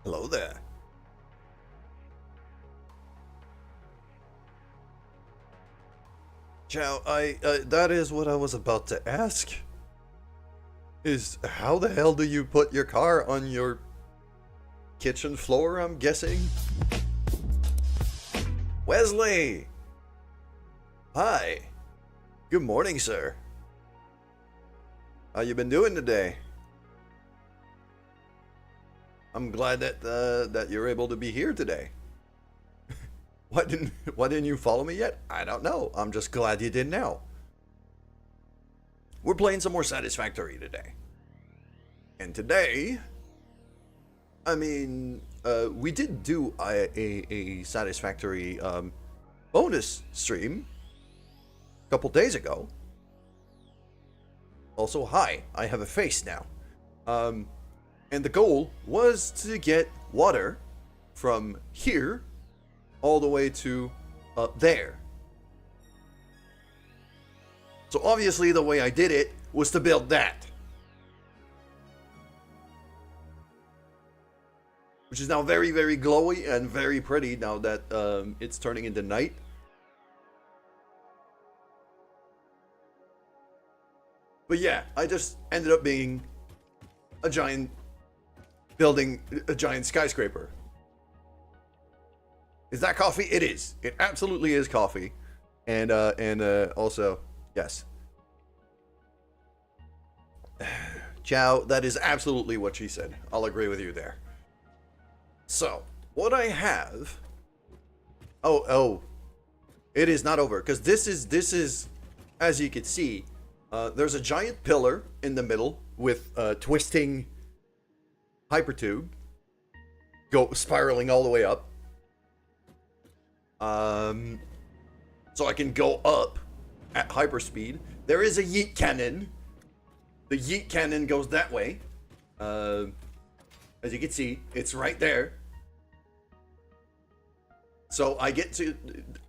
Hello there. Chow, that is what I was about to ask. Is how the hell do you put your car on your kitchen floor, I'm guessing? Wesley! Hi. Good morning, sir. How you been doing today? I'm glad that you're able to be here today. Why didn't you follow me yet? I don't know. I'm just glad you did now. We're playing some more Satisfactory today. And today, I mean, we did do a Satisfactory bonus stream a couple days ago. Also, hi, I have a face now. And the goal was to get water from here all the way to there. So obviously the way I did it was to build that. Which is now very, very glowy and very pretty now that it's turning into night. But yeah, I just ended up being building a giant skyscraper. Is that coffee? It is. It absolutely is coffee. And also, yes. Chow, that is absolutely what she said. I'll agree with you there. So, what I have... Oh. It is not over. Because this is, as you can see, there's a giant pillar in the middle with twisting hypertube. Spiraling all the way up. So I can go up at hyperspeed. There is a yeet cannon. The yeet cannon goes that way. As you can see, it's right there. So I get to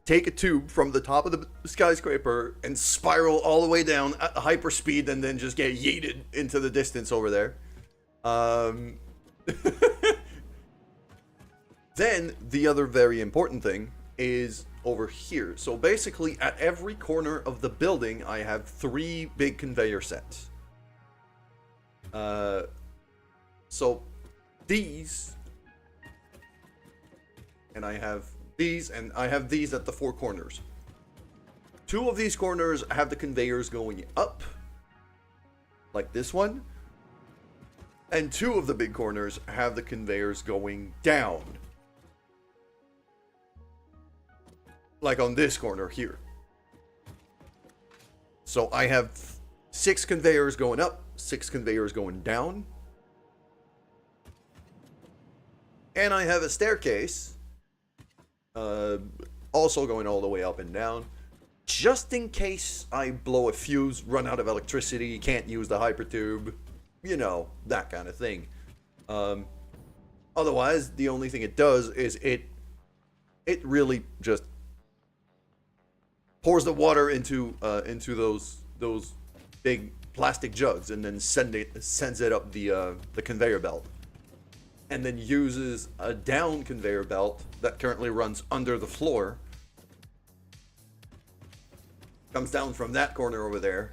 take a tube from the top of the skyscraper and spiral all the way down at hyperspeed and then just get yeeted into the distance over there. Then the other very important thing is over here. So basically at every corner of the building I have 3 big conveyor sets. So these, and I have these, and I have these at the 4 corners. 2 of these corners have the conveyors going up, like this one, and 2 of the big corners have the conveyors going down. Like on this corner here. So I have 6 conveyors going up, 6 conveyors going down. And I have a staircase also going all the way up and down. Just in case I blow a fuse, run out of electricity, can't use the hypertube. You know, that kind of thing. Otherwise, the only thing it does is it really just pours the water into those big plastic jugs and then sends it up the conveyor belt, and then uses a down conveyor belt that currently runs under the floor, comes down from that corner over there,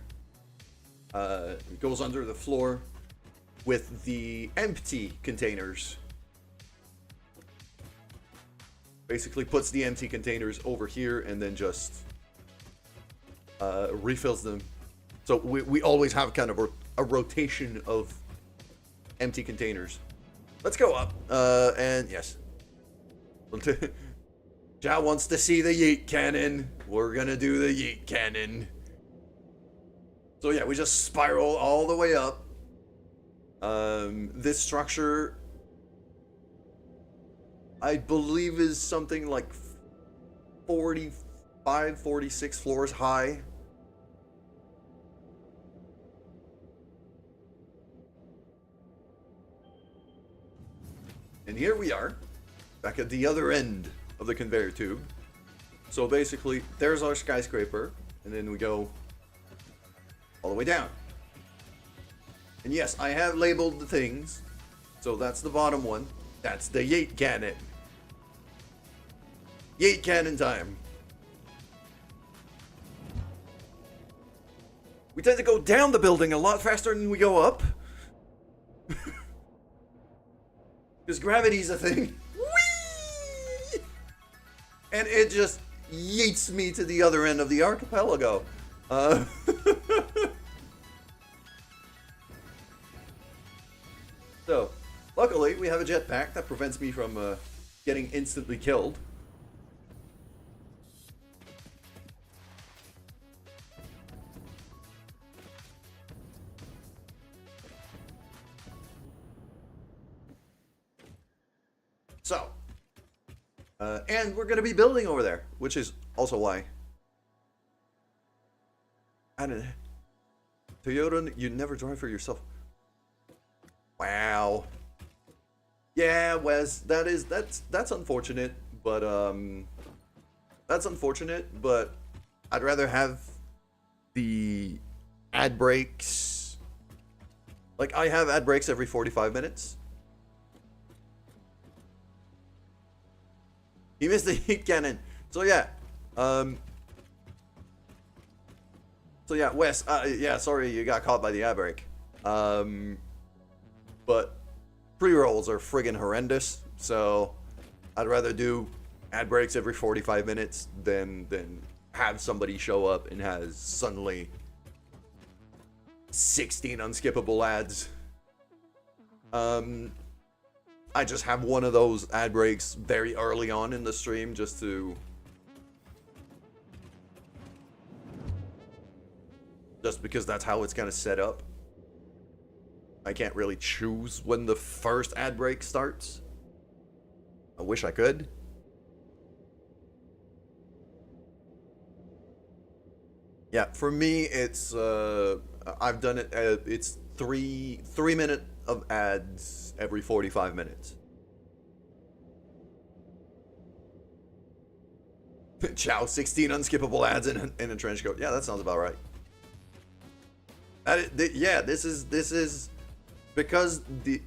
goes under the floor with the empty containers. Basically puts the empty containers over here and then just refills them. So we always have kind of a rotation of empty containers. Let's go up. And yes. Ja wants to see the yeet cannon. We're gonna do the yeet cannon. So yeah, we just spiral all the way up. This structure, I believe, is something like 45, 46 floors high. And here we are, back at the other end of the conveyor tube. So basically, there's our skyscraper, and then we go all the way down. And yes, I have labeled the things. So that's the bottom one. That's the yeet cannon. Yeet cannon time. We tend to go down the building a lot faster than we go up. Because gravity's a thing. Whee! And it just yeets me to the other end of the archipelago. So, luckily, we have a jetpack that prevents me from getting instantly killed. So, and we're going to be building over there, which is also why. I don't know. Toyota, you never drive for yourself. Wow. Yeah, Wes, that's unfortunate, but that's unfortunate, but I'd rather have the ad breaks. Like, I have ad breaks every 45 minutes. He missed the heat cannon. So yeah. So yeah, Wes, yeah, sorry you got caught by the ad break. But pre-rolls are friggin' horrendous, so I'd rather do ad breaks every 45 minutes than have somebody show up and has suddenly 16 unskippable ads. I just have one of those ad breaks very early on in the stream just because that's how it's kind of set up. I can't really choose when the first ad break starts. I wish I could. Yeah, for me, it's I've done it. It's three minute of ads every 45 minutes. Chow, 16 unskippable ads in a trench coat. Yeah, that sounds about right. Yeah, this is because the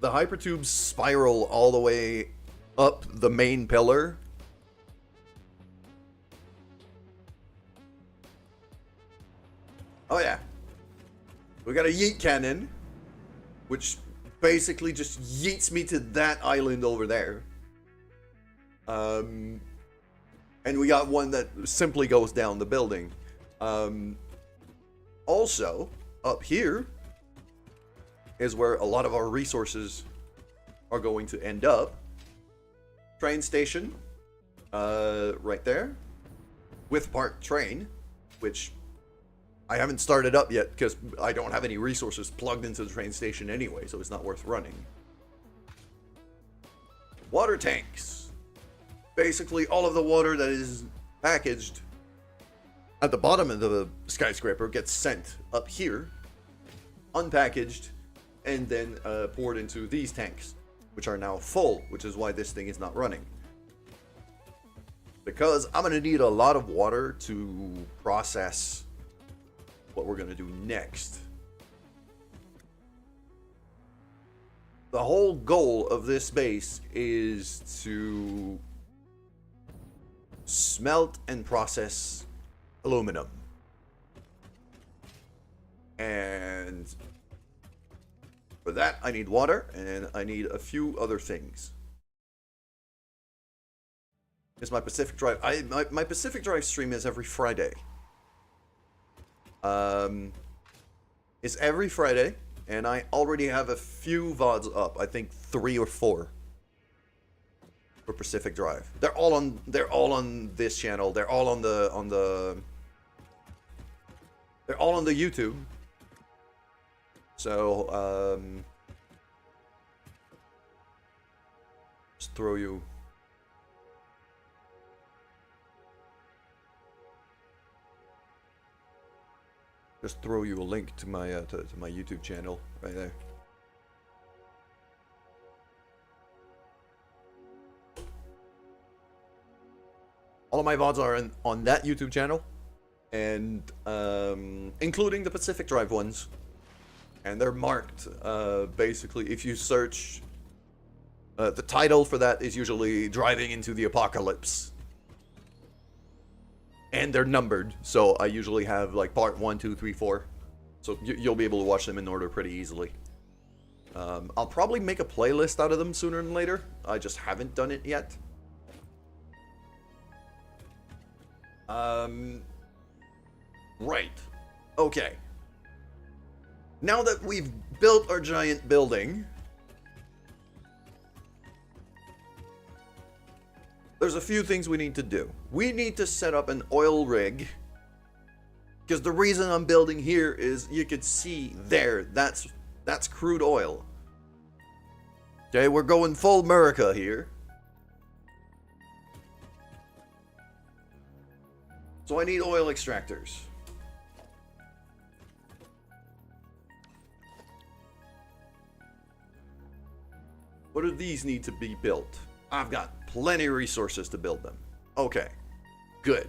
hypertubes spiral all the way up the main pillar. Oh yeah. We got a yeet cannon, which basically just yeets me to that island over there. And we got one that simply goes down the building. Also, up here is where a lot of our resources are going to end up. Train station, right there. With Park Train, which I haven't started up yet because I don't have any resources plugged into the train station anyway, so it's not worth running. Water tanks. Basically, all of the water that is packaged at the bottom of the skyscraper gets sent up here, unpackaged, and then poured into these tanks, which are now full, which is why this thing is not running. Because I'm going to need a lot of water to process what we're going to do next. The whole goal of this base is to smelt and process aluminum. And for that, I need water, and I need a few other things. It's my Pacific Drive. My Pacific Drive stream is every Friday. It's every Friday, and I already have a few VODs up. I think 3 or 4 for Pacific Drive. They're all on this channel. They're all on the YouTube. So just throw you. Just throw you a link to my my YouTube channel right there. All of my VODs are on that YouTube channel, and including the Pacific Drive ones, and they're marked. Basically, if you search The title for that is usually Driving into the Apocalypse. And they're numbered, so I usually have like part 1, 2, 3, 4. So you'll be able to watch them in order pretty easily. I'll probably make a playlist out of them sooner than later. I just haven't done it yet. Right. Okay. Now that we've built our giant building, there's a few things we need to do. We need to set up an oil rig. Because the reason I'm building here is you could see there, that's crude oil. Okay, we're going full America here. So I need oil extractors. What do these need to be built? I've got plenty of resources to build them. Okay, good.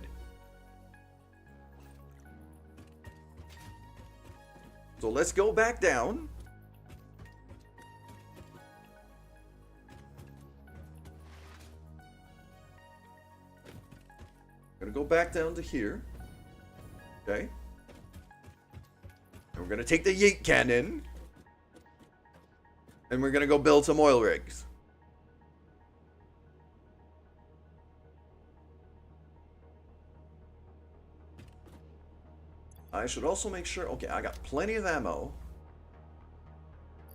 So let's go back down. Gonna go back down to here. Okay. And we're gonna take the yeet cannon. And we're gonna go build some oil rigs. I should also make sure, okay, I got plenty of ammo.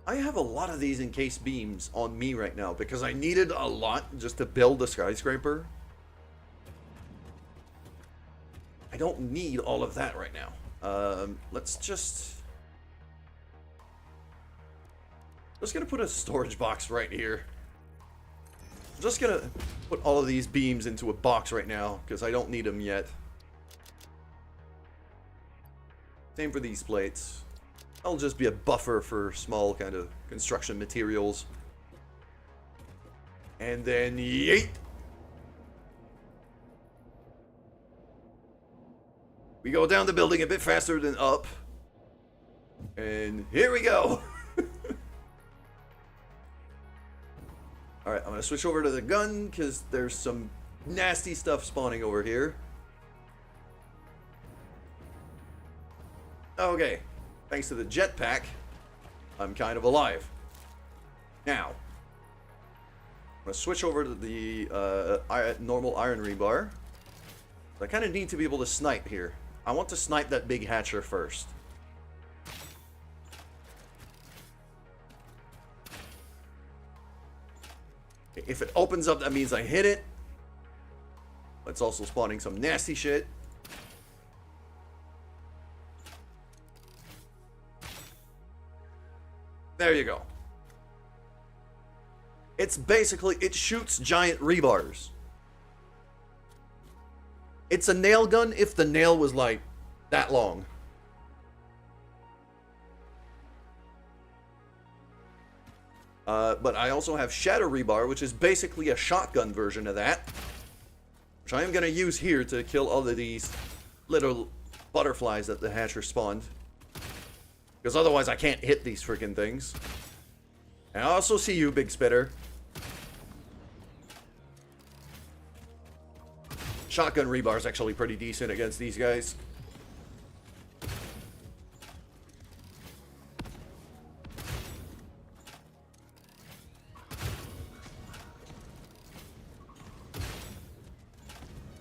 I have a lot of these encased beams on me right now because I needed a lot just to build a skyscraper. I don't need all of that right now. Let's just gonna put a storage box right here. I'm just gonna put all of these beams into a box right now because I don't need them yet. Same for these plates. I'll just be a buffer for small kind of construction materials. And then yeet! We go down the building a bit faster than up. And here we go! Alright, I'm gonna switch over to the gun because there's some nasty stuff spawning over here. Okay, thanks to the jetpack, I'm kind of alive. Now, I'm gonna switch over to the normal iron rebar. I kind of need to be able to snipe here. I want to snipe that big hatcher first. If it opens up, that means I hit it. It's also spawning some nasty shit. There you go. It's basically, it shoots giant rebars. It's a nail gun if the nail was like that long. But I also have shatter rebar, which is basically a shotgun version of that, which I am going to use here to kill all of these little butterflies that the hatcher spawned. Because otherwise I can't hit these freaking things. And I also see you, Big Spitter. Shotgun rebar is actually pretty decent against these guys.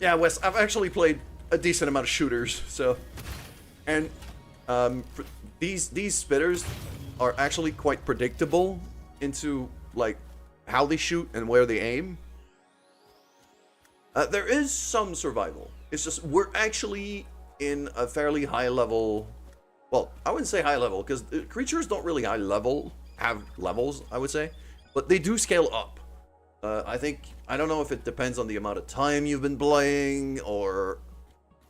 Yeah, Wes, I've actually played a decent amount of shooters, so... And, for these spitters are actually quite predictable into, like, how they shoot and where they aim. There is some survival. It's just, we're actually in a fairly high level... Well, I wouldn't say high level, because creatures don't really have levels, I would say. But they do scale up. I don't know if it depends on the amount of time you've been playing, or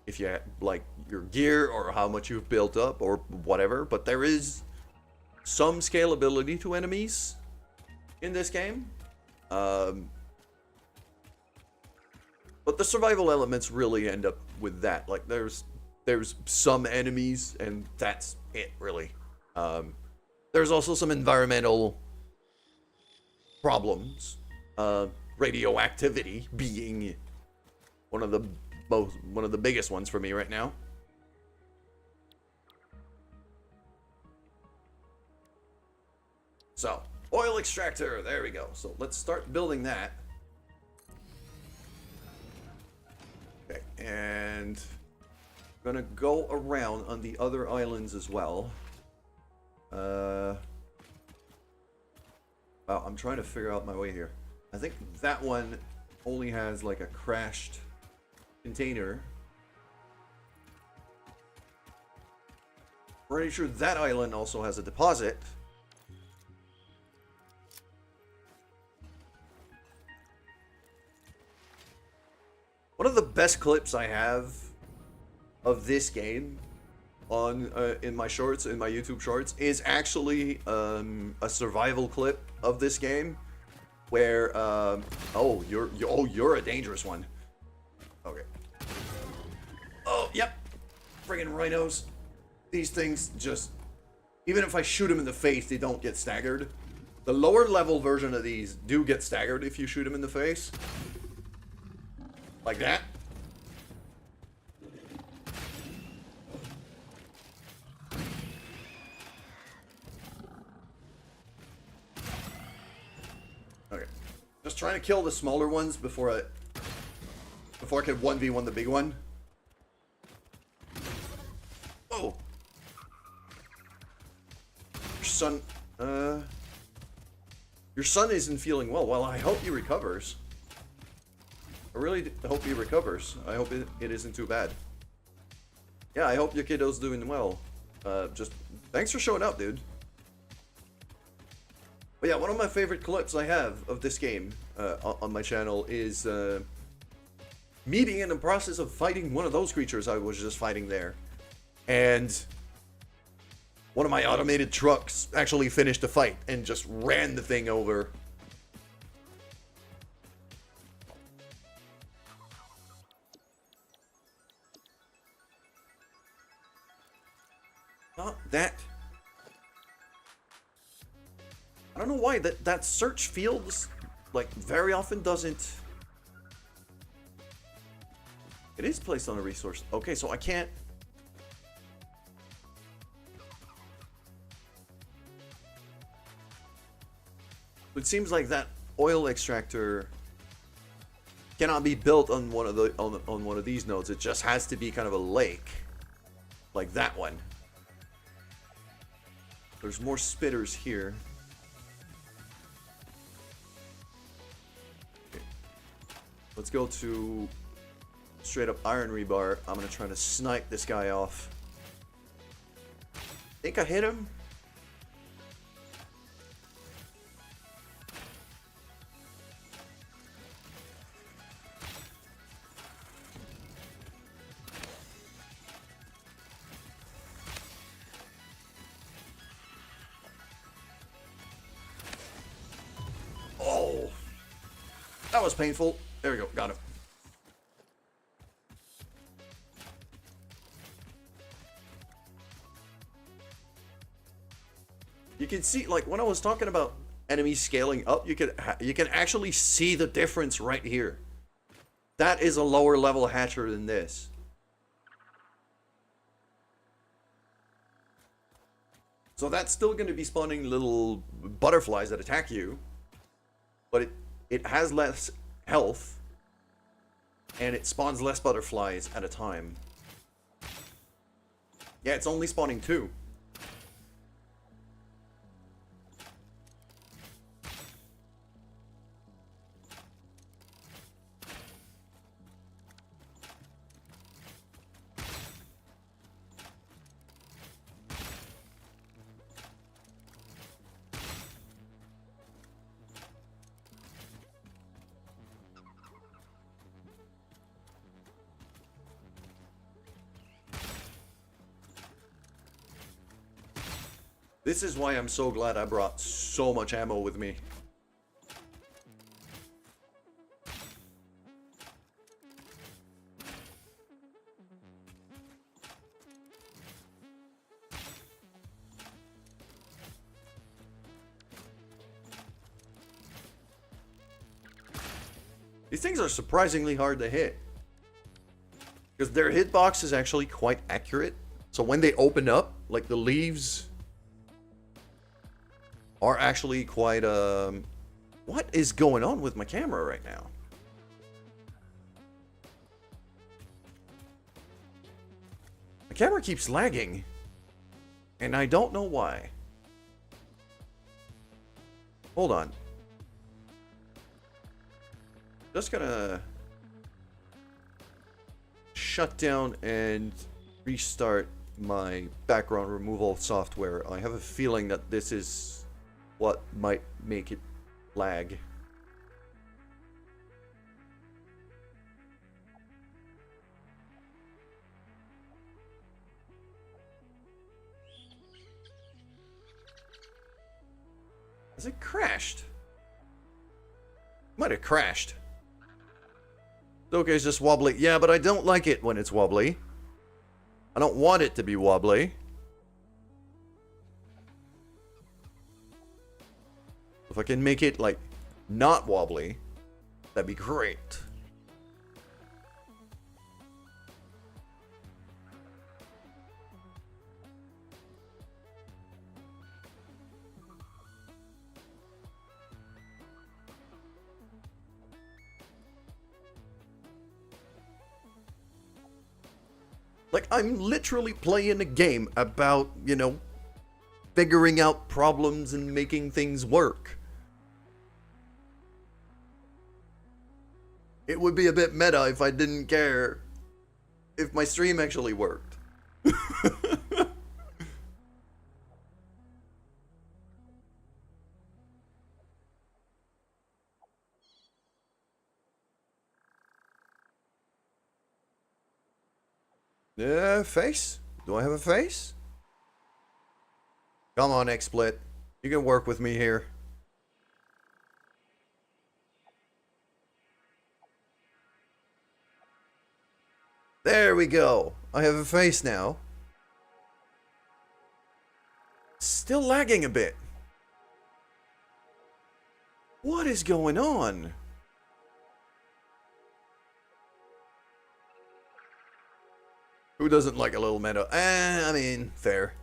if you like your gear, or how much you've built up, or whatever, but there is some scalability to enemies in this game. But the survival elements really end up with that. Like, there's some enemies, and that's it, really. There's also some environmental problems. Radioactivity being one of the biggest ones for me right now. So, oil extractor, there we go. So let's start building that. Okay, and I'm gonna go around on the other islands as well. Wow, I'm trying to figure out my way here. I think that one only has like a crashed container. Pretty sure that island also has a deposit. One of the best clips I have of this game on in my shorts, in my YouTube shorts, is actually a survival clip of this game where oh, you're a dangerous one. Okay. Oh, yep. Friggin' rhinos. These things just, even if I shoot them in the face, they don't get staggered. The lower level version of these do get staggered if you shoot them in the face. Like that. Okay. Just trying to kill the smaller ones before I can 1v1 the big one. Oh. Your son isn't feeling well. Well, I hope he recovers. I really hope he recovers. I hope it isn't too bad. Yeah, I hope your kiddo's doing well. Just thanks for showing up, dude. But yeah, one of my favorite clips I have of this game on my channel is me being in the process of fighting one of those creatures I was just fighting there. And one of my automated trucks actually finished the fight and just ran the thing over. Not that. I don't know why that search field, like, very often doesn't. It is placed on a resource. Okay, so I can't. It seems like that oil extractor cannot be built on one of the on one of these nodes. It just has to be kind of a lake, like that one. There's more spitters here. Okay. Let's go to straight up iron rebar. I'm gonna try to snipe this guy off. Think I hit him? Oh, that was painful. There we go, got him. You can see, like, when I was talking about enemies scaling up, you can actually see the difference right here. That is a lower level hatcher than this. So that's still going to be spawning little butterflies that attack you, but it has less health, and it spawns less butterflies at a time. Yeah, it's only spawning 2. This is why I'm so glad I brought so much ammo with me. These things are surprisingly hard to hit. Because their hitbox is actually quite accurate. So when they open up, like the leaves are actually quite, what is going on with my camera right now? The camera keeps lagging. And I don't know why. Hold on. Just gonna shut down and restart my background removal software. I have a feeling that this is what might make it lag. Has it crashed? Might have crashed. Okay, it's just wobbly. Yeah, but I don't like it when it's wobbly. I don't want it to be wobbly. If I can make it, like, not wobbly, that'd be great. Like, I'm literally playing a game about, you know, figuring out problems and making things work. It would be a bit meta if I didn't care if my stream actually worked. Face? Do I have a face? Come on, XSplit. You can work with me here. There we go. I have a face now. Still lagging a bit. What is going on? Who doesn't like a little meta? I mean, fair.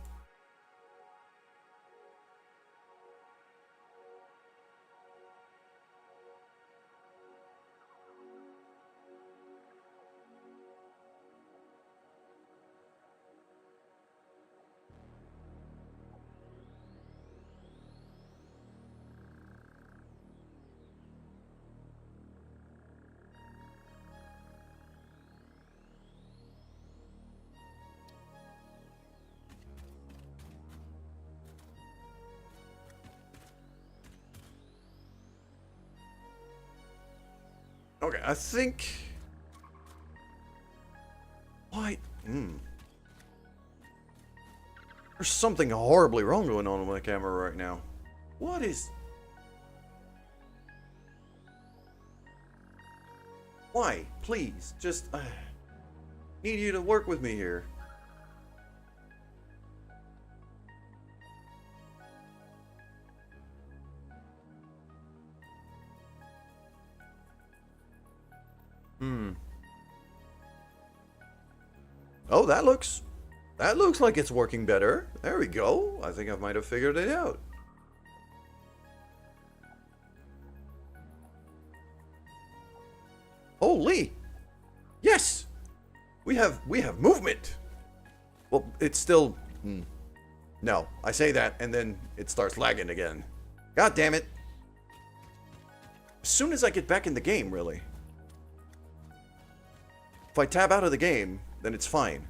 Okay, I think... Why? There's something horribly wrong going on with my camera right now. What is... Why? Please, just... need you to work with me here. Oh, that looks like it's working better. There we go. I think I might have figured it out. Holy! Yes! We have movement! Well, it's still... No, I say that and then it starts lagging again. God damn it. As soon as I get back in the game, really. If I tab out of the game, then it's fine.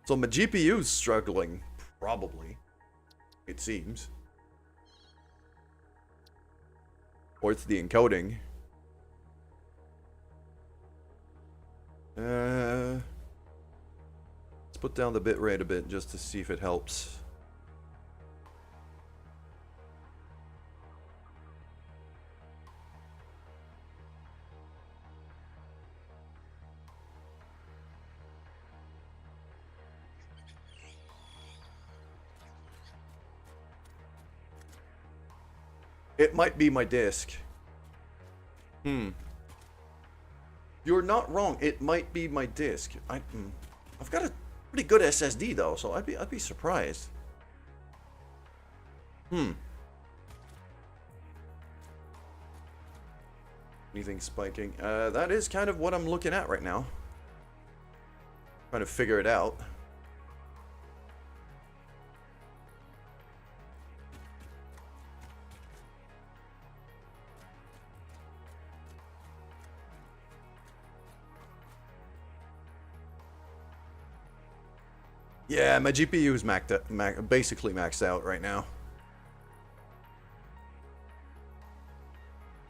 So my GPU's struggling, probably. It seems. Or it's the encoding. Let's put down the bitrate a bit just to see if it helps. It might be my disk. You're not wrong. It might be my disk. I've got a pretty good SSD though, so I'd be surprised. Anything spiking? That is kind of what I'm looking at right now. Trying to figure it out. Yeah, my GPU is basically maxed out right now.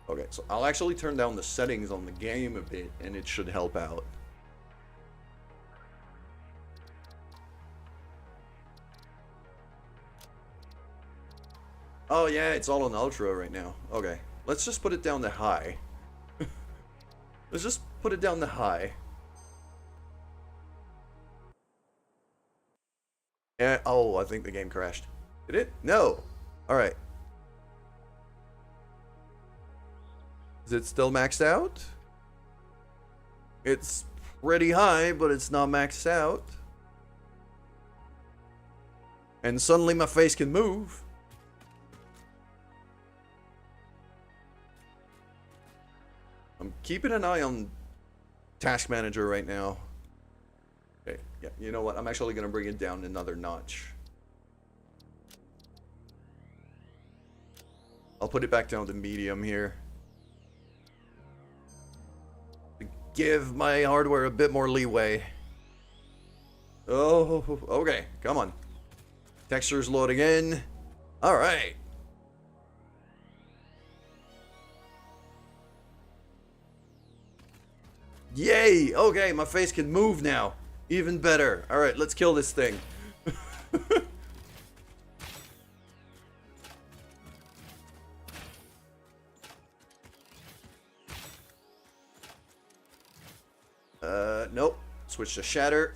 Okay, so I'll actually turn down the settings on the game a bit, and it should help out. Oh yeah, it's all on ultra right now. Okay, let's just put it down to high. Let's just put it down to high. Yeah, oh, I think the game crashed. Did it? No. Alright. Is it still maxed out? It's pretty high, but it's not maxed out. And suddenly my face can move. I'm keeping an eye on Task Manager right now. Okay, yeah, you know what? I'm actually going to bring it down another notch. I'll put it back down to medium here. To give my hardware a bit more leeway. Oh, okay, come on. Textures loading in. Alright. Yay! Okay, my face can move now. Even better. Alright, let's kill this thing. Nope. Switch to Shatter.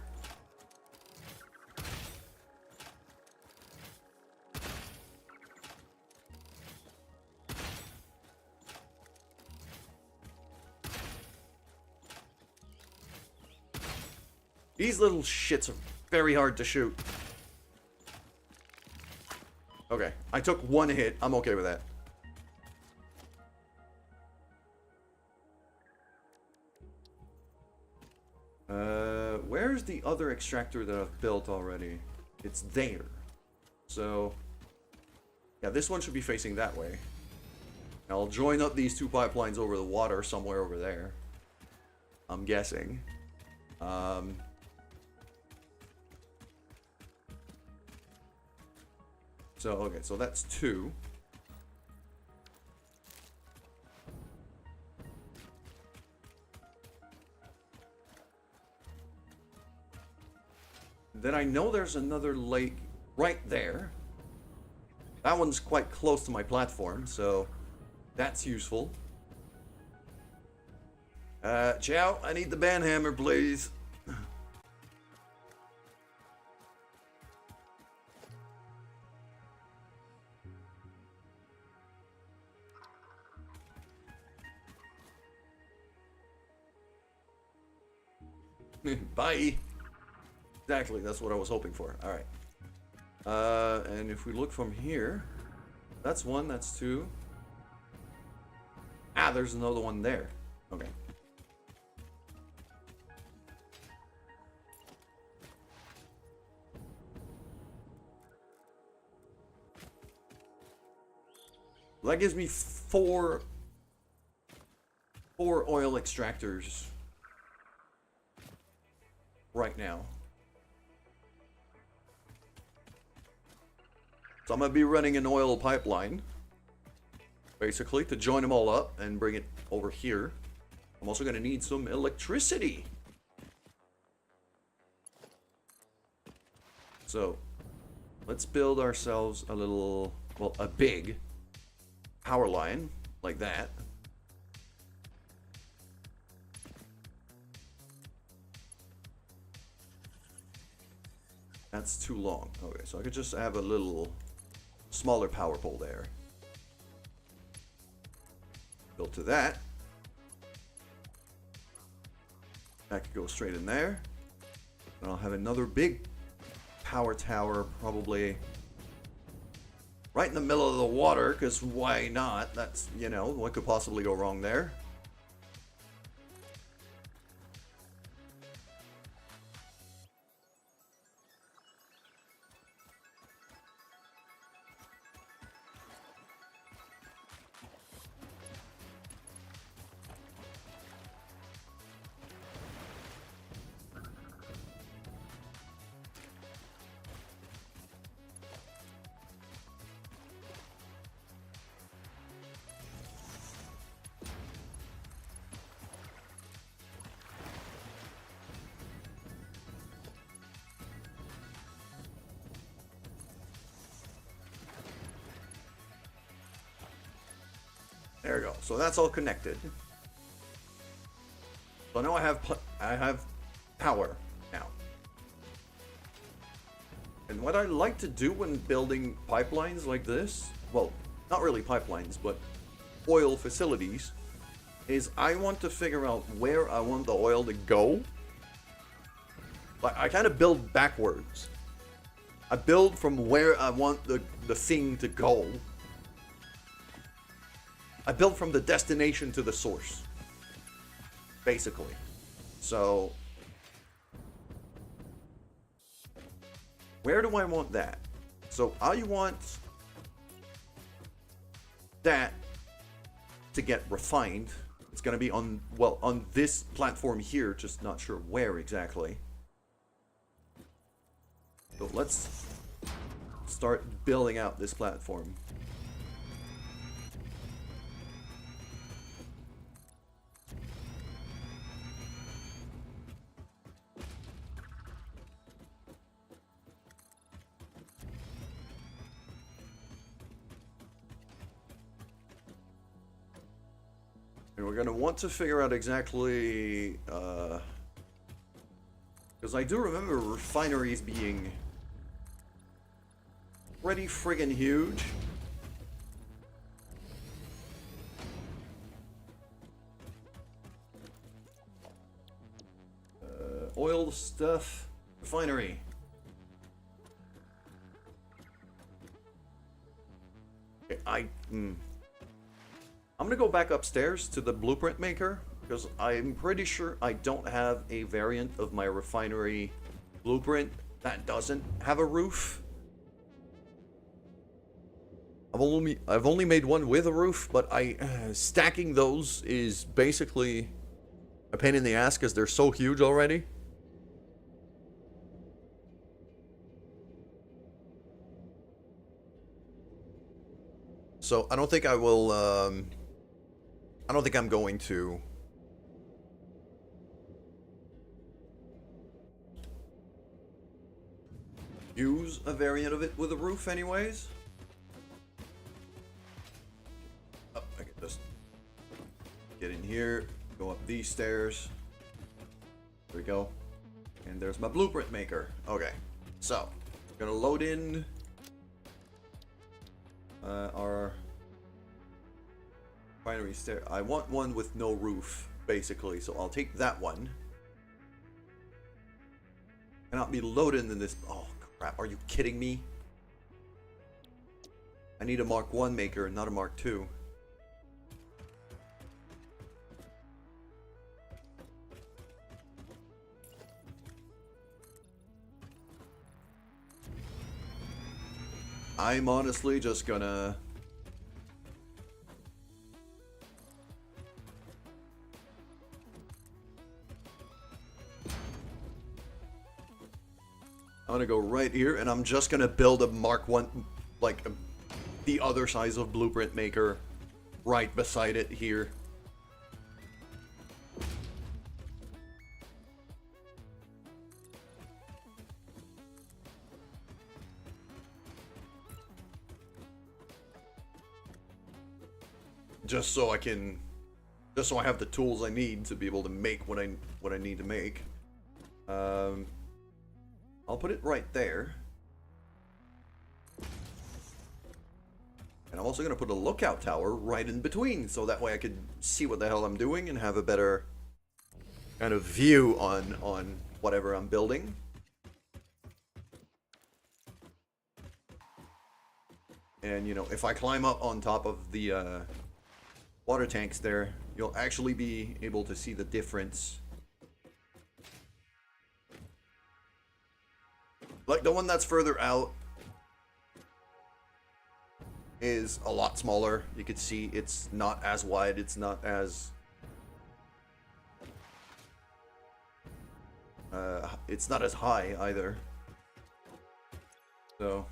These little shits are very hard to shoot. Okay, I took one hit. I'm okay with that. Where's the other extractor that I've built already? It's there. So, yeah, this one should be facing that way. I'll join up these two pipelines over the water somewhere over there. I'm guessing. So, okay, so that's two. Then I know there's another lake right there. That one's quite close to my platform, so that's useful. Chow, I need the banhammer, please. Bye. Exactly, that's what I was hoping for. Alright. And if we look from here, that's one, that's two. Ah, there's another one there. Okay. That gives me four oil extractors right now. So I'm going to be running an oil pipeline, basically, to join them all up and bring it over here. I'm also going to need some electricity. So, let's build ourselves a little, well, a big power line, like that. That's too long. Okay, so I could just have a little smaller power pole there. Build to that. That could go straight in there. And I'll have another big power tower, probably right in the middle of the water, because why not? That's, you know, what could possibly go wrong there? There we go. So that's all connected. So now I have power now. And what I like to do when building pipelines like this, well, not really pipelines, but oil facilities, is I want to figure out where I want the oil to go. Like, I kind of build backwards. I build from where I want the thing to go. I build from the destination to the source, basically. So, where do I want that? So I want that to get refined. It's going to be on, well, on this platform here, just not sure where exactly. So let's start building out this platform. And we're going to want to figure out exactly, because I do remember refineries being pretty friggin' huge. Oil stuff, refinery. Okay, I'm gonna go back upstairs to the blueprint maker, because I'm pretty sure I don't have a variant of my refinery blueprint that doesn't have a roof. I've only made one with a roof, but stacking those is basically a pain in the ass because they're so huge already. So I don't think I will. I don't think I'm going to use a variant of it with a roof anyways. Oh, I can just get in here, go up these stairs. There we go. And there's my blueprint maker. Okay, so gonna load in our refinery stair. I want one with no roof, basically, so I'll take that one. Cannot be loaded in this. Oh crap! Are you kidding me? I need a Mark 1 maker, not a Mark 2. I'm honestly just gonna go right here, and I'm just gonna build a Mark 1, like the other size of blueprint maker right beside it here. Just so I have the tools I need to be able to make what I need to make. I'll put it right there. And I'm also going to put a lookout tower right in between, so that way I could see what the hell I'm doing and have a better kind of view on whatever I'm building. And, you know, if I climb up on top of the water tanks there, you'll actually be able to see the difference. Like, the one that's further out is a lot smaller. You can see it's not as wide, it's not as... it's not as high either. So...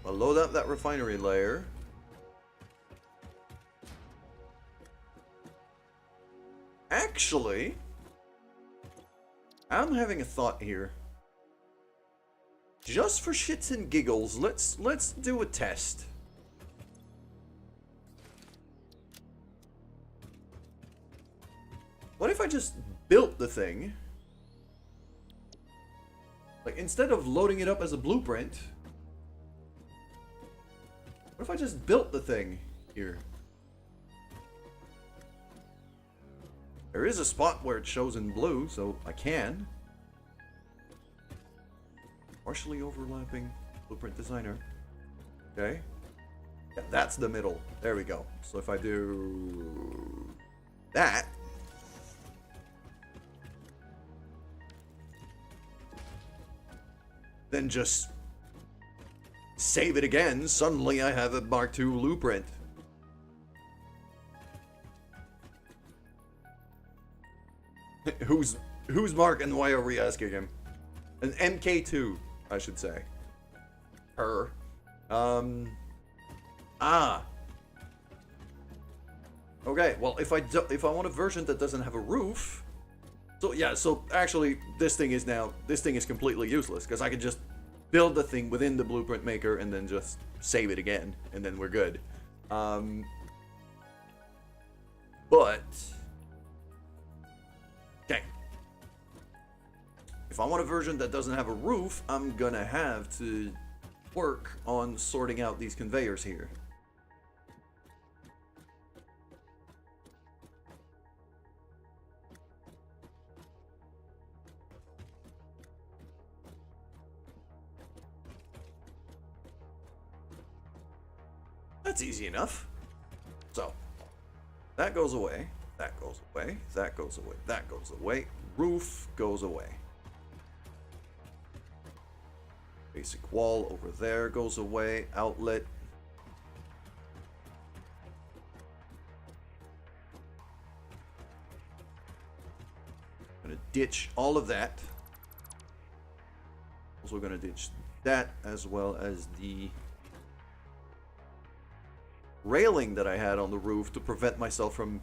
I'll load up that refinery layer. Actually, I'm having a thought here. Just for shits and giggles, let's do a test. What if I just built the thing? Like, instead of loading it up as a blueprint, what if I just built the thing here? There is a spot where it shows in blue, so I can. Partially overlapping blueprint designer. Okay. Yeah, that's the middle. There we go. So if I do that, then just save it again, suddenly I have a Mark II blueprint. Who's Mark and why are we asking him? An MK2, I should say. Her. Okay, well, if I want a version that doesn't have a roof, so yeah, so actually this thing is completely useless because I could just build the thing within the blueprint maker and then just save it again, and then we're good. But okay, if I want a version that doesn't have a roof, I'm gonna have to work on sorting out these conveyors here. That's easy enough. So, that goes away, that goes away, that goes away, that goes away, roof goes away. Basic wall over there goes away, outlet. Gonna ditch all of that. Also gonna ditch that as well as the railing that I had on the roof to prevent myself from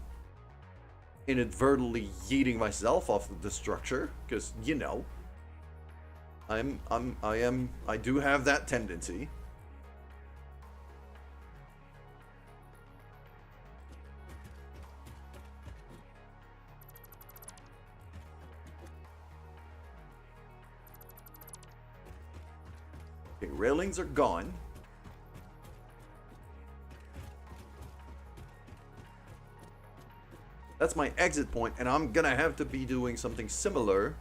inadvertently yeeting myself off of the structure, because you know I do have that tendency. Okay, railings are gone. That's my exit point, and I'm gonna have to be doing something similar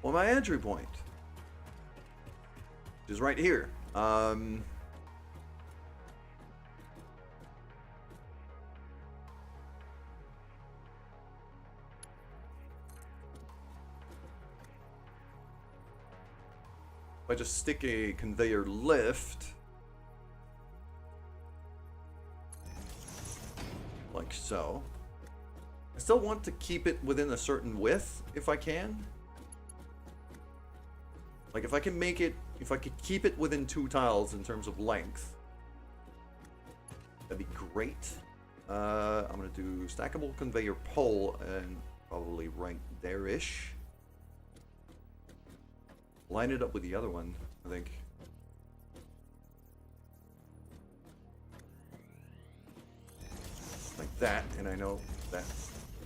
on my entry point, which is right here. If I just stick a conveyor lift like so. I still want to keep it within a certain width if I can. Like if I can make it, if I could keep it within 2 tiles in terms of length, that'd be great. I'm gonna do stackable conveyor pole and probably right there-ish. Line it up with the other one, I think. Like that, and I know that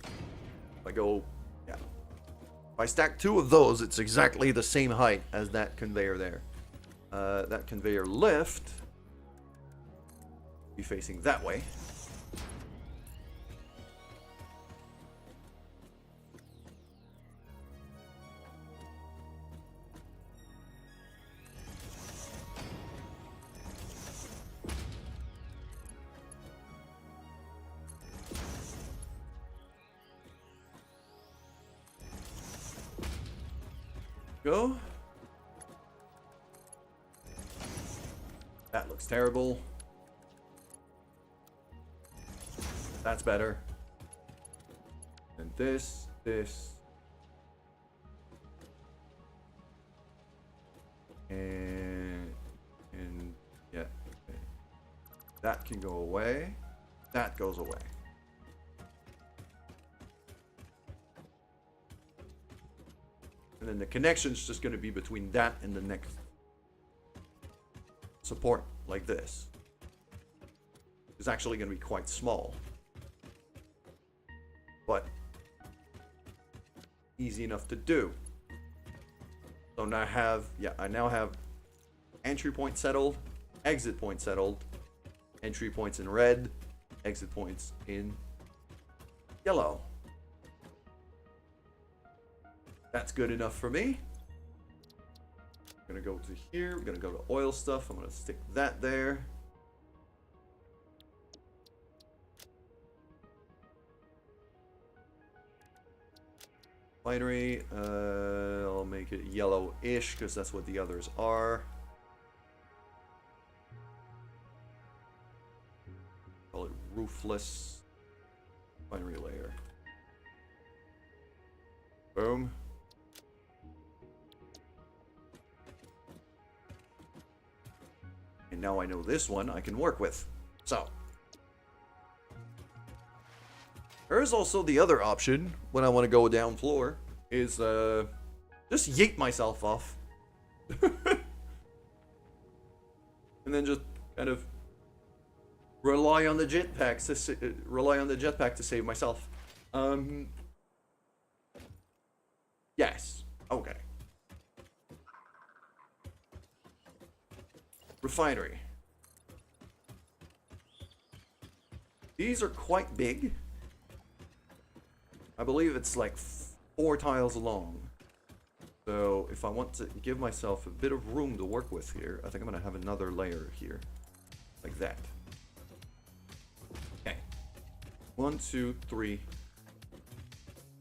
if I go, yeah. If I stack 2 of those, it's exactly the same height as that conveyor there. That conveyor lift be facing that way. Go. That looks terrible. That's better. And this. And yeah. That can go away. That goes away. And then the connection's just going to be between that and the next support, like this. It's actually going to be quite small. But easy enough to do. So now I now have entry point settled, exit point settled, entry points in red, exit points in yellow. That's good enough for me. I'm gonna go to here. We're gonna go to oil stuff. I'm gonna stick that there. Binary. I'll make it yellow-ish because that's what the others are. Call it roofless binary layer. Boom. And now I know this one I can work with. So. There's also the other option when I want to go down floor is just yeet myself off. And then just kind of rely on the jetpack to save myself. Yes. Okay. Refinery. These are quite big. I believe it's like 4 tiles long. So if I want to give myself a bit of room to work with here, I think I'm going to have another layer here. Like that. Okay. 1, 2, 3,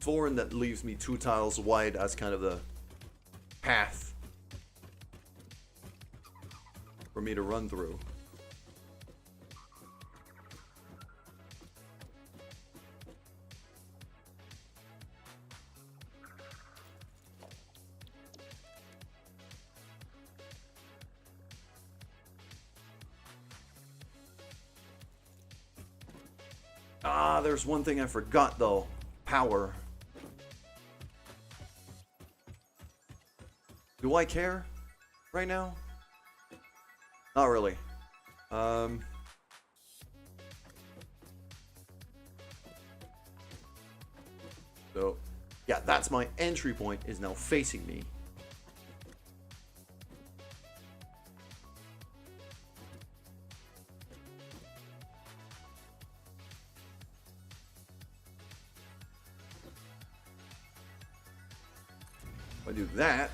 4, and that leaves me 2 tiles wide as kind of the path for me to run through. Ah, there's one thing I forgot though. Power. Do I care right now? Not really. So, yeah, that's my entry point is now facing me. If I do that,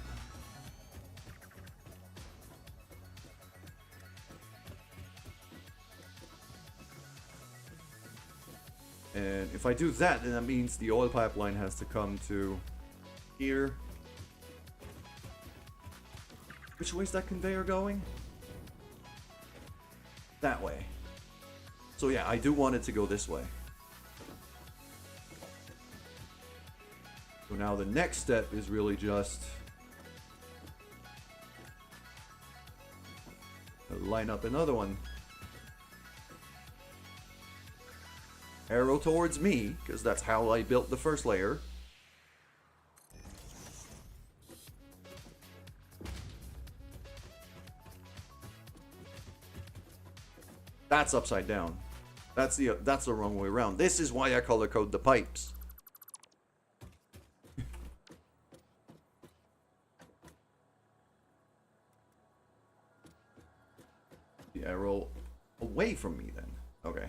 and if I do that, then that means the oil pipeline has to come to here. Which way is that conveyor going? That way. So yeah, I do want it to go this way. So now the next step is really just line up another one. Arrow towards me, because that's how I built the first layer. That's upside down. That's the wrong way around. This is why I color code the pipes. the arrow away from me then. Okay.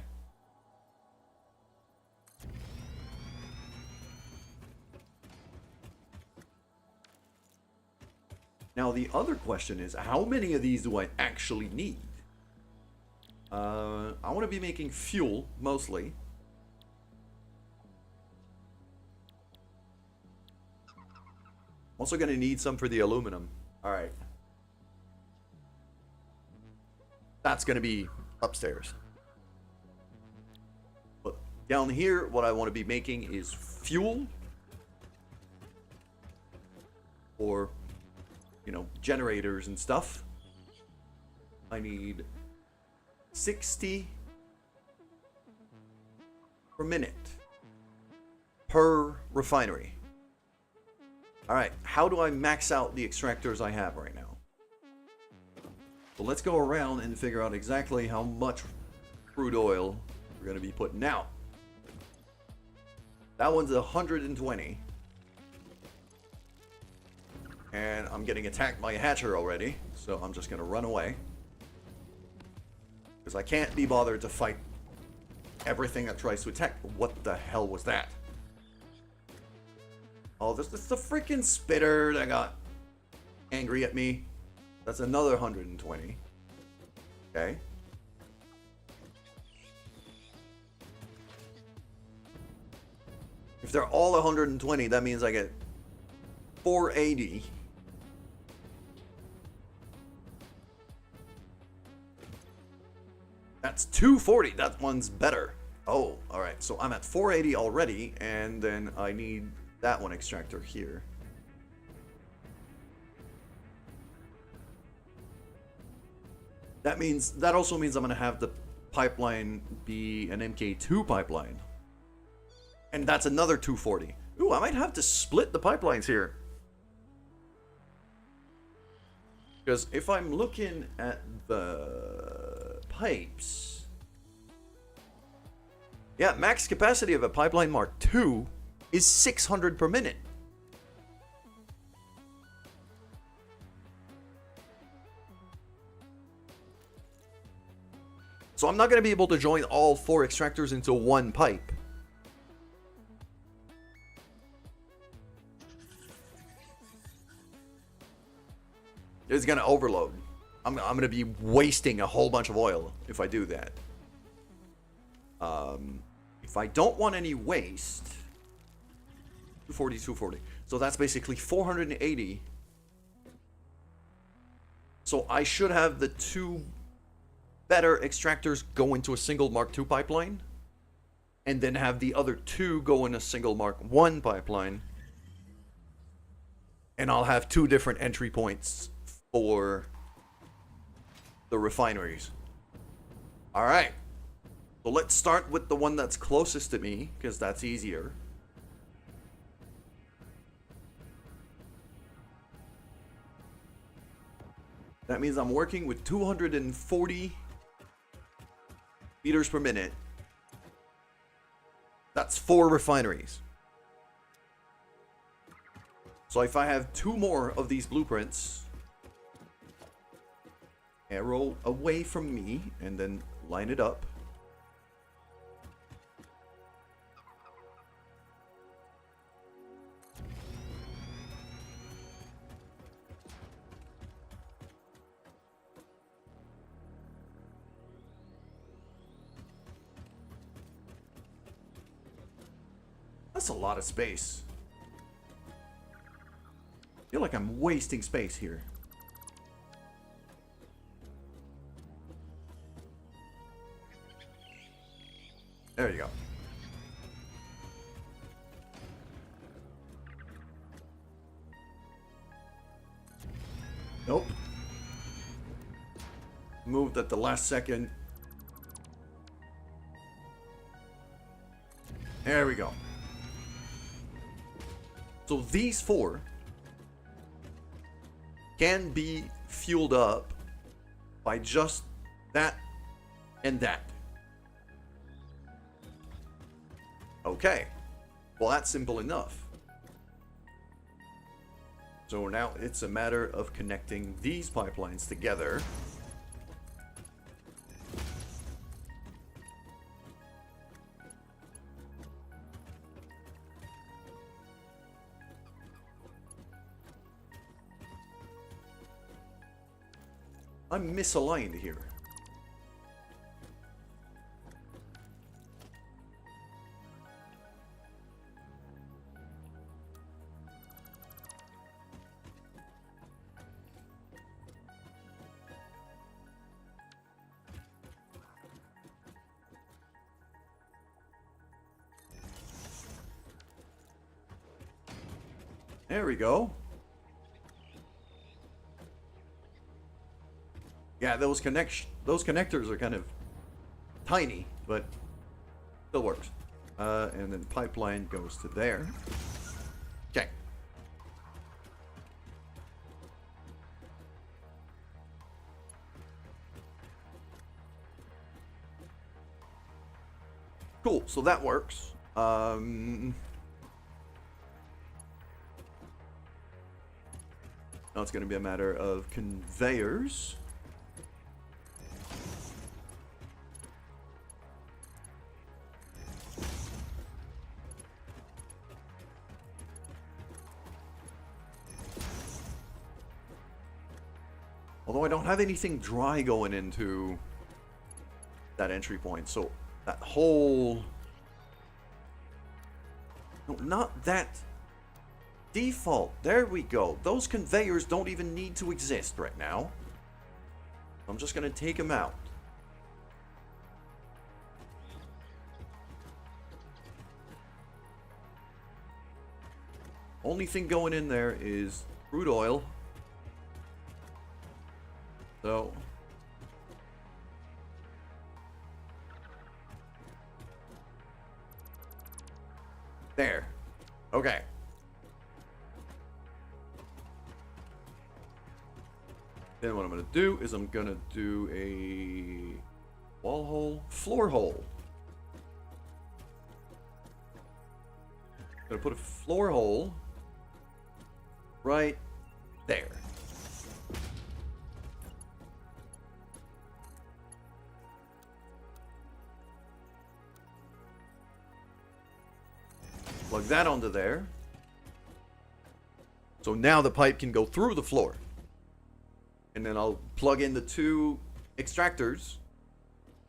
Now the other question is, how many of these do I actually need? I want to be making fuel, mostly. I'm also going to need some for the aluminum. Alright. That's going to be upstairs. But down here, what I want to be making is fuel. Or, you know, generators and stuff. I need 60 per minute per refinery. Alright, how do I max out the extractors I have right now? So let's go around and figure out exactly how much crude oil we're going to be putting out. That one's 120. And I'm getting attacked by a hatcher already, so I'm just going to run away. Because I can't be bothered to fight everything that tries to attack. What the hell was that? Oh, this is the freaking spitter that got angry at me. That's another 120. Okay. If they're all 120, that means I get 480. That's 240. That one's better. Oh, alright. So I'm at 480 already, and then I need that one extractor here. That also means I'm going to have the pipeline be an MK2 pipeline. And that's another 240. Ooh, I might have to split the pipelines here. Because if I'm looking at the pipes... Yeah, max capacity of a pipeline Mark II is 600 per minute. So I'm not going to be able to join all 4 extractors into one pipe. It's going to overload. I'm going to be wasting a whole bunch of oil if I do that. If I don't want any waste... 240, 240. So that's basically 480. So I should have the 2 better extractors go into a single Mark II pipeline. And then have the other 2 go in a single Mark I pipeline. And I'll have 2 different entry points for the refineries. Alright. So let's start with the one that's closest to me, because that's easier. That means I'm working with 240 liters per minute. That's 4 refineries. So if I have 2 more of these blueprints, arrow away from me, and then line it up. That's a lot of space. I feel like I'm wasting space here. There you go. Nope. Moved at the last second. There we go. So these 4 can be fueled up by just that and that. Okay. Well, that's simple enough. So now it's a matter of connecting these pipelines together. I'm misaligned here. There we go. Yeah, those connectors are kind of tiny, but still works. And then pipeline goes to there. Okay. Cool, so that works. Now it's going to be a matter of conveyors. Although I don't have anything dry going into that entry point, so that whole... No, not that... Default. There we go. Those conveyors don't even need to exist right now. I'm just going to take them out. Only thing going in there is crude oil. So... There. Okay. Then what I'm going to do is I'm going to do a wall hole, floor hole. I'm going to put a floor hole right there. Plug that onto there. So now the pipe can go through the floor. And then I'll plug in the two extractors,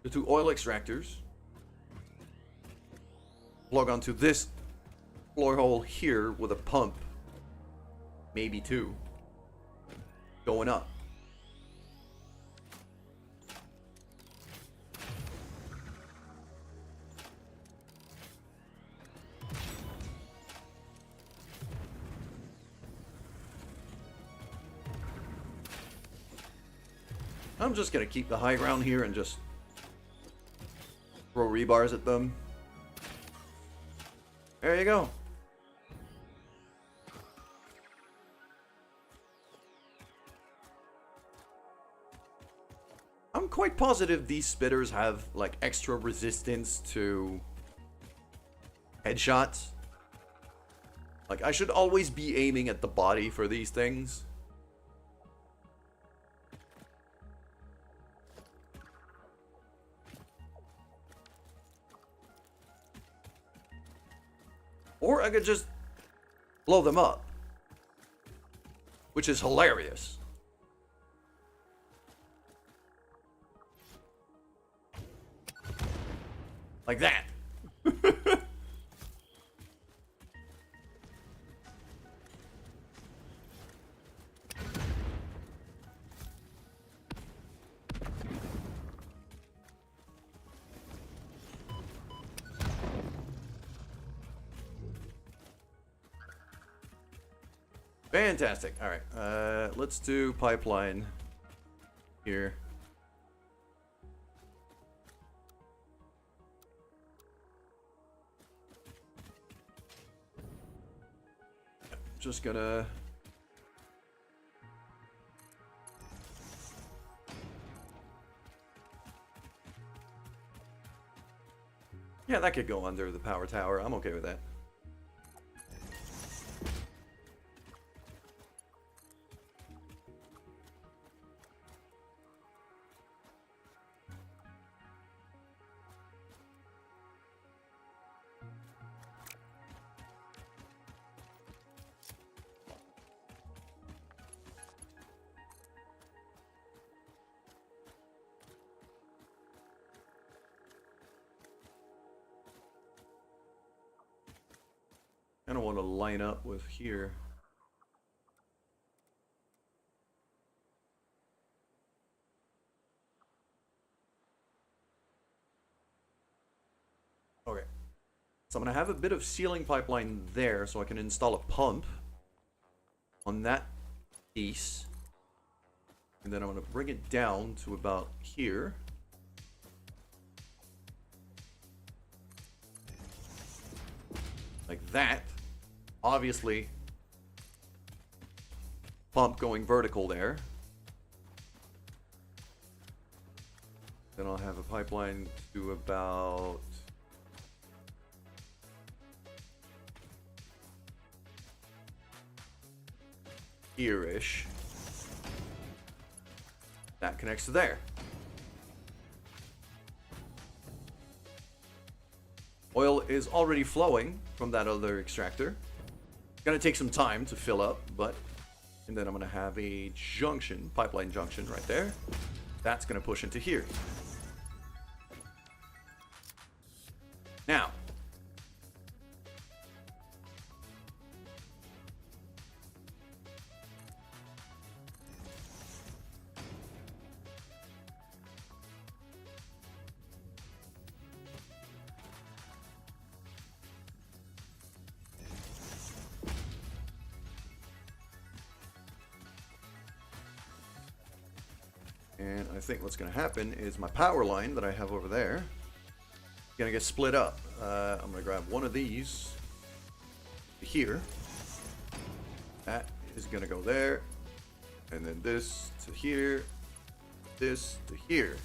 the two oil extractors. Plug onto this floor hole here with a pump, maybe two, going up. I'm just going to keep the high ground here and just throw rebars at them. There you go. I'm quite positive these spitters have like extra resistance to headshots. Like I should always be aiming at the body for these things. Or I could just blow them up, which is hilarious. Like that. Fantastic. All right. Let's do pipeline here. Just gonna... Yeah, that could go under the power tower. I'm okay with that. kind of want to line up with here. Okay. So I'm going to have a bit of ceiling pipeline there so I can install a pump on that piece. And then I'm going to bring it down to about here. Like that. Obviously, pump going vertical there. Then I'll have a pipeline to about here-ish. That connects to there. Oil is already flowing from that other extractor. It's gonna take some time to fill up, but... And then I'm gonna have a junction, pipeline junction right there. That's gonna push into here. Now, and I think what's going to happen is my power line that I have over there is going to get split up. I'm going to grab one of these here. That is going to go there. And then this to here. This to here.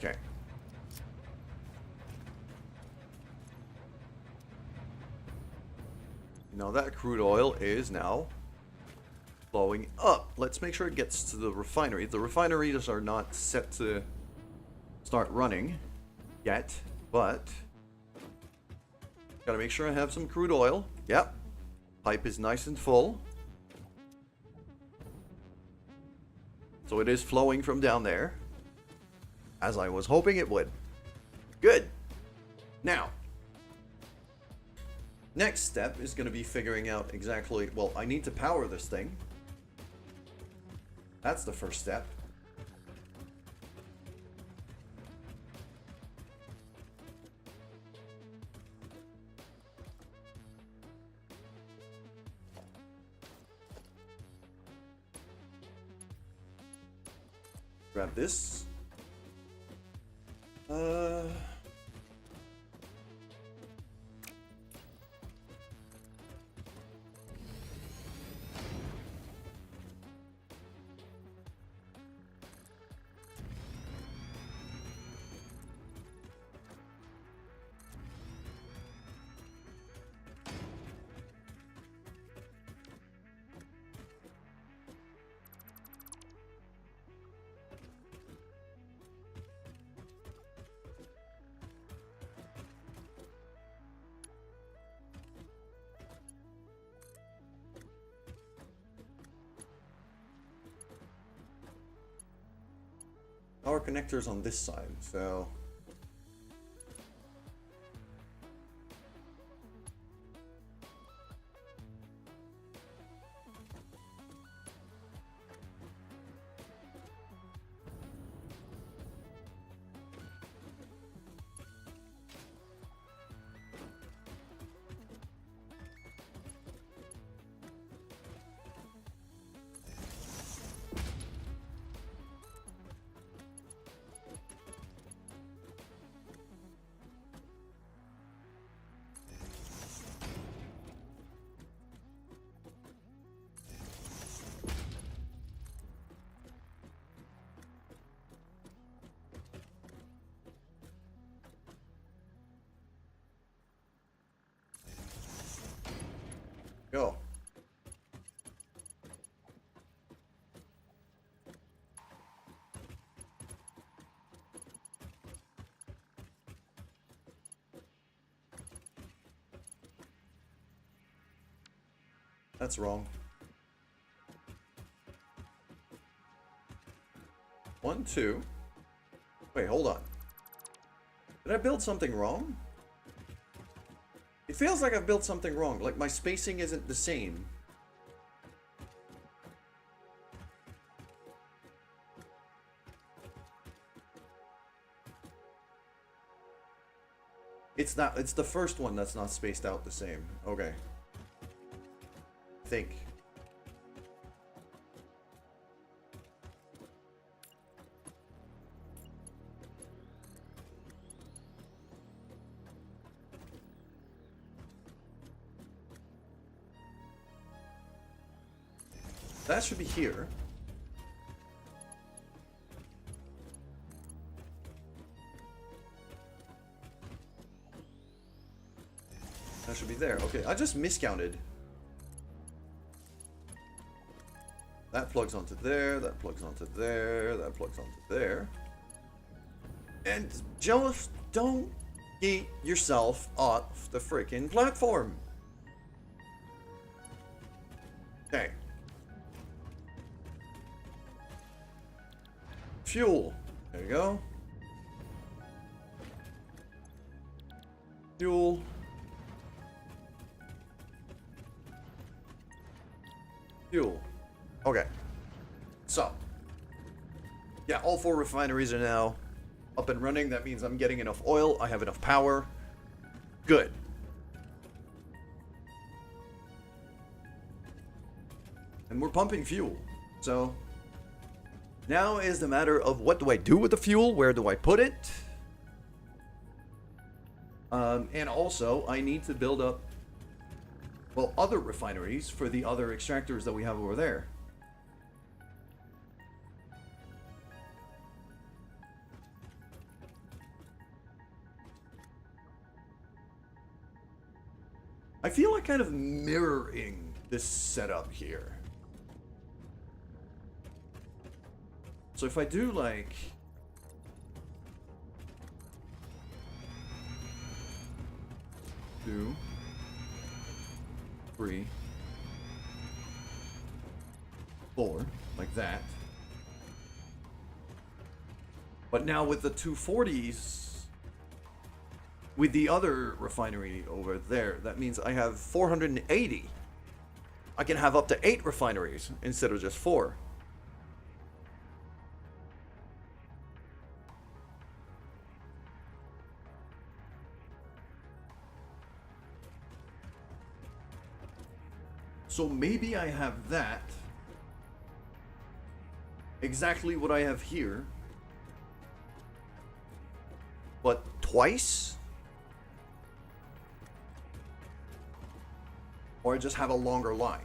Okay. Now that crude oil is now flowing up. Let's make sure it gets to the refinery. The refineries are not set to start running yet, but gotta make sure I have some crude oil. Yep. Pipe is nice and full. So it is flowing from down there, as I was hoping it would. Good. Now, next step is going to be figuring out exactly, well, I need to power this thing. That's the first step. Grab this. Power connectors on this side, so Go. That's wrong. 1, 2. Wait, hold on. Did I build something wrong? It feels like I've built something wrong. Like my spacing isn't the same. It's not, it's the first one that's not spaced out the same. Okay. Think. That should be here. That should be there. Okay, I just miscounted. That plugs onto there, that plugs onto there, that plugs onto there. And just don't eat yourself off the freaking platform. Okay. Fuel. There you go. Fuel. Fuel. Okay. So. Yeah, all 4 refineries are now up and running. That means I'm getting enough oil. I have enough power. Good. And we're pumping fuel. So now is the matter of what do I do with the fuel? Where do I put it? And also, I need to build up, well, other refineries for the other extractors that we have over there. I feel like kind of mirroring this setup here. So if I do like 2, 3, 4, like that. But now with the 240s, with the other refinery over there, that means I have 480. I can have up to 8 refineries instead of just 4. So maybe I have that. Exactly what I have here. But twice? Or I just have a longer line.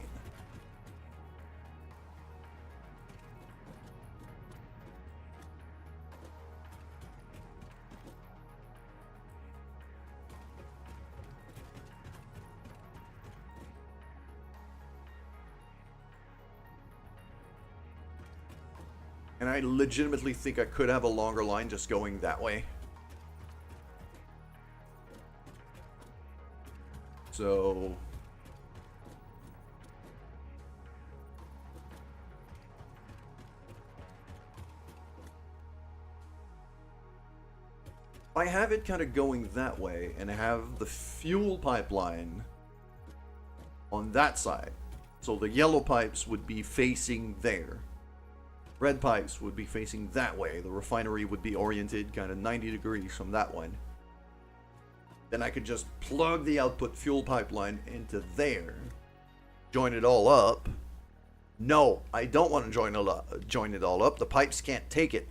And I legitimately think I could have a longer line just going that way. So I have it kind of going that way and have the fuel pipeline on that side. So the yellow pipes would be facing there. Red pipes would be facing that way. The refinery would be oriented kind of 90 degrees from that one. Then I could just plug the output fuel pipeline into there. Join it all up. No, I don't want to join it all up. The pipes can't take it.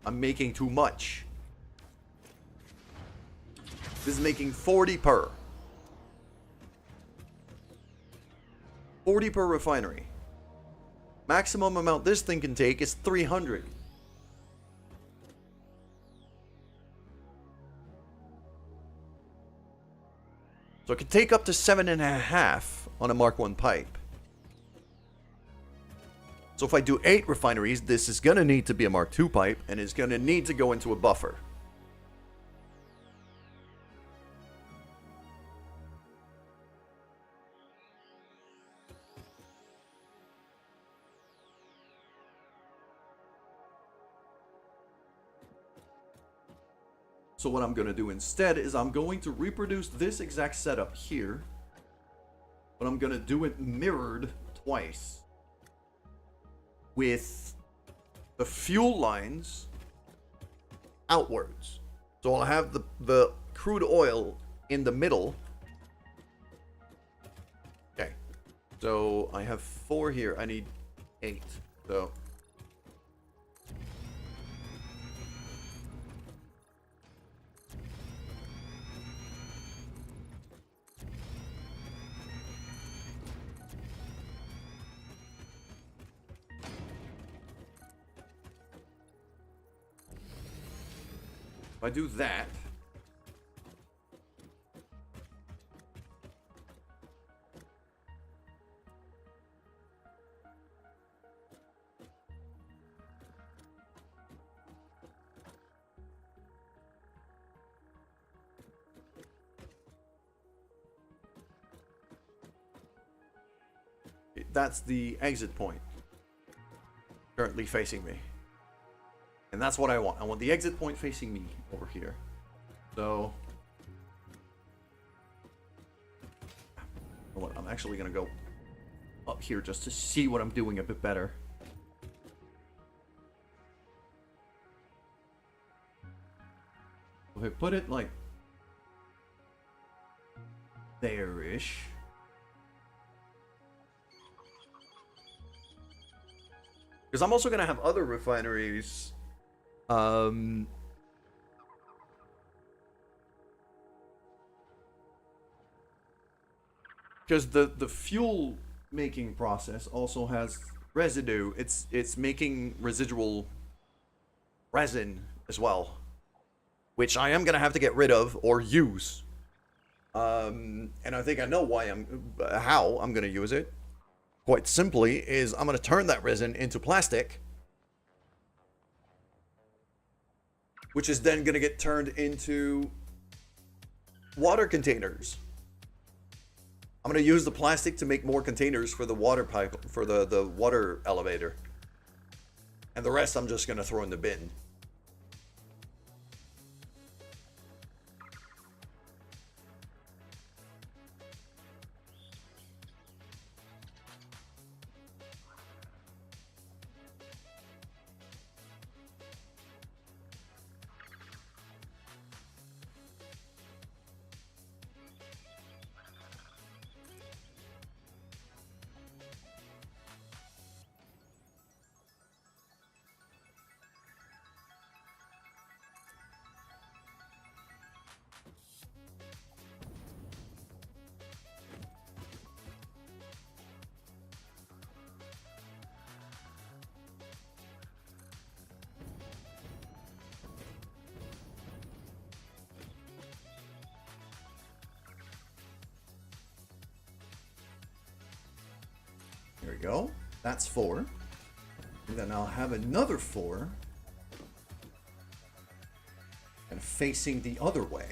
I'm making too much. This is making 40 per. 40 per refinery. Maximum amount this thing can take is 300. So it could take up to 7.5 on a Mark 1 pipe. So if I do 8 refineries, this is going to need to be a Mark 2 pipe, and is going to need to go into a buffer. So what I'm going to do instead is I'm going to reproduce this exact setup here, but I'm going to do it mirrored twice with the fuel lines outwards. So I'll have the crude oil in the middle. Okay, so I have 4 here. I need 8. So if I do that, that's the exit point currently facing me. And that's what I want. I want the exit point facing me over here. So, you know what? I'm actually going to go up here just to see what I'm doing a bit better. If I put it like there-ish. Because I'm also going to have other refineries. Because the fuel making process also has residue. It's making residual resin as well, which I am going to have to get rid of or use. And I think I know how I'm going to use it. Quite simply is I'm going to turn that resin into plastic, which is then going to get turned into water containers. I'm going to use the plastic to make more containers for the water pipe, for the water elevator. And the rest I'm just going to throw in the bin. There we go. That's 4. And then I'll have another 4. And facing the other way.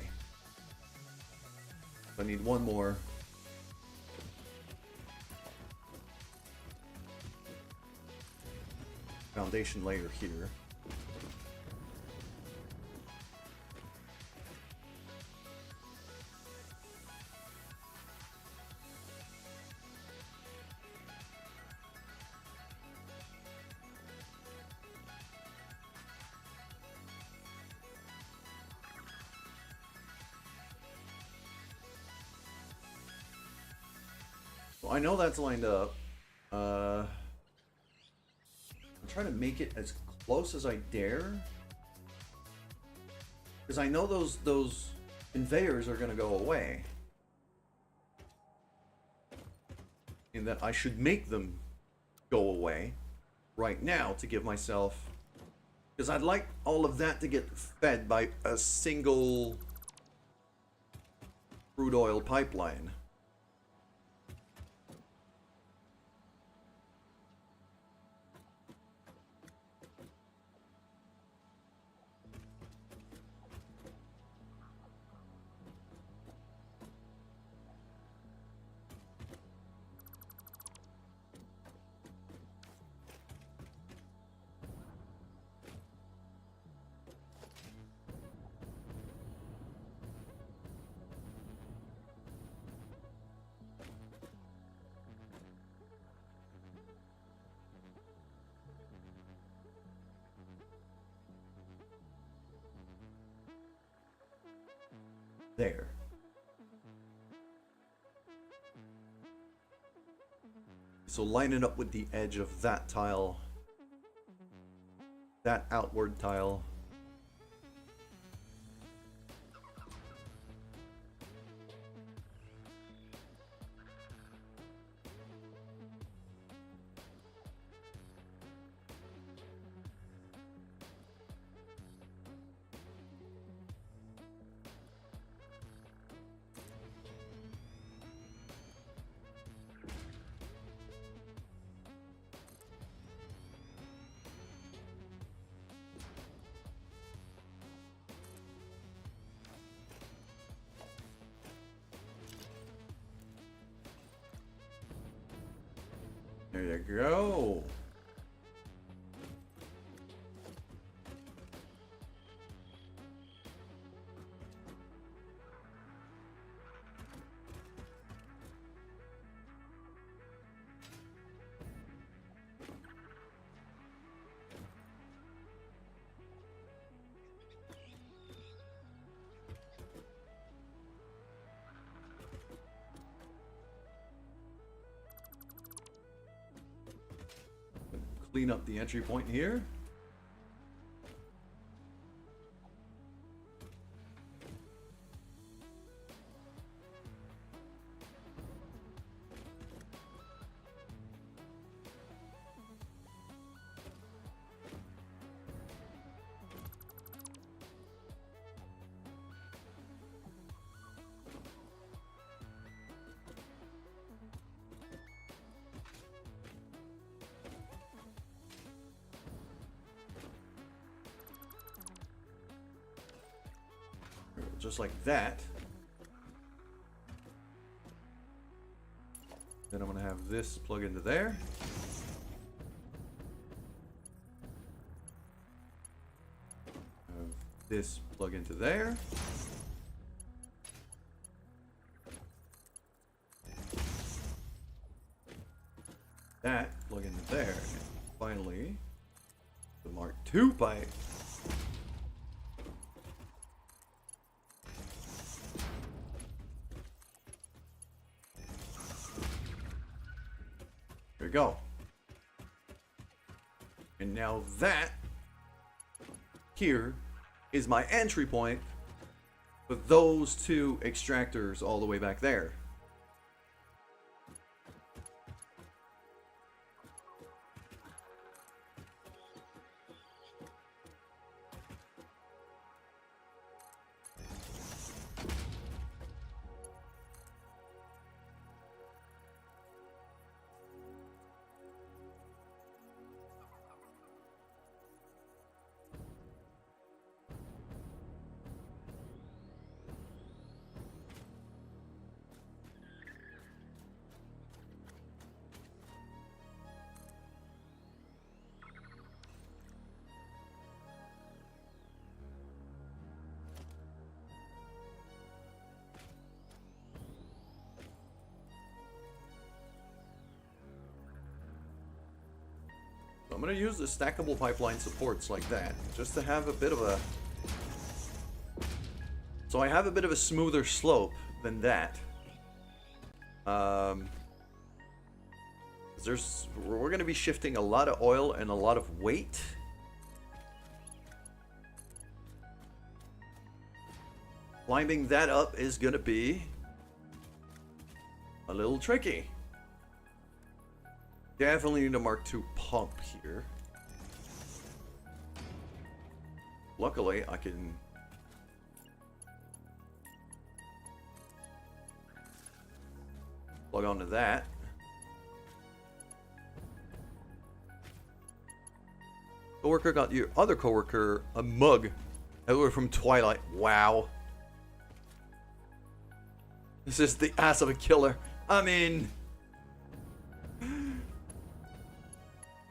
I need one more. Foundation layer here. I know that's lined up. I'm trying to make it as close as I dare, because I know those conveyors are going to go away, and that I should make them go away right now to give myself, because I'd like all of that to get fed by a single crude crude oil pipeline. There. So line it up with the edge of that tile, that outward tile. There you go. Clean up the entry point here. Just like that. Then I'm going to have this plug into there. Have this plug into there. That plug into there. And finally, the Mark II pipe. There we go. And now that here is my entry point for those two extractors all the way back there. I'm going to use the stackable pipeline supports like that, just to have a bit of a... So I have a bit of a smoother slope than that. We're going to be shifting a lot of oil and a lot of weight. Climbing that up is going to be a little tricky. Definitely need a Mark II pump here. Luckily, I can Plug onto that. Coworker got your other coworker a mug. That were from Twilight. Wow. This is the ass of a killer. I mean,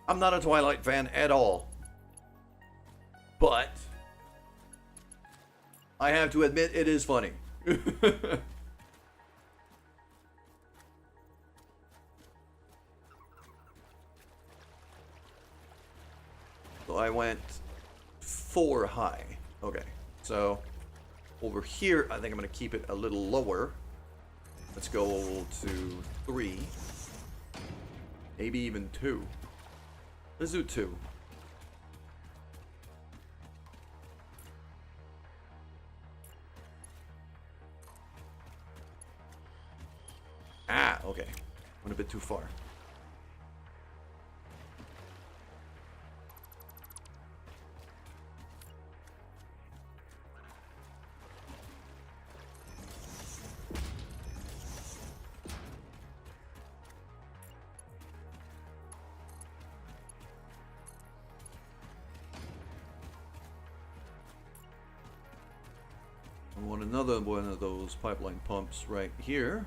I'm not a Twilight fan at all. But I have to admit it is funny. So I went 4 high. Okay, so over here, I think I'm going to keep it a little lower. Let's go to 3. Maybe even 2. Let's do 2. Ah, okay. Went a bit too far. I want another one of those pipeline pumps right here.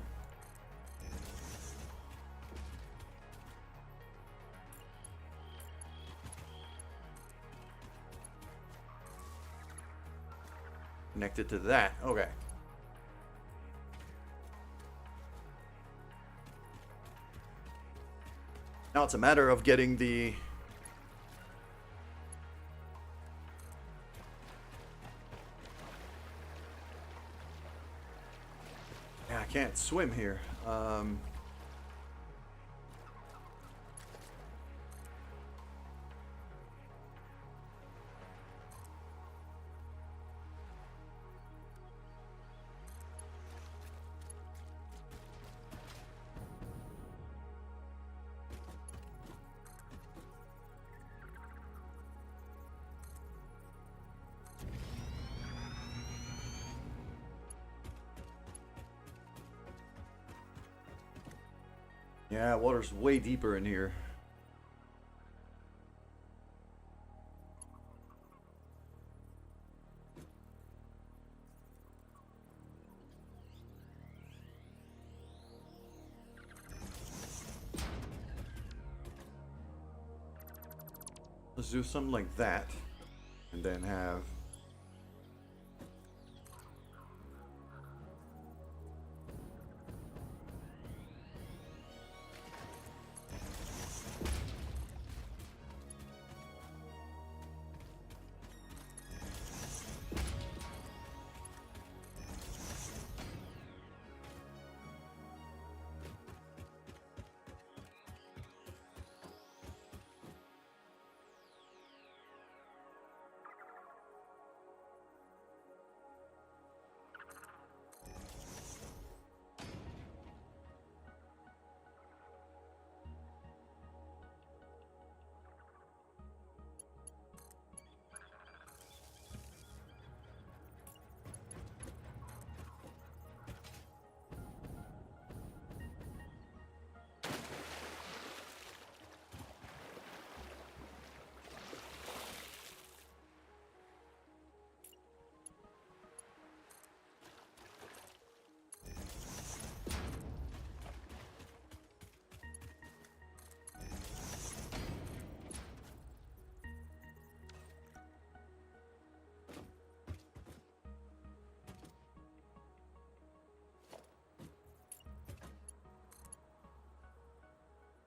Connected to that. Okay. Now it's a matter of getting the... Yeah, I can't swim here. Yeah, water's way deeper in here. Let's do something like that, and then have...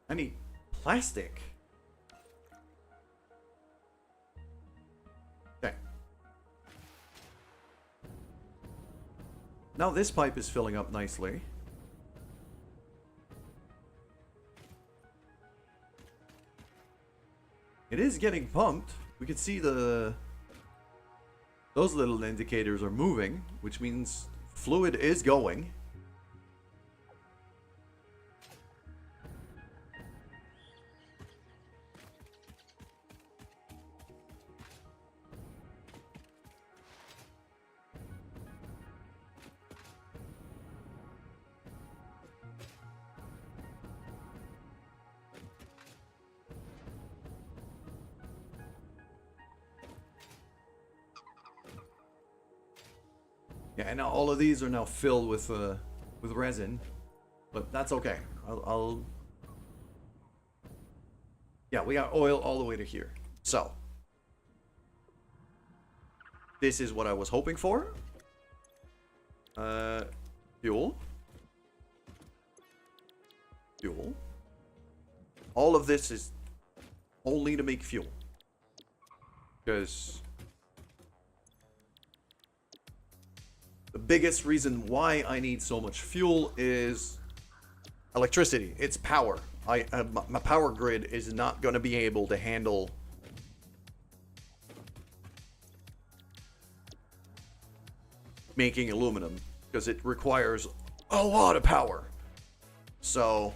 I need plastic. Okay. Now this pipe is filling up nicely. It is getting pumped. We can see those little indicators are moving, which means fluid is going. Yeah, and now all of these are now filled with resin, but that's okay. I'll... Yeah, we got oil all the way to here. So, this is what I was hoping for. Fuel. Fuel. All of this is only to make fuel. Because the biggest reason why I need so much fuel is electricity. It's power. My power grid is not going to be able to handle making aluminum because it requires a lot of power. So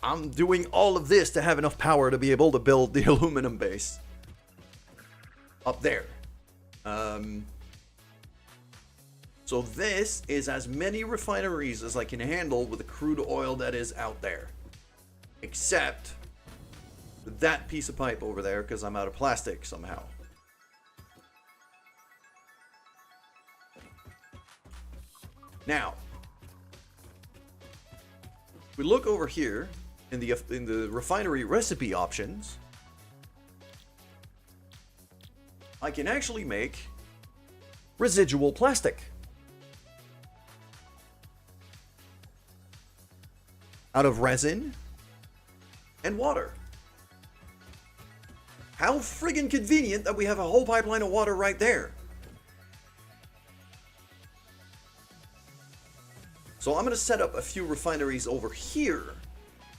I'm doing all of this to have enough power to be able to build the aluminum base up there. So this is as many refineries as I can handle with the crude oil that is out there. Except that piece of pipe over there because I'm out of plastic somehow. Now, we look over here in the refinery recipe options. I can actually make residual plastic out of resin and water. How friggin' convenient that we have a whole pipeline of water right there. So I'm going to set up a few refineries over here,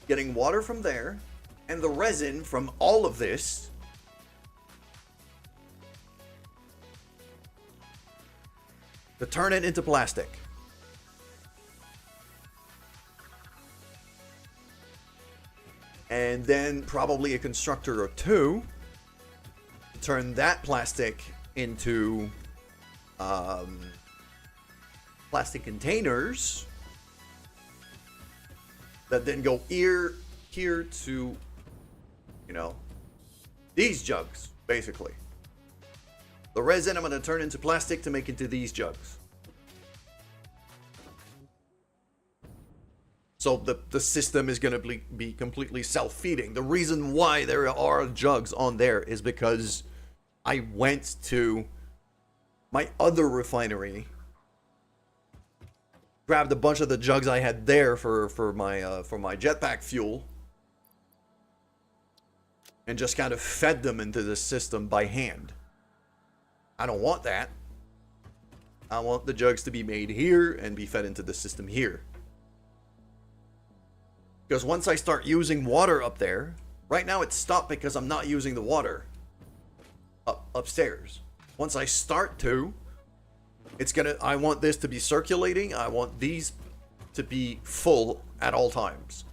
getting water from there, and the resin from all of this. To turn it into plastic. And then probably a constructor or two to turn that plastic into plastic containers that then go here to, you know, these jugs, basically. The resin I'm going to turn into plastic to make into these jugs. So the system is going to be completely self-feeding. The reason why there are jugs on there is because I went to my other refinery, grabbed a bunch of the jugs I had there for my jetpack fuel, and just kind of fed them into the system by hand. I don't want that. I want the jugs to be made here and be fed into the system here. Because once I start using water up there, right now it's stopped because I'm not using the water upstairs. Once I start to, I want this to be circulating. I want these to be full at all times.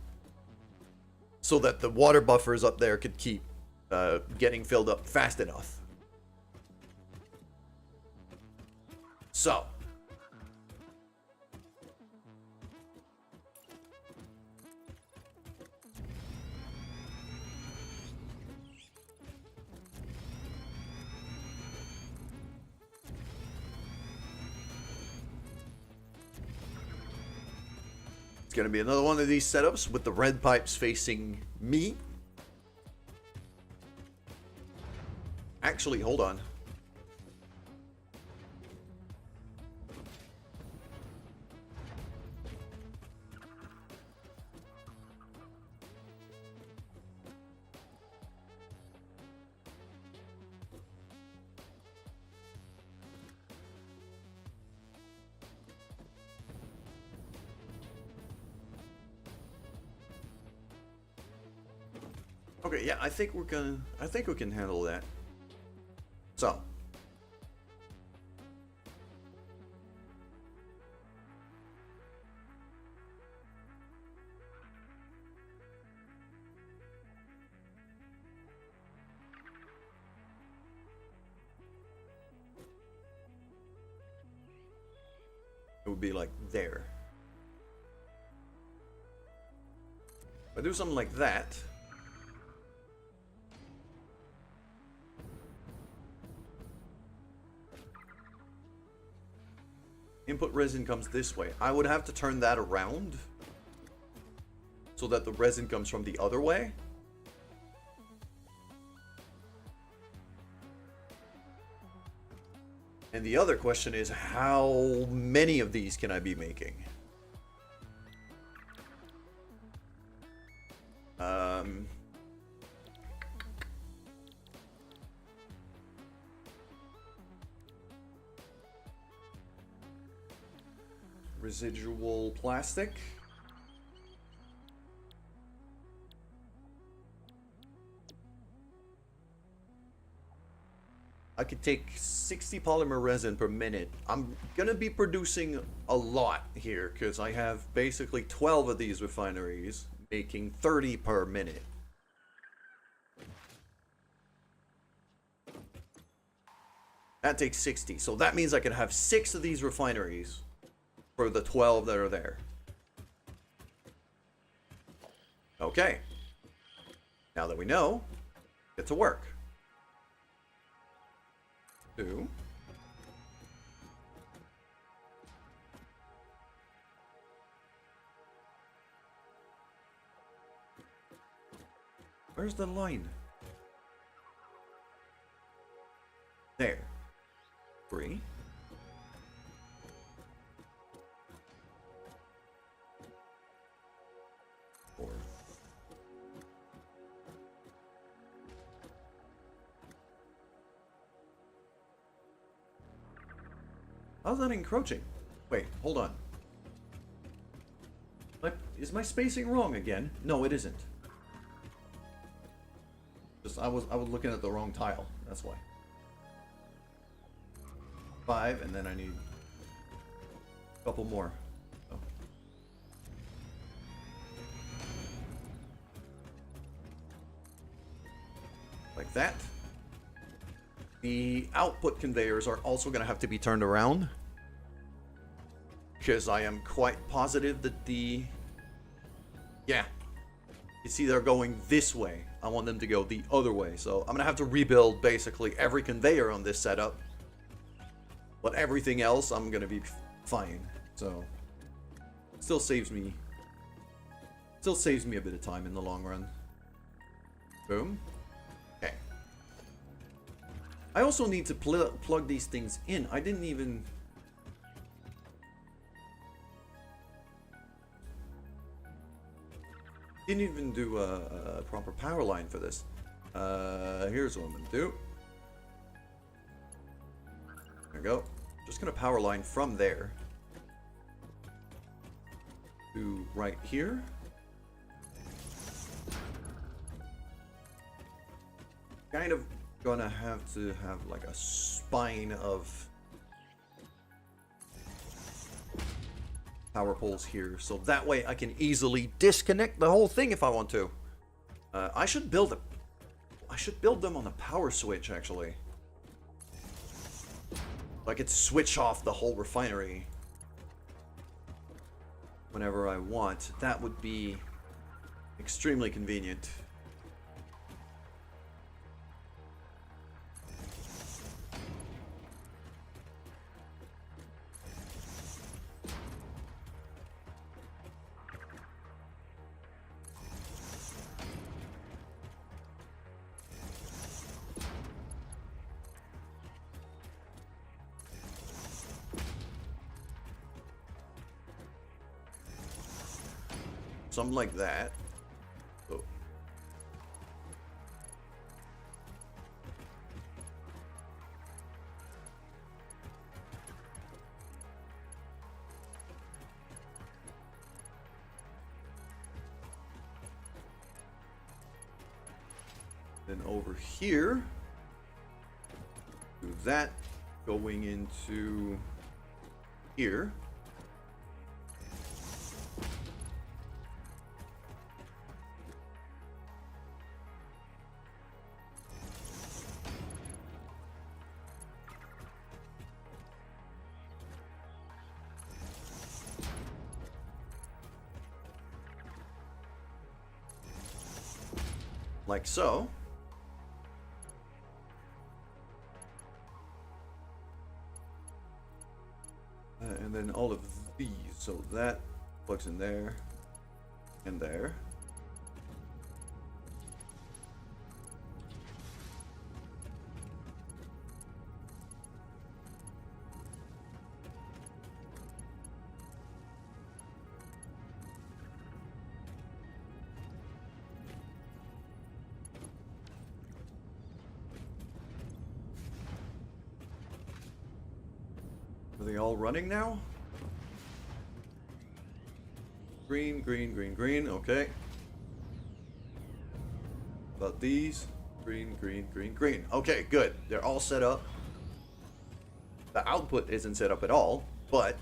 So that the water buffers up there could keep getting filled up fast enough. So. It's going to be another one of these setups with the red pipes facing me. Actually, hold on. Okay, yeah, I think we can handle that. So. It would be like there. If I do something like that. Input resin comes this way. I would have to turn that around so that the resin comes from the other way. And the other question is, how many of these can I be making? Residual plastic. I could take 60 polymer resin per minute. I'm gonna be producing a lot here because I have basically 12 of these refineries making 30 per minute. That takes 60, so that means I can have 6 of these refineries for the 12 that are there. Okay. Now that we know, get to work. 2. Where's the line? There. 3. 4. How's that encroaching? Wait, hold on. Is my spacing wrong again? No, it isn't. Just I was looking at the wrong tile. That's why. 5, and then I need a couple more. Oh. Like that. The output conveyors are also going to have to be turned around, because I am quite positive that yeah, you see they're going this way. I want them to go the other way, so I'm going to have to rebuild basically every conveyor on this setup, but everything else I'm going to be fine. So still saves me a bit of time in the long run. Boom. Okay. I also need to plug these things in. I didn't even do a proper power line for this. Here's what I'm gonna do. There we go. Just gonna power line from there to right here. Kind of gonna have to have like a spine of power poles here, so that way I can easily disconnect the whole thing if I want to. I should build them. I should build them on a power switch, actually. I could switch off the whole refinery whenever I want. That would be extremely convenient. Something like that. Oh. Then over here, do that going into here. Like so. And And then all of these. So that plugs in there and there. Are they all running now? Green, green, green, green. Okay. About these. Green, green, green, green. Okay, good. They're all set up. The output isn't set up at all, but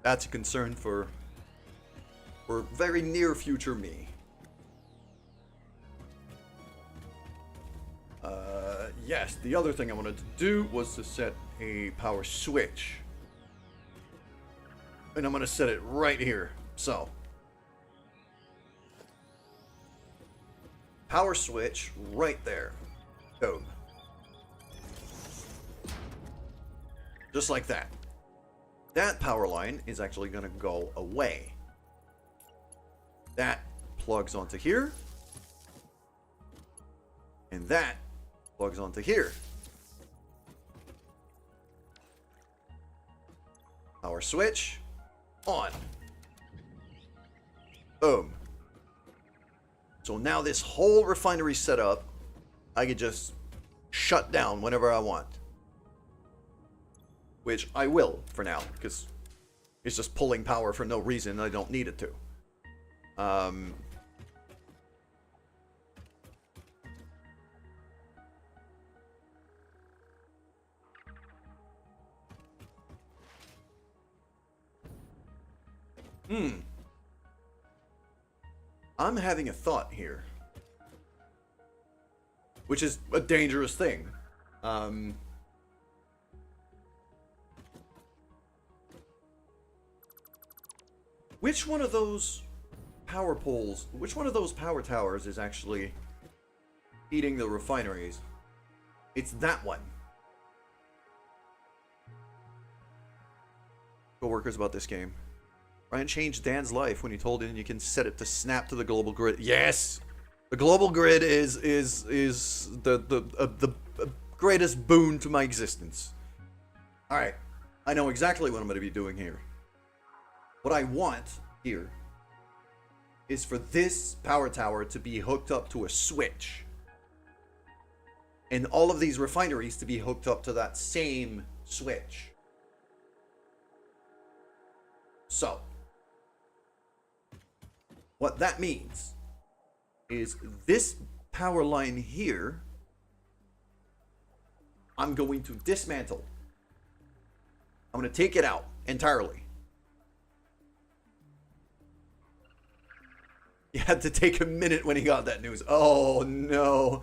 that's a concern for very near future me. Yes, the other thing I wanted to do was to set a power switch. And I'm going to set it right here. So, power switch right there. Boom. Just like that. That power line is actually going to go away. That plugs onto here. And that plugs onto here. Power switch on. Boom. So now this whole refinery setup, I could just shut down whenever I want. Which I will for now, because it's just pulling power for no reason. I don't need it to. I'm having a thought here. Which is a dangerous thing. Which one of those power poles, which one of those power towers is actually feeding the refineries? It's that one. Co-workers about this game. Ryan changed Dan's life when he told him you can set it to snap to the global grid. Yes! The global grid is the greatest boon to my existence. Alright. I know exactly what I'm going to be doing here. What I want here is for this power tower to be hooked up to a switch. And all of these refineries to be hooked up to that same switch. So, what that means is this power line here, I'm going to dismantle. I'm going to take it out entirely. He had to take a minute when he got that news. Oh no.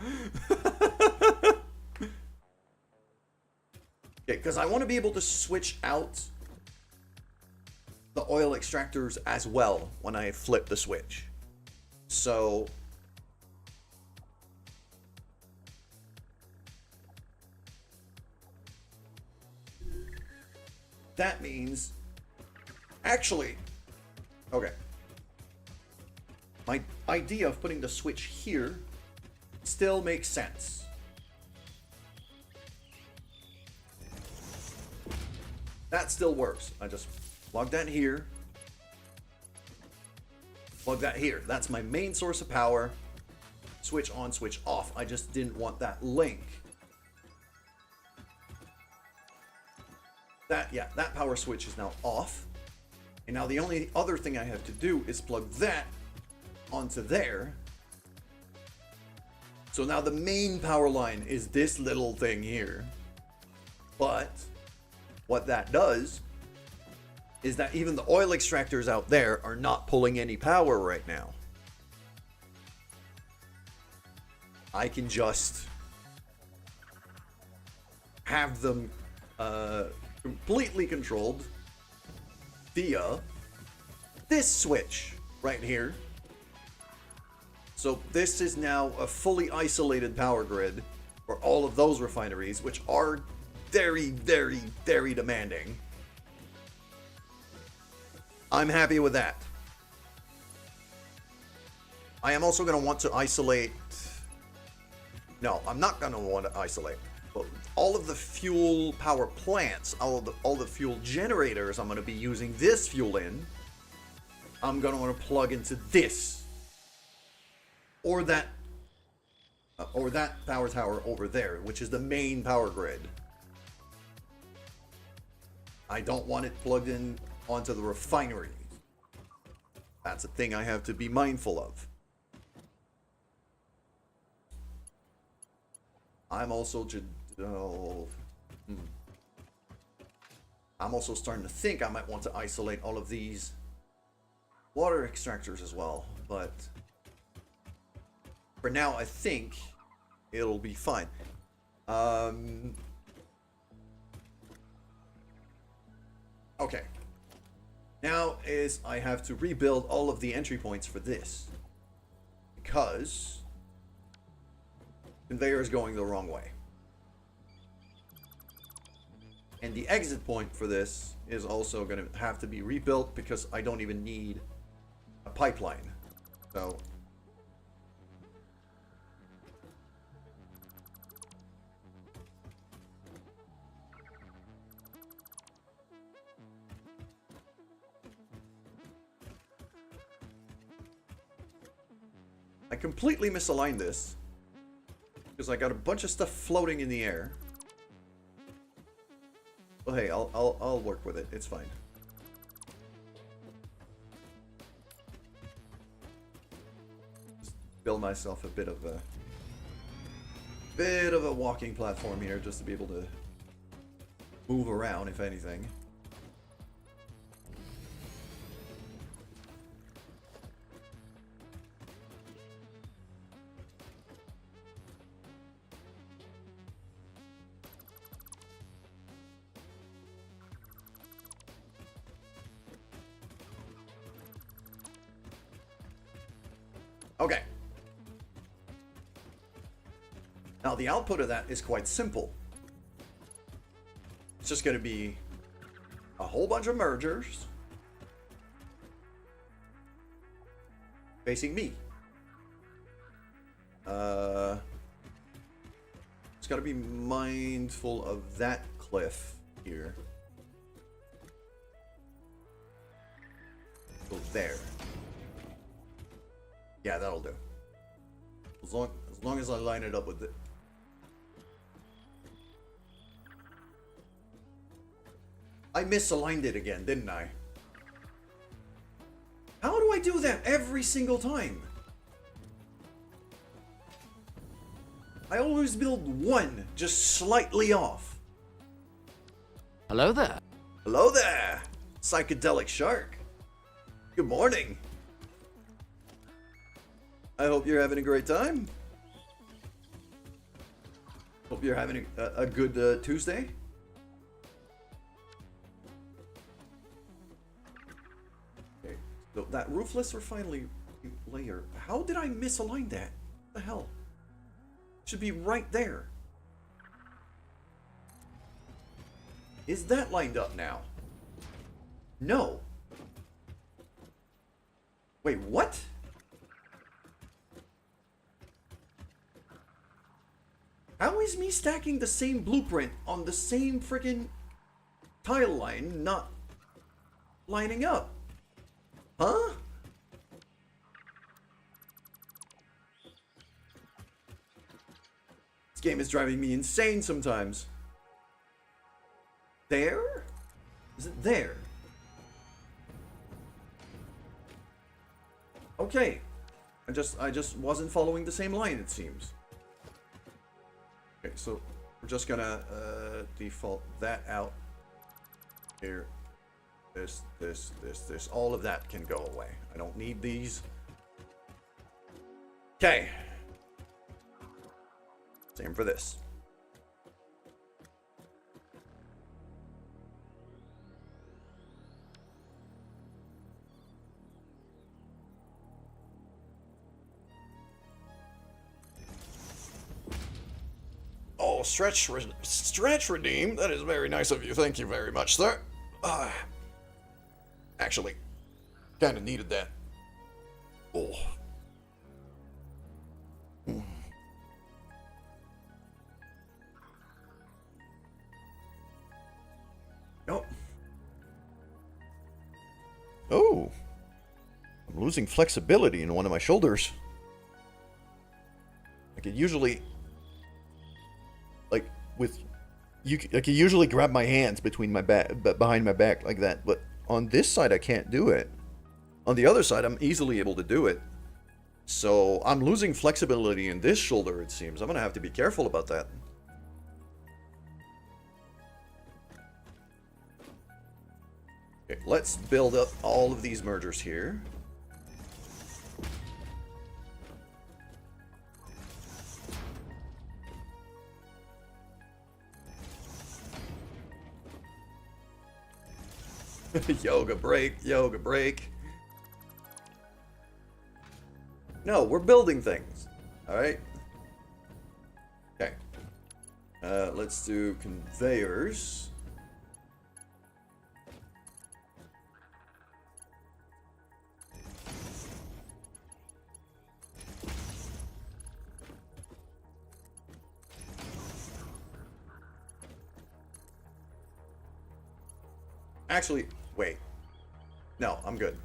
Okay, because I want to be able to switch out the oil extractors as well when I flip the switch. So that means actually, okay, my idea of putting the switch here still makes sense. That still works. I just plug that here. Plug that here. That's my main source of power. Switch on, switch off. I just didn't want that link. That power switch is now off. And now the only other thing I have to do is plug that onto there. So now the main power line is this little thing here. But what that does is that even the oil extractors out there are not pulling any power right now. I can just have them completely controlled via this switch right here. So this is now a fully isolated power grid for all of those refineries, which are very, very, very demanding. I'm happy with that. I am also going to want to isolate... No, I'm not going to want to isolate. But all of the fuel power plants, all the fuel generators I'm going to be using this fuel in, I'm going to want to plug into this. Or that power tower over there, which is the main power grid. I don't want it plugged in onto the refinery. That's a thing I have to be mindful of. I'm also I'm also starting to think I might want to isolate all of these water extractors as well, but for now I think it'll be fine. Okay. Now is I have to rebuild all of the entry points for this, because conveyor is going the wrong way. And the exit point for this is also going to have to be rebuilt because I don't even need a pipeline. So I completely misaligned this because I got a bunch of stuff floating in the air. Well, hey, I'll work with it. It's fine. Just build myself a bit of a walking platform here, just to be able to move around, if anything. Okay. Now the output of that is quite simple. It's just going to be a whole bunch of mergers facing me. It's got to be mindful of that cliff here. So there. Yeah, that'll do. As long as I line it up with it. I misaligned it again, didn't I? How do I do that every single time? I always build one just slightly off. Hello there. Hello there, psychedelic shark. Good morning. I hope you're having a great time. Hope you're having a good Tuesday. Okay, so that roofless refinery layer, how did I misalign that? What the hell? It should be right there. Is that lined up now? No. Wait, what? How is me stacking the same blueprint on the same friggin' tile line not lining up? Huh? This game is driving me insane sometimes. There? Is it there? Okay. I just wasn't following the same line, it seems. Okay, so we're just gonna default that out here. This. All of that can go away. I don't need these. Okay. Same for this. stretch redeem. That is very nice of you. Thank you very much, sir. Actually, kind of needed that. Oh. Oh. Oh. I'm losing flexibility in one of my shoulders. I could usually, like, I could usually grab my hands between my back, behind my back like that, but on this side I can't do it. On the other side, I'm easily able to do it. So I'm losing flexibility in this shoulder, it seems. I'm gonna have to be careful about that. Okay, let's build up all of these mergers here. Yoga break, yoga break. No, we're building things. Alright. Okay. Let's do conveyors. Actually, wait. No, I'm good.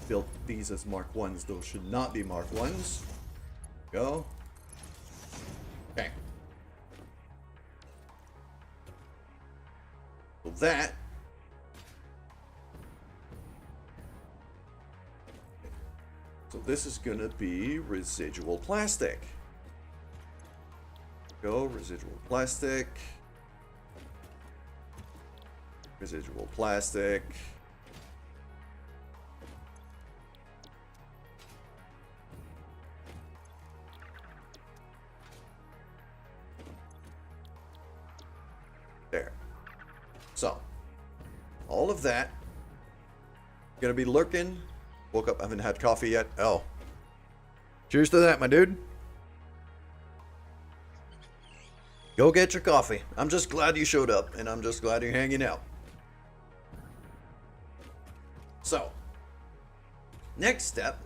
Built these as Mark 1s. Those should not be Mark 1s. Go. Okay. So that. So this is gonna be residual plastic. Go, residual plastic. Residual plastic. There. So, all of that gonna be lurking. Woke up, haven't had coffee yet. Oh. Cheers to that, my dude. Go get your coffee. I'm just glad you showed up, and I'm just glad you're hanging out. So, next step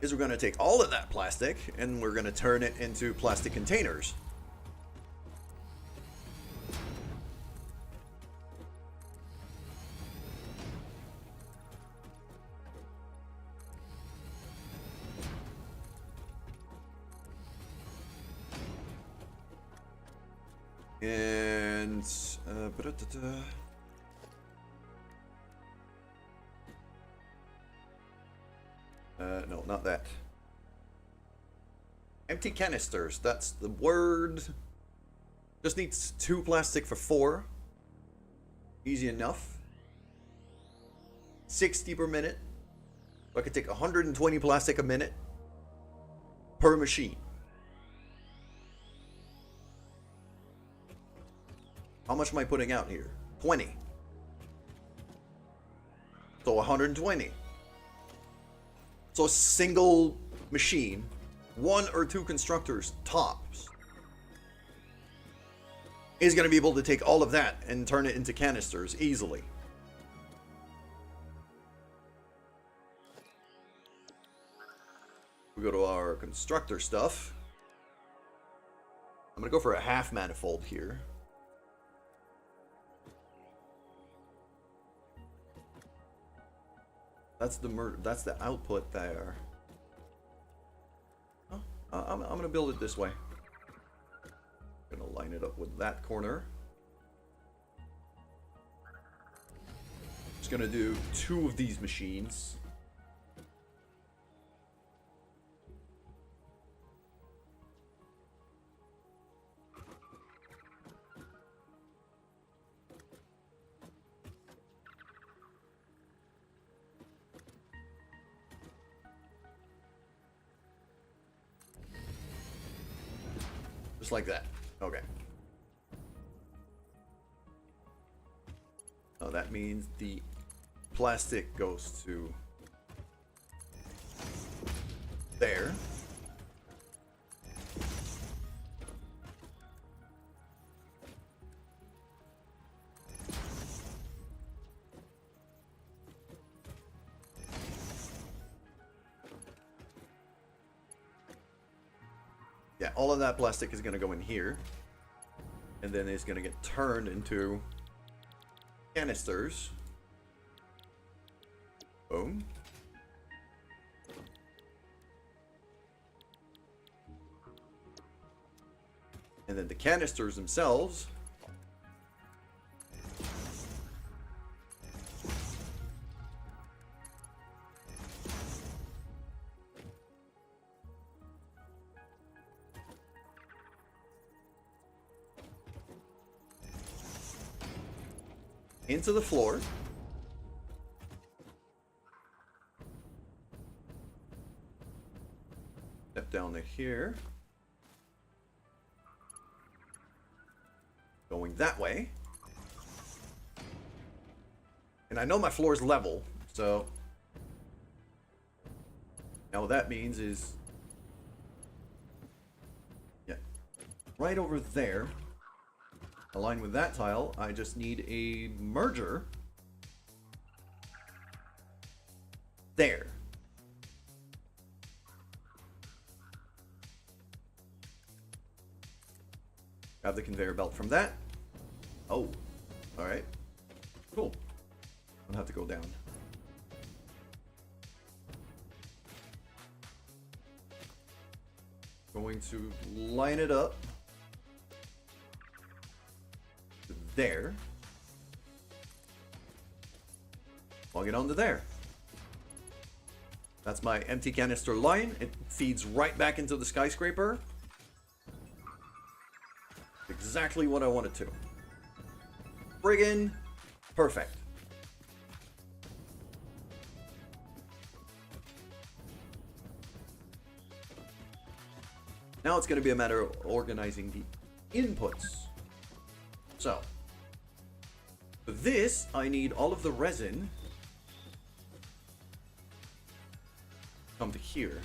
is we're gonna take all of that plastic, and we're gonna turn it into plastic containers. And no, not that. Empty canisters, that's the word. Just needs 2 plastic for 4. Easy enough. 60 per minute. So I could take 120 plastic a minute per machine. How much am I putting out here? 20. So 120. So a single machine, 1 or 2 constructors tops, is going to be able to take all of that and turn it into canisters easily. We go to our constructor stuff. I'm going to go for a half manifold here. That's the output there. Oh, I'm gonna build it this way. Gonna line it up with that corner. Just gonna do 2 of these machines. Just like that. Okay. Oh, that means the plastic goes to there. Yeah, all of that plastic is going to go in here. And then it's going to get turned into canisters. Boom. And then the canisters themselves into the floor. Step down to here. Going that way. And I know my floor is level, so now what that means is, yeah, right over there, aligned with that tile, I just need a merger there. Grab the conveyor belt from that. Oh, all right, cool. I'll have to go down. Going to line it up to there. Plug it onto there. That's my empty canister line. It feeds right back into the skyscraper. Exactly what I wanted to. Friggin' perfect. Now it's going to be a matter of organizing the inputs. So, for this, I need all of the resin come to here.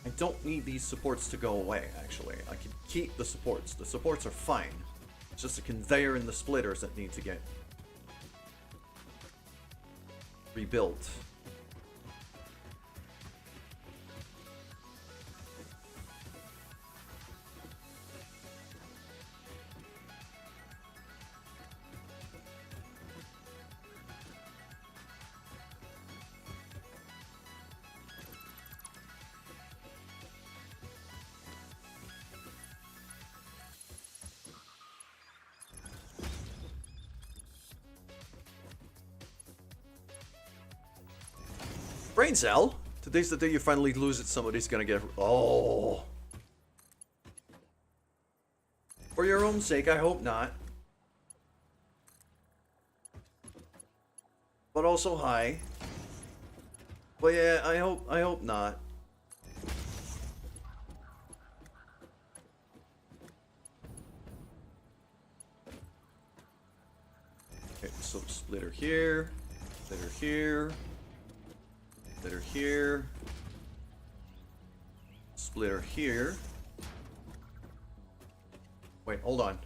I don't need these supports to go away, actually. I can keep the supports. The supports are fine. It's just the conveyor and the splitters that need to get rebuilt. Brain cell. Today's the day you finally lose it. Somebody's gonna get. Oh. For your own sake, I hope not. But also hi. But yeah, I hope not. Okay, so splitter here, splitter here. Splitter here. Splitter here. Wait, hold on.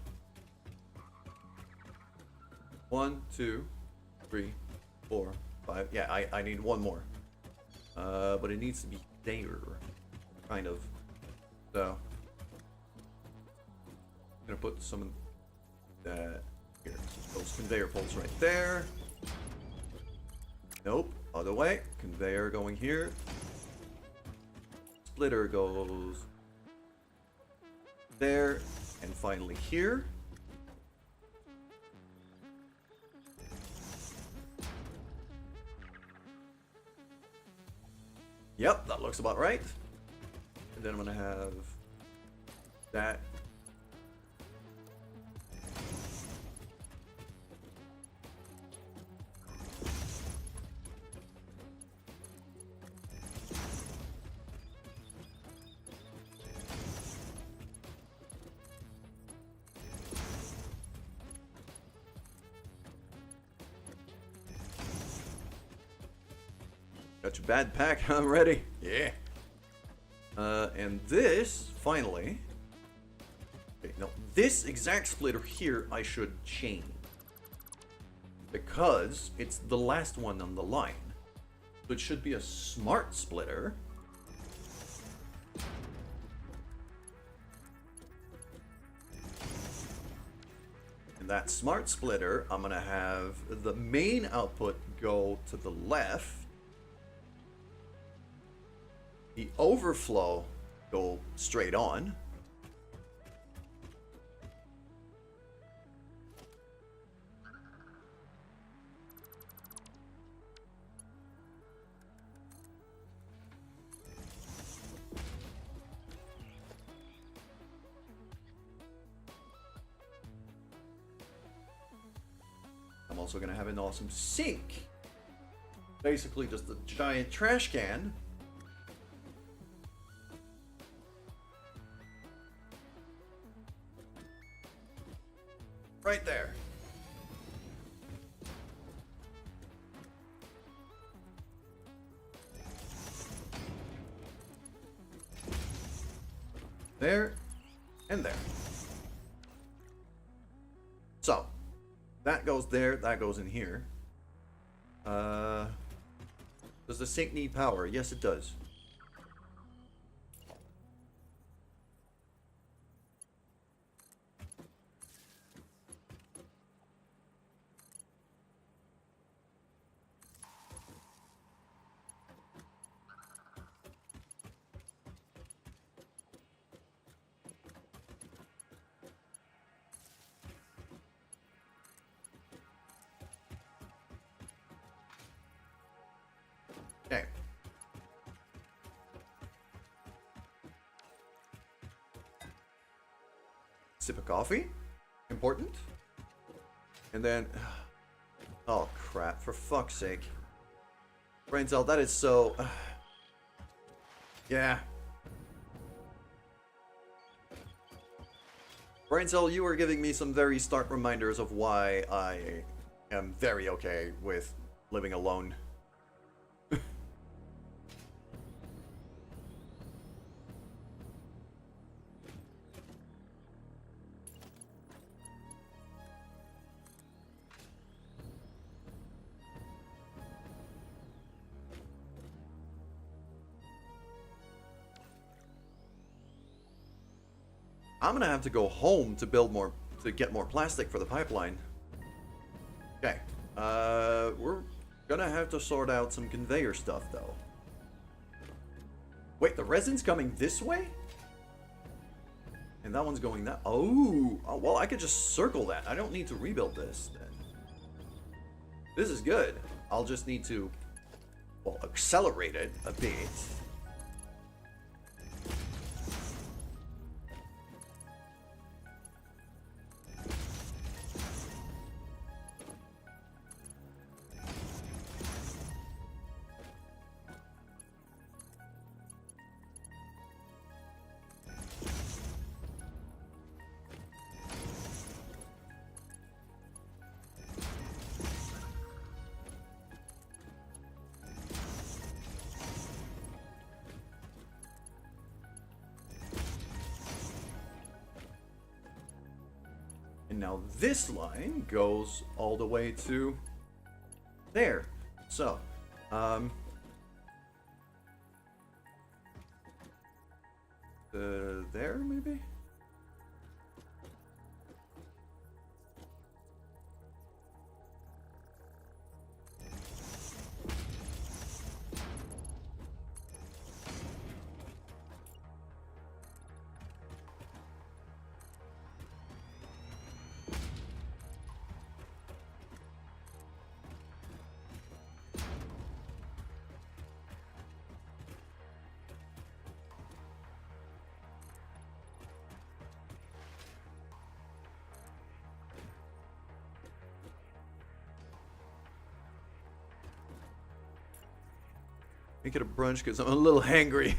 1, 2, 3, 4, 5. Yeah, I need one more. But it needs to be there. Kind of. So. I'm gonna put some of that here. Those conveyor poles right there. Nope. Other way. Conveyor going here. Splitter goes there. And finally here. Yep, that looks about right. And then I'm gonna have that. Got your bad pack. I'm ready. Yeah. And this, finally... Okay, no, this exact splitter here I should chain. Because it's the last one on the line. So it should be a smart splitter. And that smart splitter, I'm gonna have the main output go to the left. The overflow go straight on. I'm also going to have an awesome sink. Basically just a giant trash can. Right there. There and there. So, that goes there, that goes in here. Does the sink need power? Yes, it does. Okay. Sip of coffee. Important. And then... Oh, crap. For fuck's sake. Brain cell, that is so... Yeah. Brain cell, you are giving me some very stark reminders of why I am very okay with living alone. I'm gonna have to go home to build more, to get more plastic for the pipeline. Okay, we're gonna have to sort out some conveyor stuff though. Wait, the resin's coming this way? And that one's going that. Oh, well, I could just circle that. I don't need to rebuild this then. This is good. I'll just need to, well, accelerate it a bit. And now this line goes all the way to there. So, there maybe? Make it a brunch because I'm a little hangry.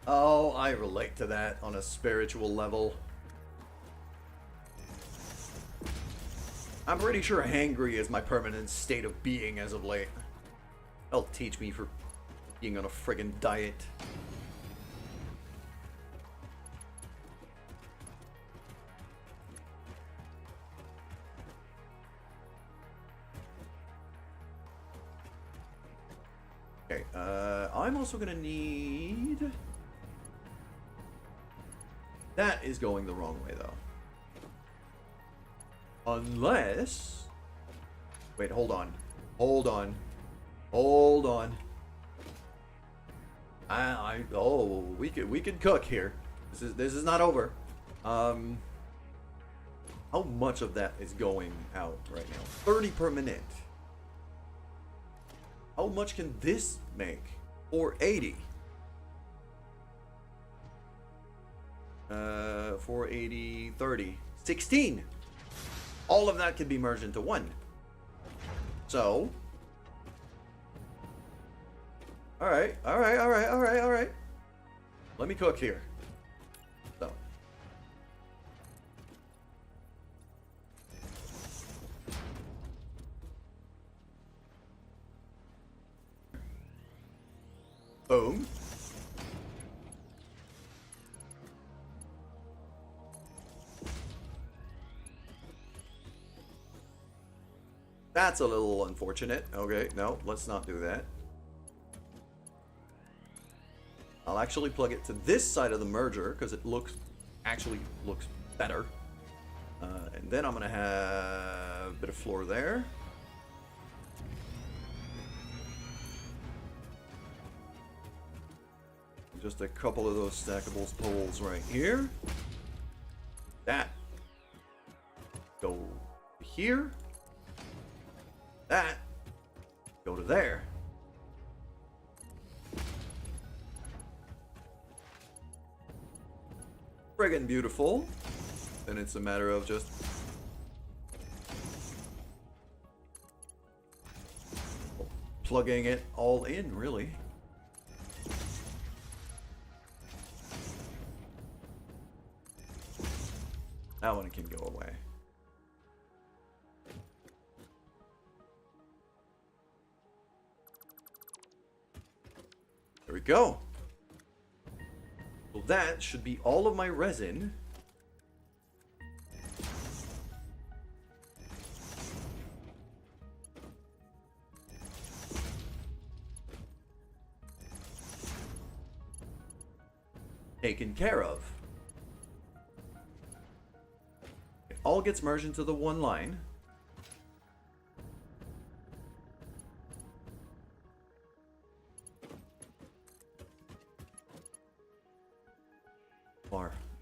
Oh, I relate to that on a spiritual level. I'm pretty sure hangry is my permanent state of being as of late. That'll teach me for being on a friggin' diet. Okay, I'm also gonna need... That is going the wrong way, though. Unless... Wait, hold on. Hold on. Hold on. Oh, we could cook here. This is not over. How much of that is going out right now? 30 per minute. How much can this make? 480. 480, 30, 16. All of that can be merged into one. So, all right. Let me cook here. So, boom. That's a little unfortunate. Okay, no, let's not do that. I'll actually plug it to this side of the merger because it actually looks better. And then I'm gonna have a bit of floor there. Just a couple of those stackable poles right here. That go here. That go to there. Friggin' beautiful. Then it's a matter of just plugging it all in, really. That one can go away. There we go. So that should be all of my resin. Taken care of. It all gets merged into the one line.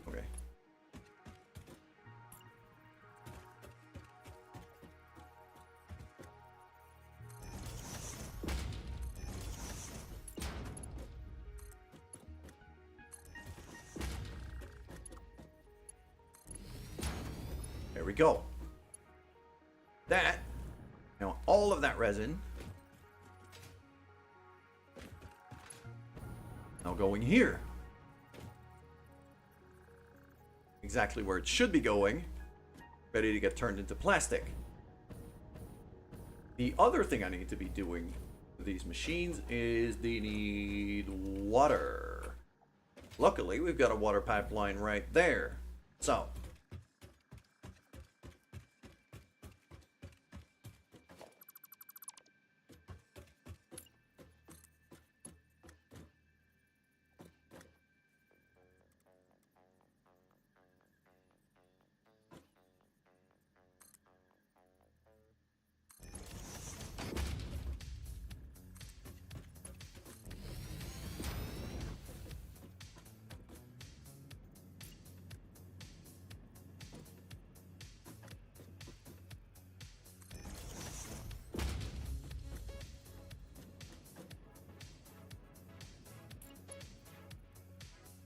Okay. There we go. That, now all of that resin now going here. Exactly where it should be going, ready to get turned into plastic. The other thing I need to be doing with these machines is they need water. Luckily, we've got a water pipeline right there. So,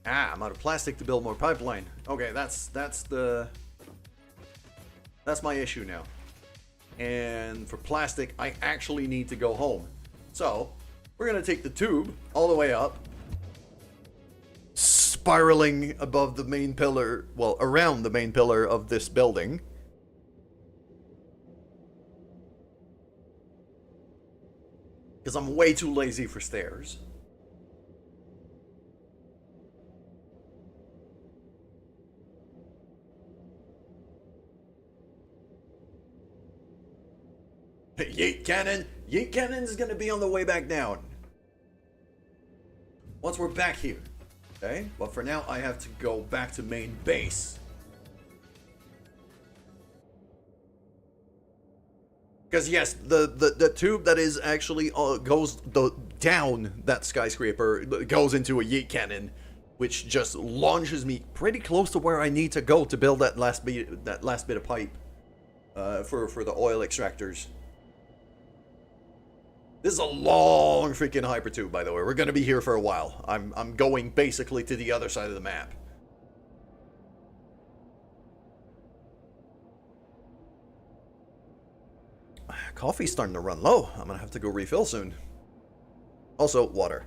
I'm out of plastic to build more pipeline. Okay, that's my issue now. And for plastic, I actually need to go home. So, we're gonna take the tube all the way up, spiraling above the main pillar, well, around the main pillar of this building. Because I'm way too lazy for stairs. Yeet cannon! Yeet cannon is gonna be on the way back down. Once we're back here. Okay? But for now, I have to go back to main base. Because yes, the tube that is actually goes down that skyscraper goes into a yeet cannon, which just launches me pretty close to where I need to go to build that last bit of pipe for the oil extractors. This is a long freaking hypertube, by the way. We're gonna be here for a while. I'm going basically to the other side of the map. Coffee's starting to run low. I'm gonna have to go refill soon. Also, water.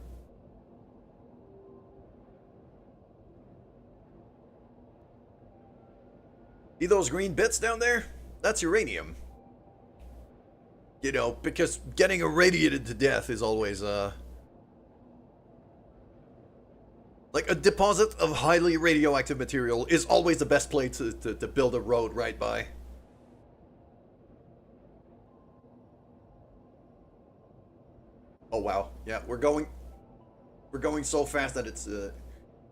See those green bits down there? That's uranium. You know, because getting irradiated to death is always, like a deposit of highly radioactive material is always the best place to build a road right by. Oh wow, yeah, we're going so fast that it's,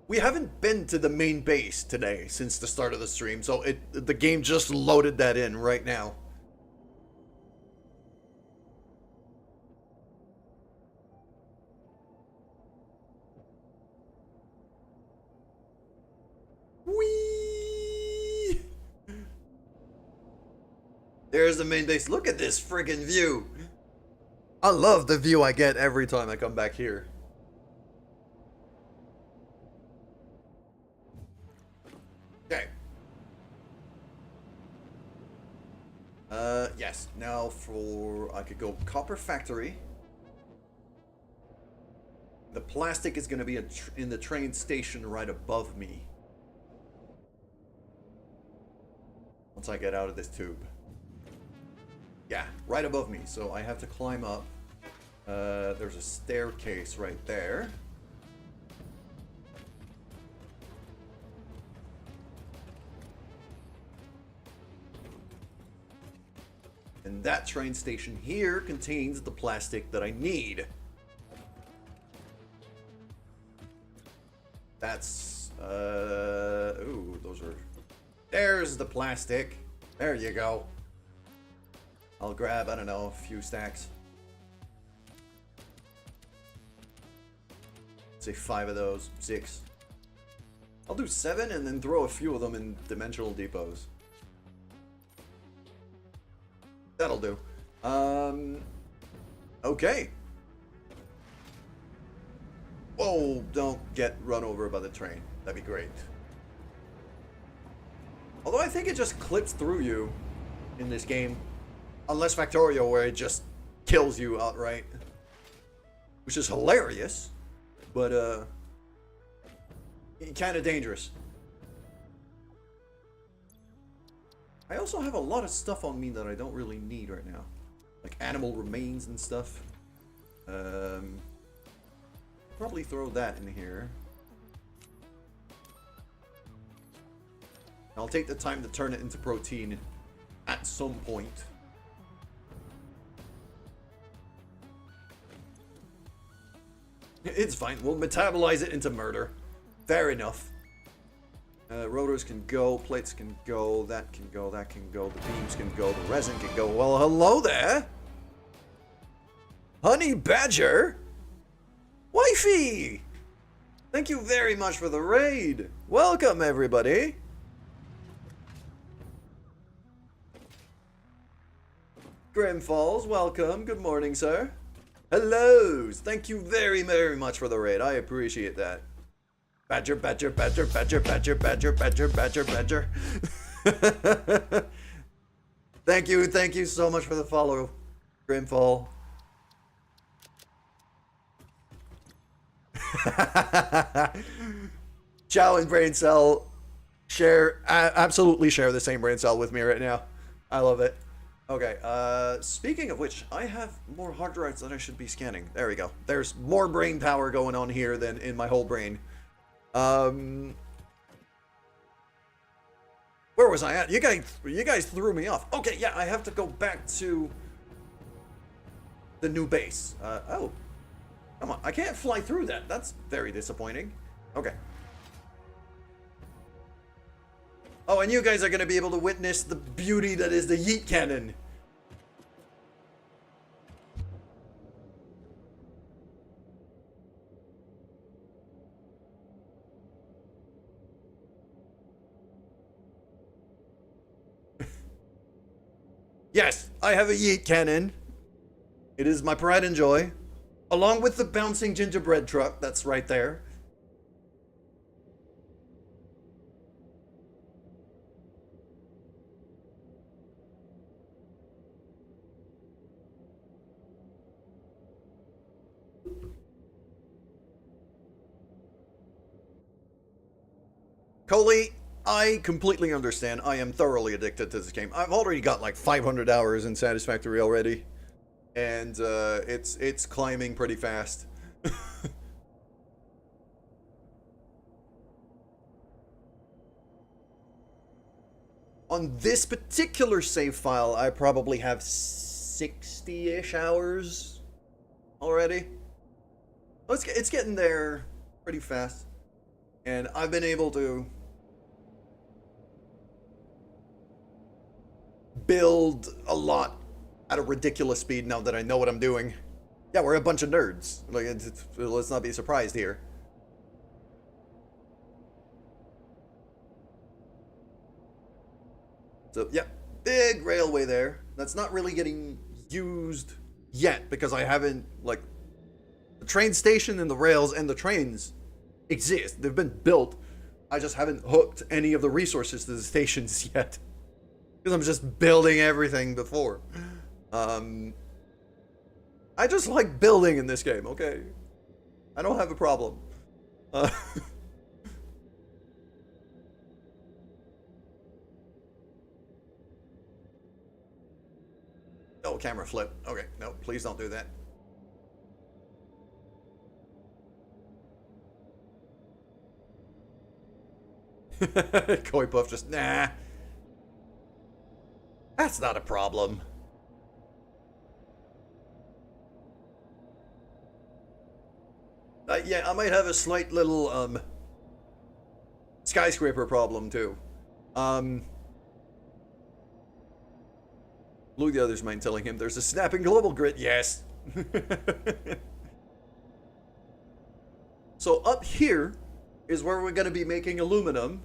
we haven't been to the main base today since the start of the stream, so the game just loaded that in right now. Whee! There's the main base. Look at this friggin' view. I love the view I get every time I come back here. Okay. Yes. Now I could go copper factory. The plastic is going to be in the train station right above me. Once I get out of this tube. Yeah, right above me. So I have to climb up. There's a staircase right there. And that train station here contains the plastic that I need. That's, ooh, those are, there's the plastic. There you go. I'll grab, I don't know, a few stacks. Say 5 of those, 6. I'll do 7 and then throw a few of them in dimensional depots. That'll do. Okay. Whoa, don't get run over by the train. That'd be great. Although I think it just clips through you in this game. Unless Factorio, where it just kills you outright. Which is hilarious. But, kind of dangerous. I also have a lot of stuff on me that I don't really need right now. Like animal remains and stuff. Probably throw that in here. I'll take the time to turn it into protein at some point. It's fine. We'll metabolize it into murder. Fair enough. Rotors can go. Plates can go. That can go. That can go. The beams can go. The resin can go. Well, hello there. Honey Badger. Wifey. Thank you very much for the raid. Welcome, everybody. Grim Falls, welcome. Good morning, sir. Hello. Thank you very, very much for the raid. I appreciate that. Badger, badger, badger, badger, badger, badger, badger, badger, badger. Thank you so much for the follow, Grimfall. Chow and Brain Cell absolutely share the same brain cell with me right now. I love it. Okay, speaking of which, I have more hard drives that I should be scanning. There we go. There's more brain power going on here than in my whole brain. Where was I at? You guys threw me off. Okay, yeah, I have to go back to the new base. Oh. Come on, I can't fly through that. That's very disappointing. Okay. Oh, and you guys are going to be able to witness the beauty that is the yeet cannon. Yes, I have a yeet cannon. It is my pride and joy. Along with the bouncing gingerbread truck that's right there. Coley, I completely understand. I am thoroughly addicted to this game. I've already got like 500 hours in Satisfactory already. And it's climbing pretty fast. On this particular save file, I probably have 60-ish hours already. It's getting there pretty fast. And I've been able to build a lot at a ridiculous speed now that I know what I'm doing. Yeah, we're a bunch of nerds. Like, let's not be surprised here. So, yeah, big railway there. That's not really getting used yet because I haven't, like, the train station and the rails and the trains exist. They've been built. I just haven't hooked any of the resources to the stations yet. Because I'm just building everything before. I just like building in this game, okay? I don't have a problem. Oh, camera flip. Okay, no, please don't do that. Koi Puff just, nah. That's not a problem. Yeah, I might have a slight little, skyscraper problem, too. Louis the Other's mind telling him there's a snapping global grid. Yes. So up here is where we're going to be making aluminum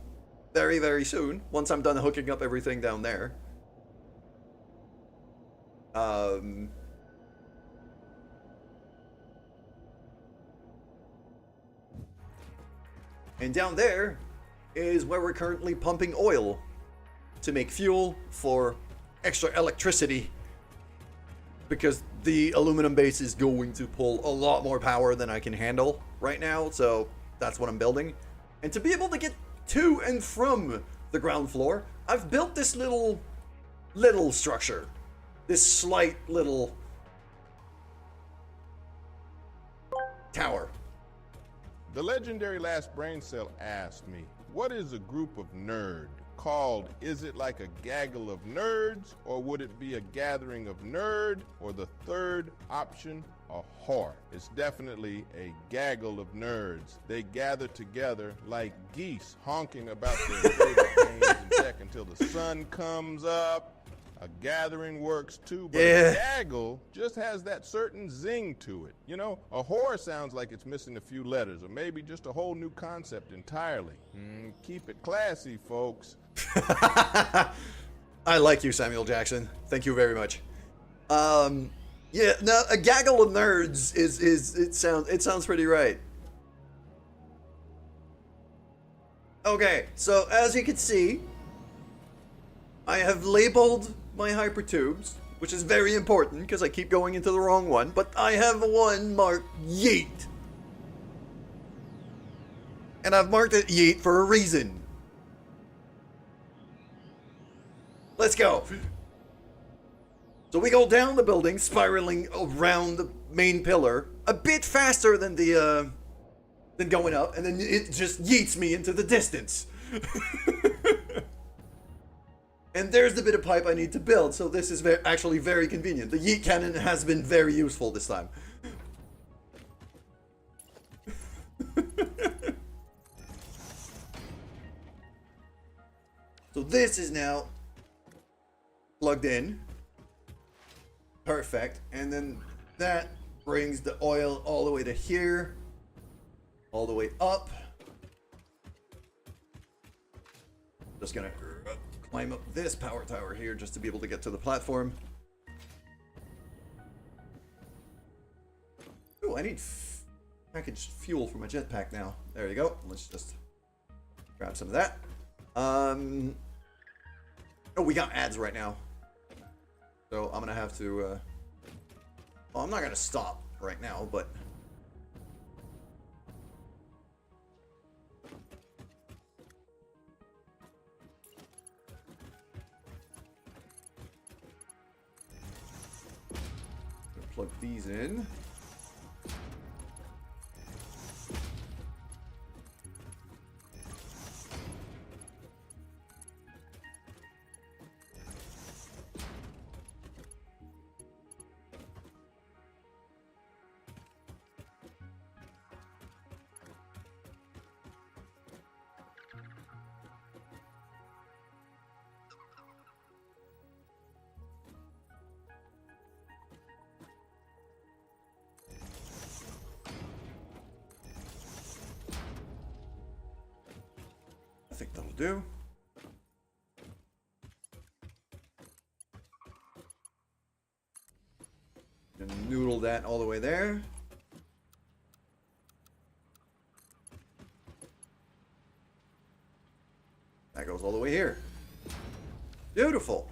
very, very soon. Once I'm done hooking up everything down there. And down there is where we're currently pumping oil to make fuel for extra electricity, because the aluminum base is going to pull a lot more power than I can handle right now, so that's what I'm building. And to be able to get to and from the ground floor, I've built this little structure, this slight little tower. The legendary Last Brain Cell asked me, what is a group of nerd called? Is it like a gaggle of nerds, or would it be a gathering of nerd, or the third option, a whore? It's definitely a gaggle of nerds. They gather together like geese honking about their favorite games and check until the sun comes up. A gathering works too, but Yeah. a gaggle just has that certain zing to it. You know, a whore sounds like it's missing a few letters, or maybe just a whole new concept entirely. Keep it classy, folks. I like you, Samuel Jackson. Thank you very much. Yeah, no, a gaggle of nerds it sounds pretty right. Okay, so as you can see, I have labeled my hypertubes, which is very important because I keep going into the wrong one, but I have one marked yeet. And I've marked it yeet for a reason. Let's go. So we go down the building, spiraling around the main pillar a bit faster than than going up, and then it just yeets me into the distance. And there's the bit of pipe I need to build, so this is actually very convenient. The yeet cannon has been very useful this time. So this is now plugged in. Perfect. And then that brings the oil all the way to here. All the way up. Just gonna climb up this power tower here just to be able to get to the platform. Oh, I need packaged fuel for my jetpack now. There you go. Let's just grab some of that. Oh, we got ads right now. So I'm gonna have to, well, I'm not gonna stop right now, but plug these in. I think that'll do. And noodle that all the way there. That goes all the way here. Beautiful.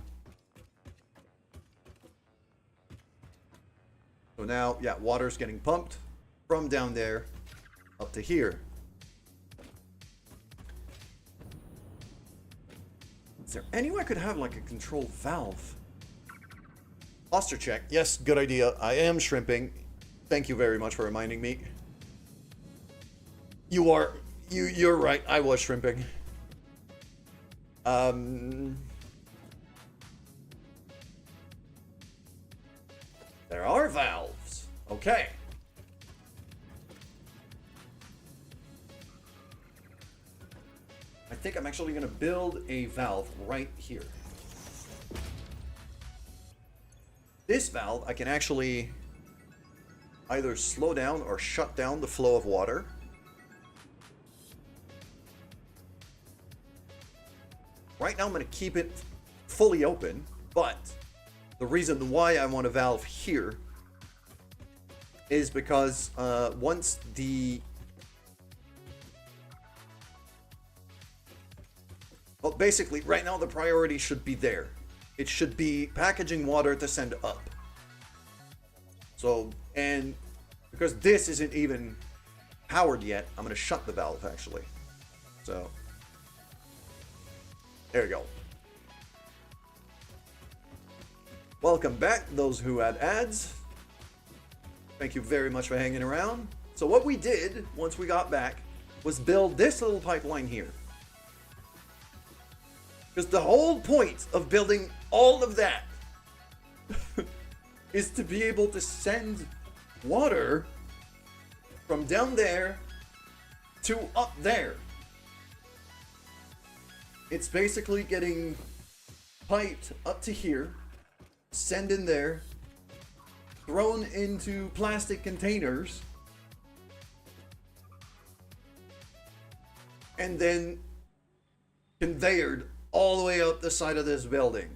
So now, yeah, water's getting pumped from down there up to here. Is there any way I could have like a control valve? Posture check. Yes, good idea. I am shrimping. Thank you very much for reminding me. You're right. I was shrimping. There are valves. Okay. I think I'm actually going to build a valve right here. This valve, I can actually either slow down or shut down the flow of water. Right now I'm going to keep it fully open, but the reason why I want a valve here is because once the... Well, basically, right now the priority should be there. It should be packaging water to send up. So, and because this isn't even powered yet, I'm going to shut the valve, actually. So, there you go. Welcome back, those who had ads. Thank you very much for hanging around. So what we did, once we got back, was build this little pipeline here. Because the whole point of building all of that is to be able to send water from down there to up there. It's basically getting piped up to here, sent in there, thrown into plastic containers, and then conveyored all the way up the side of this building.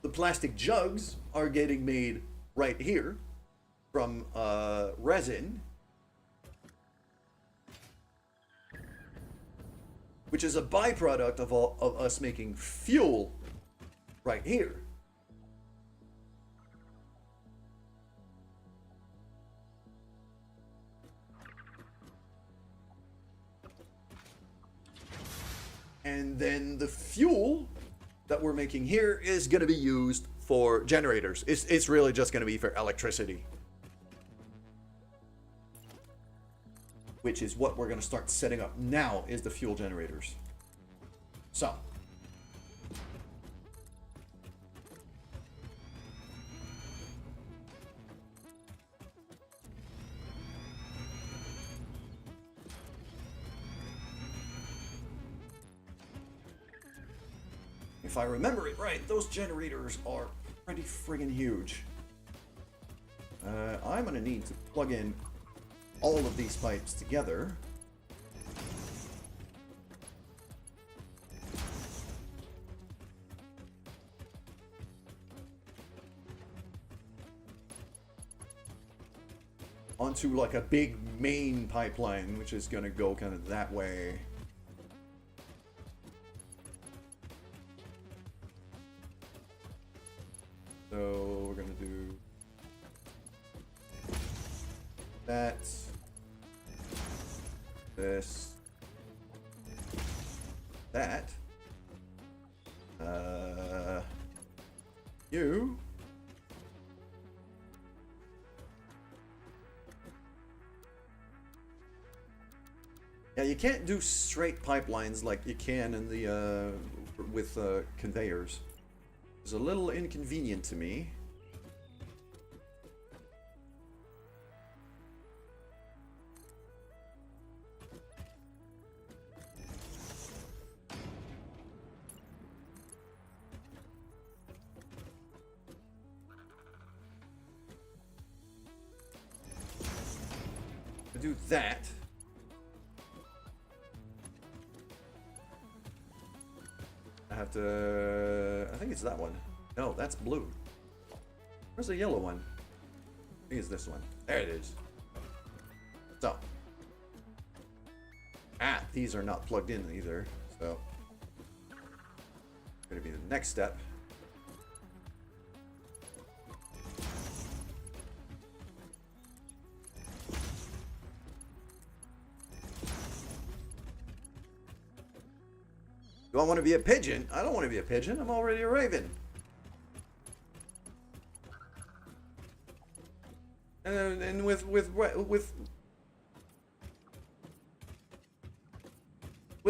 The plastic jugs are getting made right here from resin, which is a byproduct of us making fuel right here. And then the fuel that we're making here is going to be used for generators. It's really just going to be for electricity. Which is what we're going to start setting up now, is the fuel generators. So. If I remember it right, those generators are pretty friggin' huge. I'm gonna need to plug in all of these pipes together. Onto like a big main pipeline, which is gonna go kind of that way. So we're gonna do that, this, that, you, yeah, you can't do straight pipelines like you can in the with conveyors. It's a little inconvenient to me. To do that, I have to, I think it's that one. No, that's blue. Where's the yellow one? I think it's this one. There it is. So. These are not plugged in either. So. Gonna be the next step. Do I want to be a pigeon? I don't want to be a pigeon. I'm already a raven. And with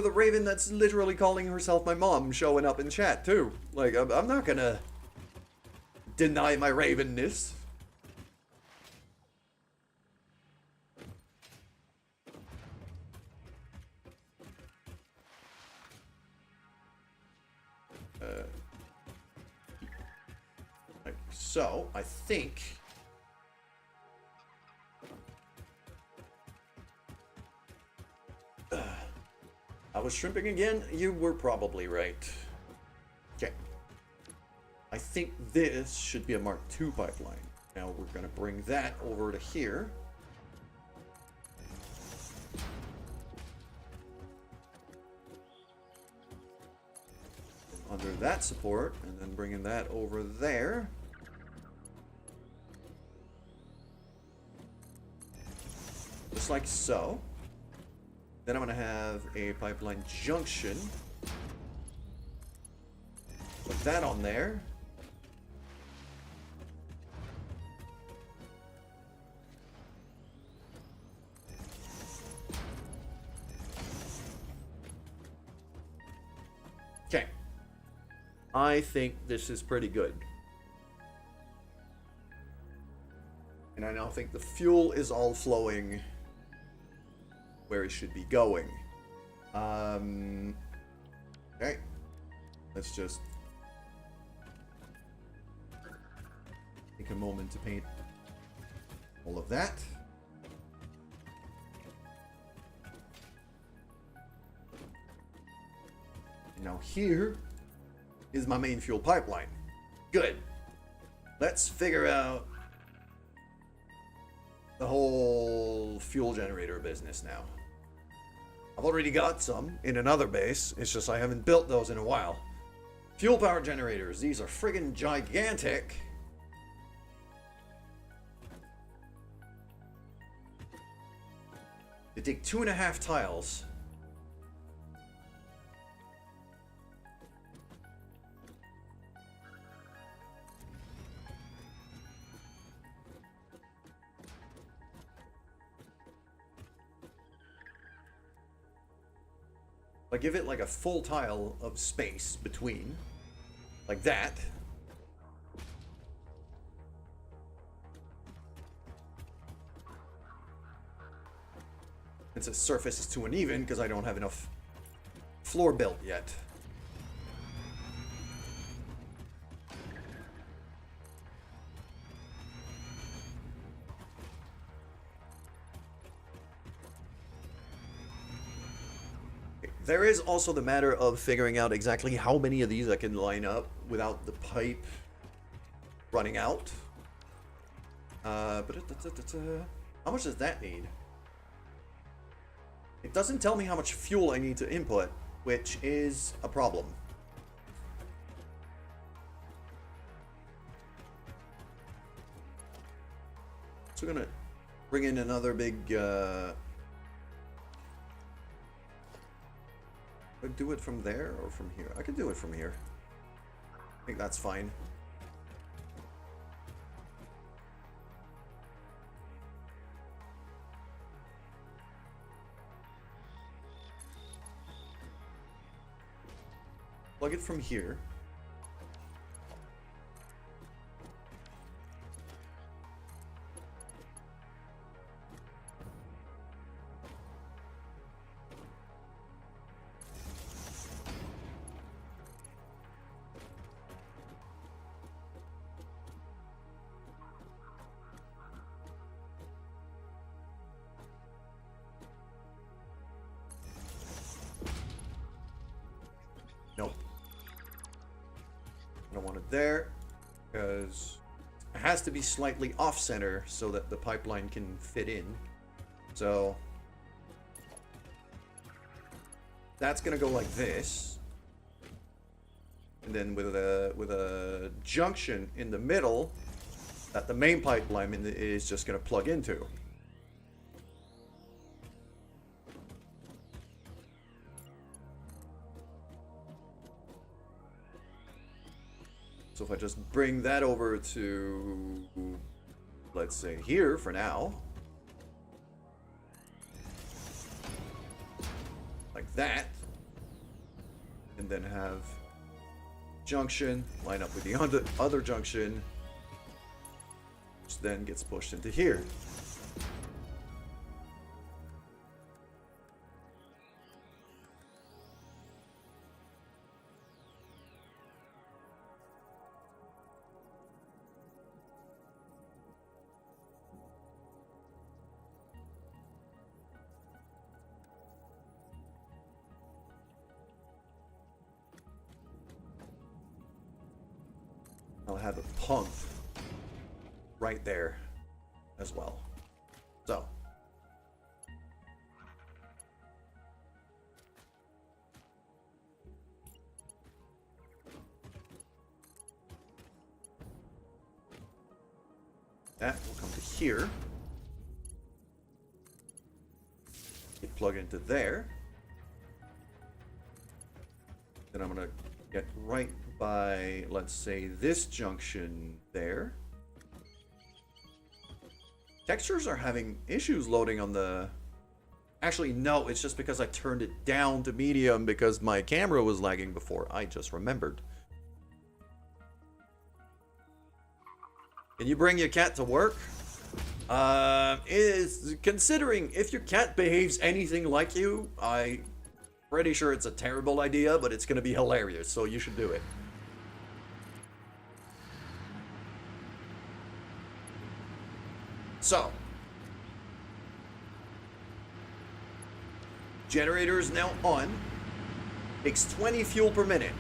a raven that's literally calling herself my mom showing up in chat too. Like I'm not gonna deny my ravenness. So, I think I was shrimping again? You were probably right. Okay. I think this should be a Mark II pipeline. Now we're going to bring that over to here. Under that support, and then bringing that over there. Just like so. Then I'm going to have a pipeline junction. Put that on there. Okay. I think this is pretty good. And I now think the fuel is all flowing where it should be going. Okay. Let's just take a moment to paint all of that. Now here is my main fuel pipeline. Good. Let's figure out the whole fuel generator business now. I've already got some in another base. It's just I haven't built those in a while. Fuel power generators. These are friggin' gigantic. They take 2.5 tiles. I give it like a full tile of space between, like that. Since its surface is too uneven because I don't have enough floor built yet. There is also the matter of figuring out exactly how many of these I can line up without the pipe running out. How much does that need? It doesn't tell me how much fuel I need to input, which is a problem. So we're gonna bring in another big do it from there or from here? I could do it from here. I think that's fine. Plug it from here. Nope. I don't want it there because it has to be slightly off center so that the pipeline can fit in. So that's gonna go like this, and then with a junction in the middle that the main pipeline is just gonna plug into. So if I just bring that over to, let's say, here for now. Like that. And then have junction line up with the other junction. Which then gets pushed into here. I'll have a pump right there as well. So that will come to here. Get plugged into there. Then I'm gonna get right by, let's say, this junction there. Textures are having issues loading on the... Actually, no, it's just because I turned it down to medium because my camera was lagging before. I just remembered. Can you bring your cat to work? Considering if your cat behaves anything like you, I'm pretty sure it's a terrible idea, but it's going to be hilarious, so you should do it. So, generator is now on. Takes 20 fuel per minute.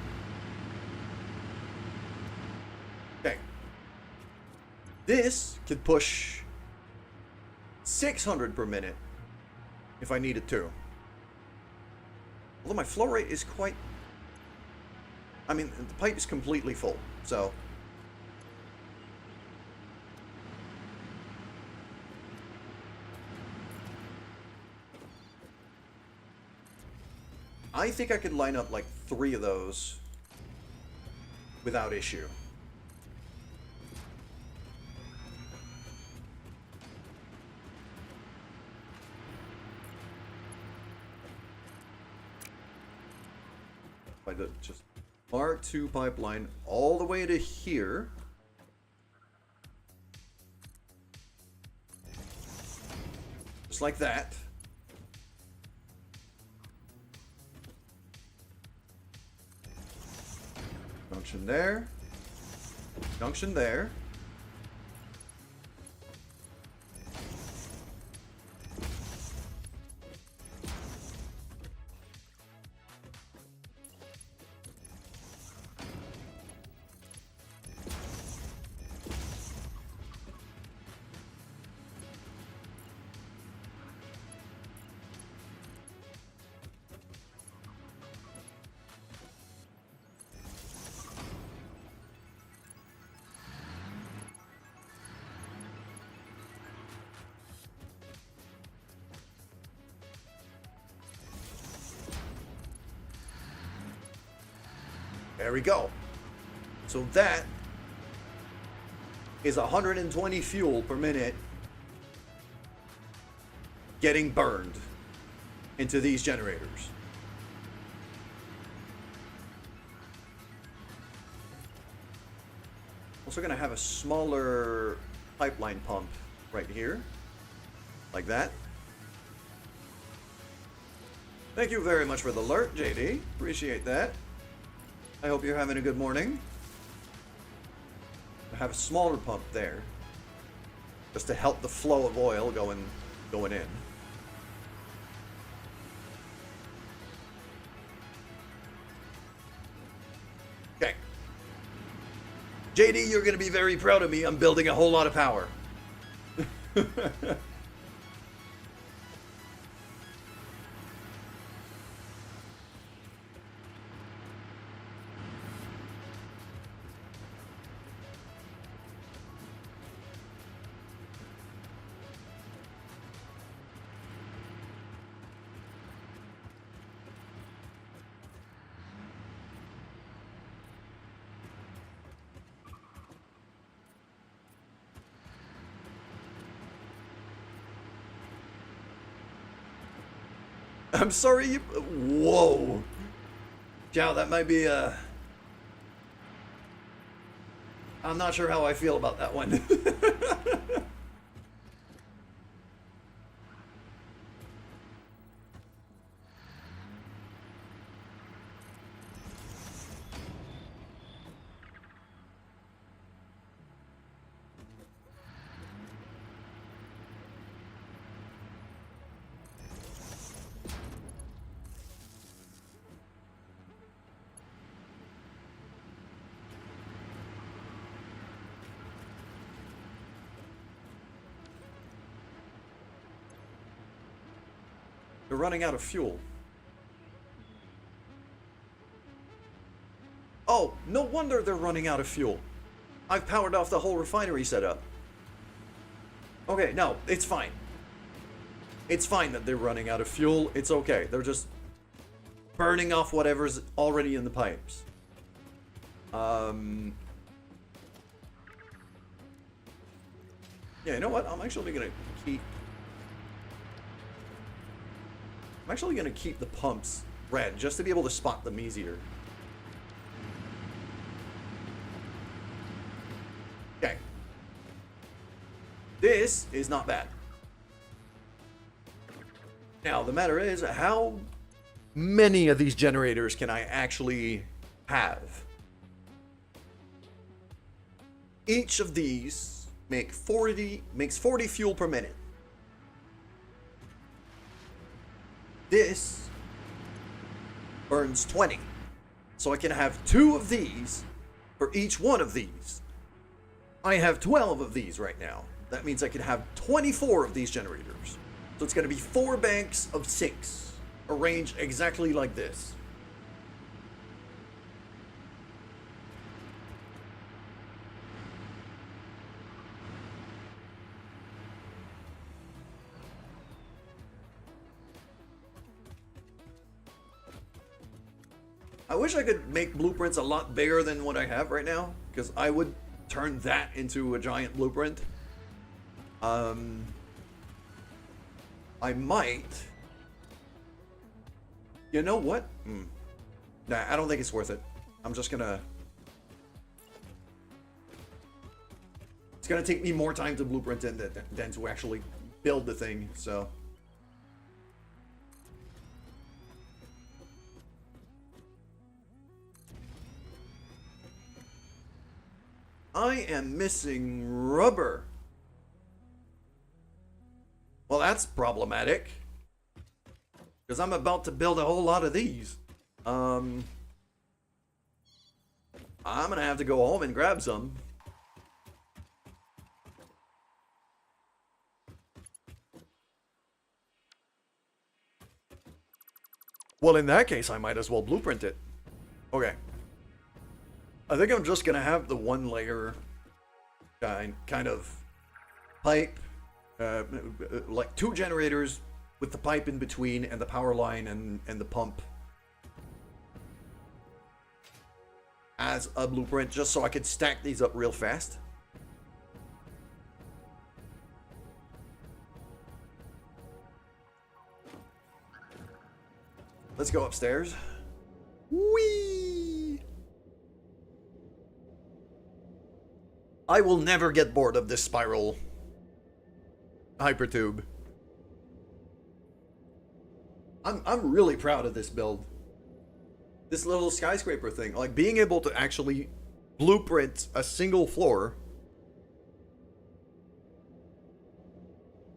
Okay. This could push 600 per minute if I needed to. Although my flow rate is quite... I mean, the pipe is completely full, so... I think I could line up like 3 of those without issue. I did just R2 pipeline all the way to here. Just like that. Junction there. Junction there. There we go. So that is 120 fuel per minute getting burned into these generators. Also going to have a smaller pipeline pump right here, like that. Thank you very much for the alert, JD. Appreciate that. I hope you're having a good morning. I have a smaller pump there, just to help the flow of oil going in. Okay. JD, you're going to be very proud of me. I'm building a whole lot of power. I'm sorry you... Whoa. Jow, that might be I'm not sure how I feel about that one. They're running out of fuel. Oh, no wonder they're running out of fuel. I've powered off the whole refinery setup. Okay, no, it's fine. It's fine that they're running out of fuel. It's okay. They're just burning off whatever's already in the pipes. Yeah, you know what? I'm actually gonna keep the pumps red just to be able to spot them easier. Okay. This is not bad. Now, the matter is, how many of these generators can I actually have? Each of these makes 40 fuel per minute. This burns 20. So I can have 2 of these for each one of these. I have 12 of these right now. That means I can have 24 of these generators. So it's going to be 4 banks of 6, arranged exactly like this. I wish I could make blueprints a lot bigger than what I have right now, because I would turn that into a giant blueprint. I might. You know what? Nah, I don't think it's worth it. I'm just gonna... It's gonna take me more time to blueprint it than to actually build the thing, so... I am missing rubber. Well, that's problematic. Because I'm about to build a whole lot of these. I'm gonna have to go home and grab some. Well, in that case, I might as well blueprint it. Okay. I think I'm just gonna have the one layer kind of pipe, like 2 generators with the pipe in between and the power line and the pump as a blueprint, just so I could stack these up real fast. Let's go upstairs. Whee! I will never get bored of this spiral hypertube. I'm really proud of this build. This little skyscraper thing, like being able to actually blueprint a single floor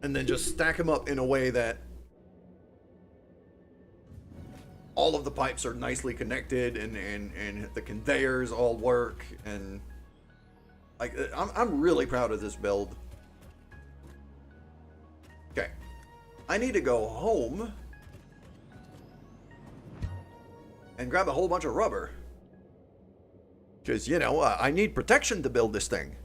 and then just stack them up in a way that all of the pipes are nicely connected and the conveyors all work, and like I'm really proud of this build. Okay, I need to go home and grab a whole bunch of rubber. Because, you know, I need protection to build this thing.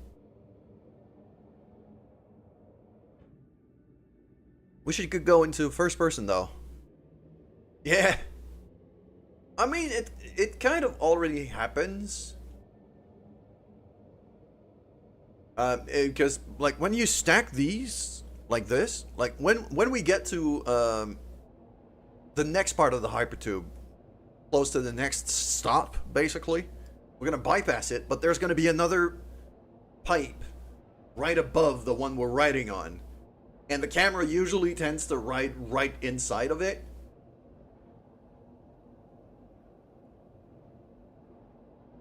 Wish it could go into first person, though. Yeah. I mean, it kind of already happens. Because, like, when you stack these like this, like, when we get to the next part of the hypertube, close to the next stop, basically, we're gonna bypass it, but there's gonna be another pipe right above the one we're riding on, and the camera usually tends to ride right inside of it.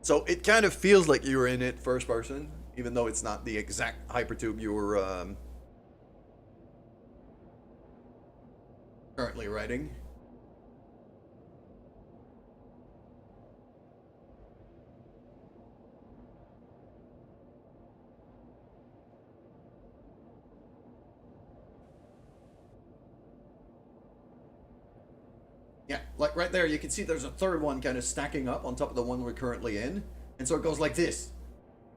So it kind of feels like you're in it first person, even though it's not the exact hypertube you were currently riding. Yeah, like right there, you can see there's a third one kind of stacking up on top of the one we're currently in. And so it goes like this.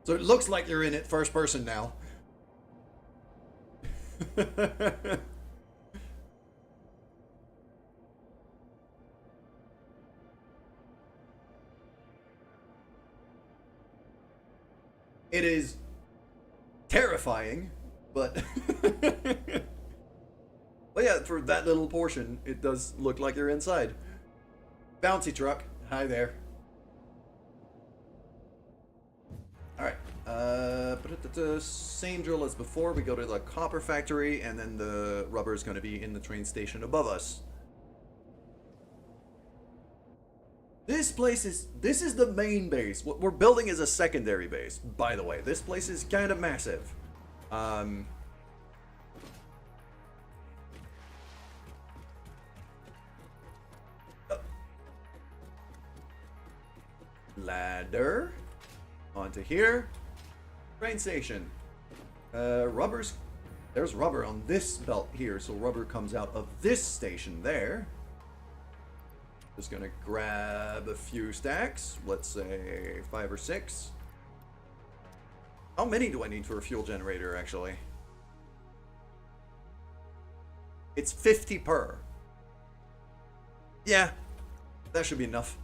So it looks like you're in it first person now. It is terrifying, but... But yeah, for that little portion, it does look like you're inside. Bouncy truck. Hi there. Alright. Same drill as before. We go to the copper factory, and then the rubber is going to be in the train station above us. This is the main base. What we're building is a secondary base, by the way. This place is kind of massive. Ladder onto here. Train station. Rubbers. There's rubber on this belt here, so rubber comes out of this station there. Just gonna grab a few stacks. Let's say 5 or 6. How many do I need for a fuel generator, actually? It's 50 per. Yeah, that should be enough.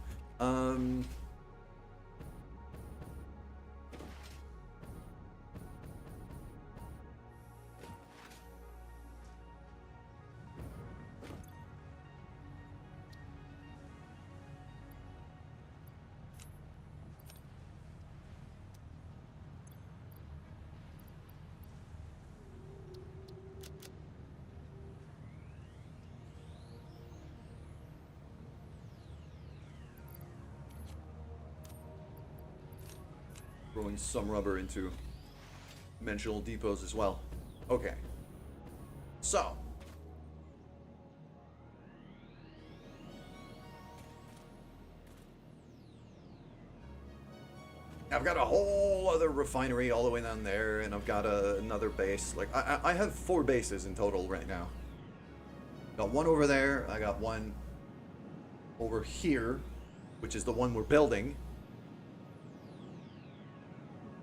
throwing some rubber into dimensional depots as well. Okay. So. I've got a whole other refinery all the way down there, and I've got another base. Like, I have 4 bases in total right now. Got one over there, I got one over here, which is the one we're building.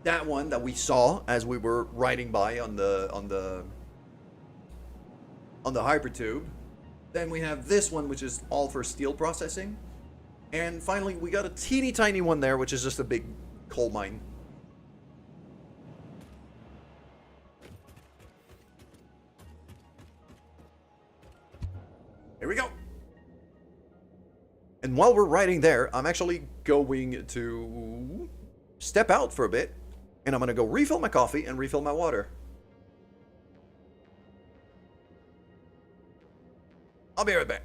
That one that we saw as we were riding by on the hypertube. Then we have this one, which is all for steel processing. And finally, we got a teeny tiny one there, which is just a big coal mine. Here we go. And while we're riding there, I'm actually going to step out for a bit, and I'm going to go refill my coffee and refill my water. I'll be right back.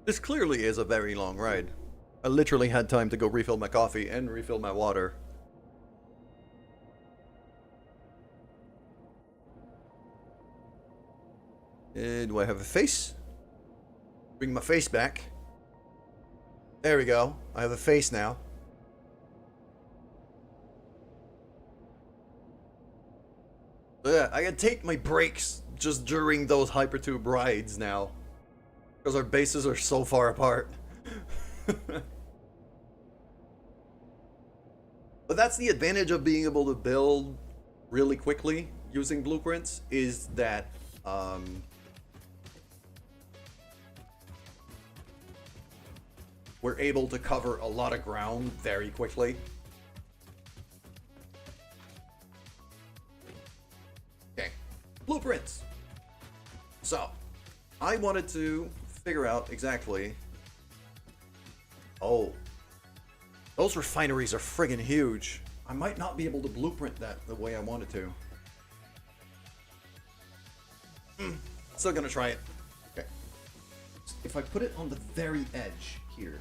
This clearly is a very long ride. I literally had time to go refill my coffee and refill my water. Do I have a face? Bring my face back. There we go. I have a face now. Yeah, I can take my breaks just during those hypertube rides now. Because our bases are so far apart. But that's the advantage of being able to build really quickly using blueprints, is that we're able to cover a lot of ground very quickly. Okay, blueprints. So, I wanted to figure out exactly... Oh, those refineries are friggin' huge. I might not be able to blueprint that the way I wanted to. Still gonna try it. Okay. If I put it on the very edge here.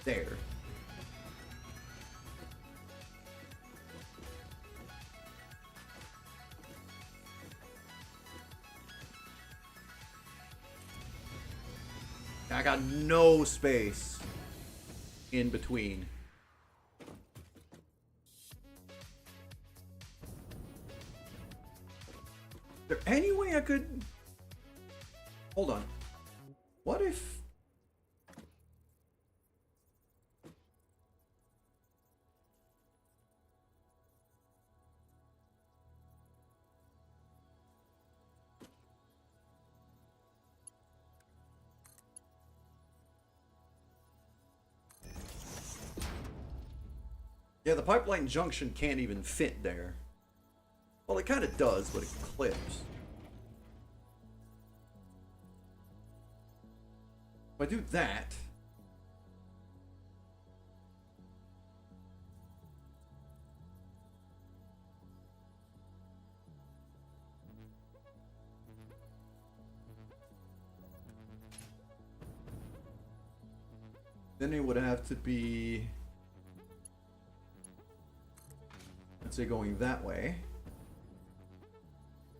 There. I got no space in between. Is there any way I could... Hold on. What if... Yeah, the pipeline junction can't even fit there. Well, it kind of does, but it clips. If I do that... then it would have to be... let's say going that way.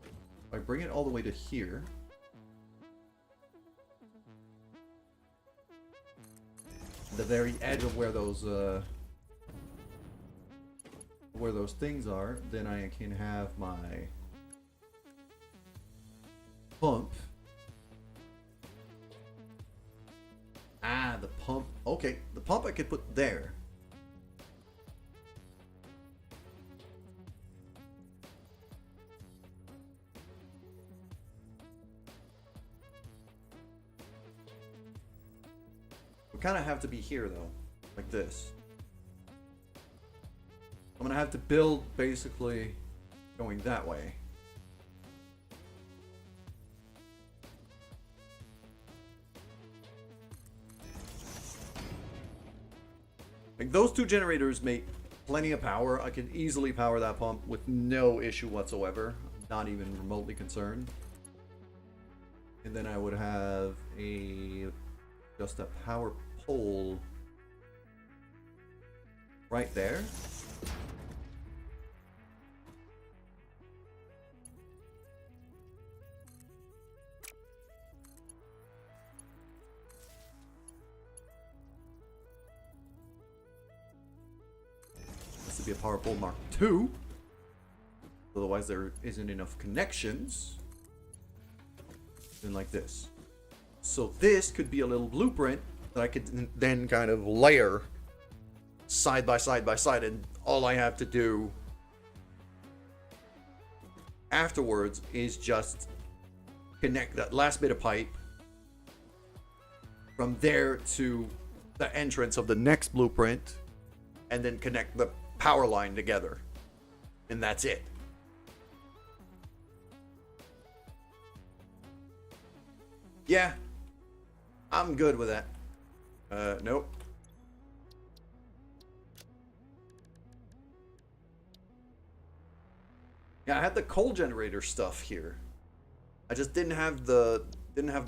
If I bring it all the way to here... the very edge of where those things are, then I can have my pump. Ah, the pump. Okay, the pump I could put there. We kind of have to be here though, like this. I'm gonna have to build basically going that way. Like those two generators make plenty of power. I can easily power that pump with no issue whatsoever. Not even remotely concerned. And then I would have just a power pole right there. This would be a power pole Mark II. Otherwise there isn't enough connections. Then like this. So this could be a little blueprint that I could then kind of layer side by side by side, and all I have to do afterwards is just connect that last bit of pipe from there to the entrance of the next blueprint, and then connect the power line together, and that's it. Yeah, I'm good with that. Nope. Yeah, I had the coal generator stuff here. I just didn't have the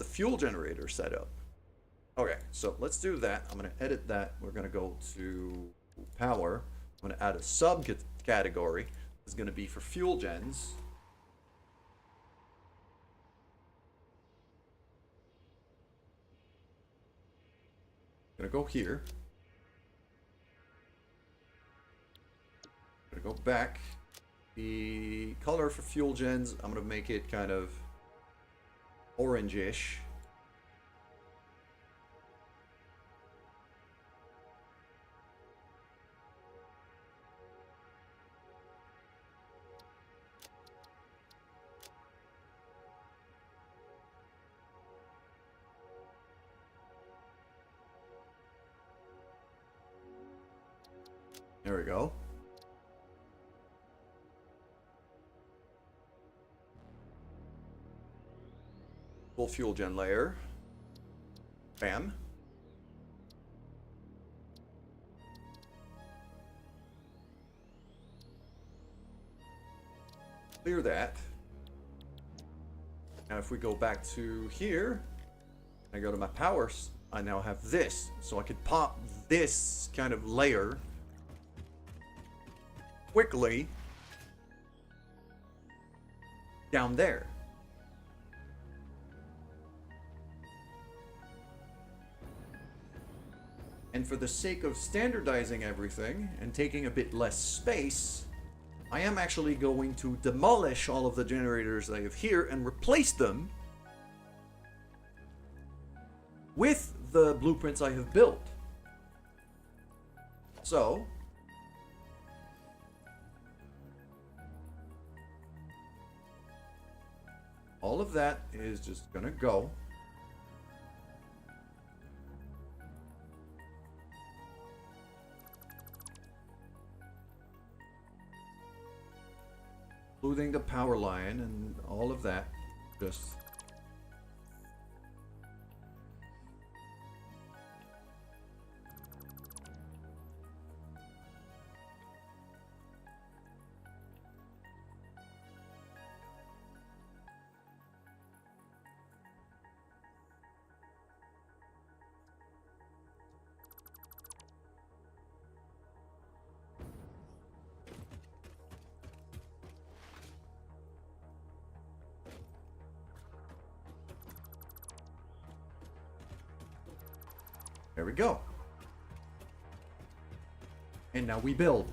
fuel generator set up. Okay, so let's do that. I'm gonna edit that. We're gonna go to power. I'm gonna add a subcategory. It's gonna be for fuel gens. Gonna go here. Gonna go back. The color for fuel gens, I'm gonna make it kind of orangish. There we go. Full fuel gen layer. Bam. Clear that. Now if we go back to here, I go to my powers, I now have this. So I could pop this kind of layer quickly down there. And for the sake of standardizing everything and taking a bit less space, I am actually going to demolish all of the generators I have here and replace them with the blueprints I have built. So all of that is just gonna go. including the power line and all of that. Just there we go. And now we build.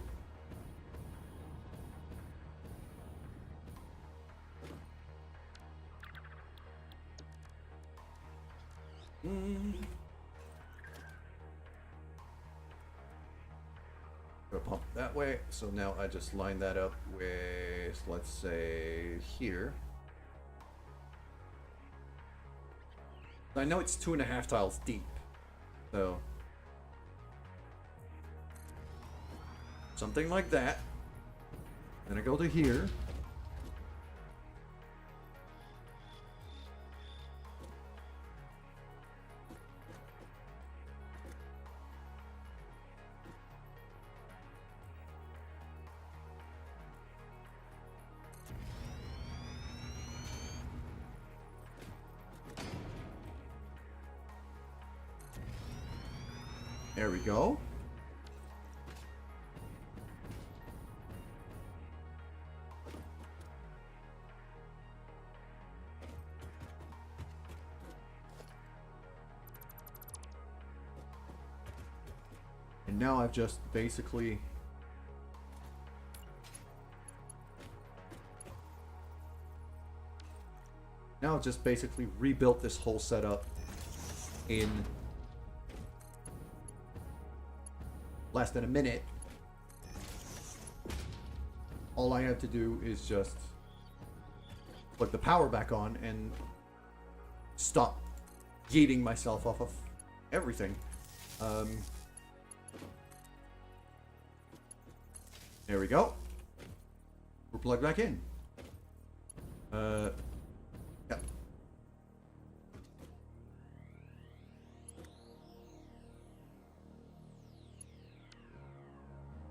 Gonna pump that way. So now I just line that up with, let's say, here. I know it's 2.5 tiles deep. So something like that. Then I go to here. There we go. And now I've just basically rebuilt this whole setup in less than a minute. All I have to do is just put the power back on and stop yeeting myself off of everything. There we go. We're plugged back in. Yeah.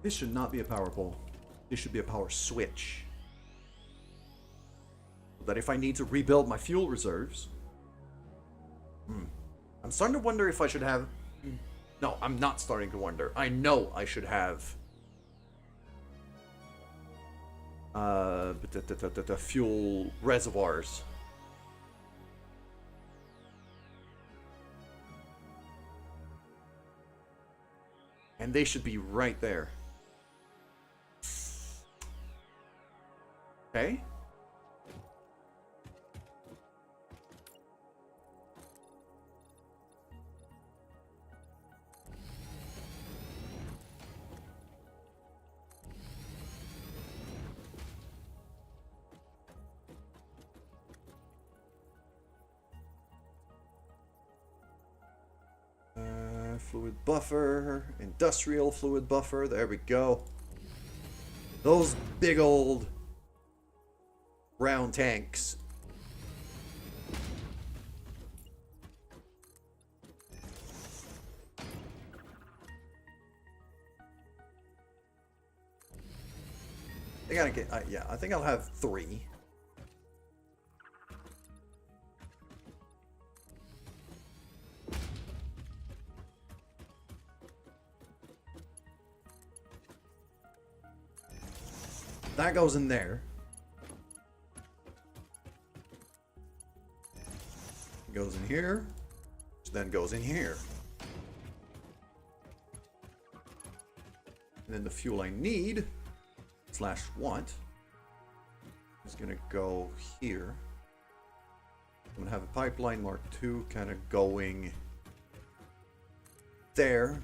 This should not be a power pole. This should be a power switch. So that if I need to rebuild my fuel reserves... I'm starting to wonder if I should have... No, I'm not starting to wonder. I know I should have... the fuel reservoirs. And they should be right there. Okay. Fluid buffer, industrial fluid buffer, there we go. Those big old round tanks. They gotta get, yeah, I think I'll have 3. That goes in there. Goes in here, which then goes in here. And then the fuel I need / want is gonna go here. I'm gonna have a pipeline Mark II kind of going there.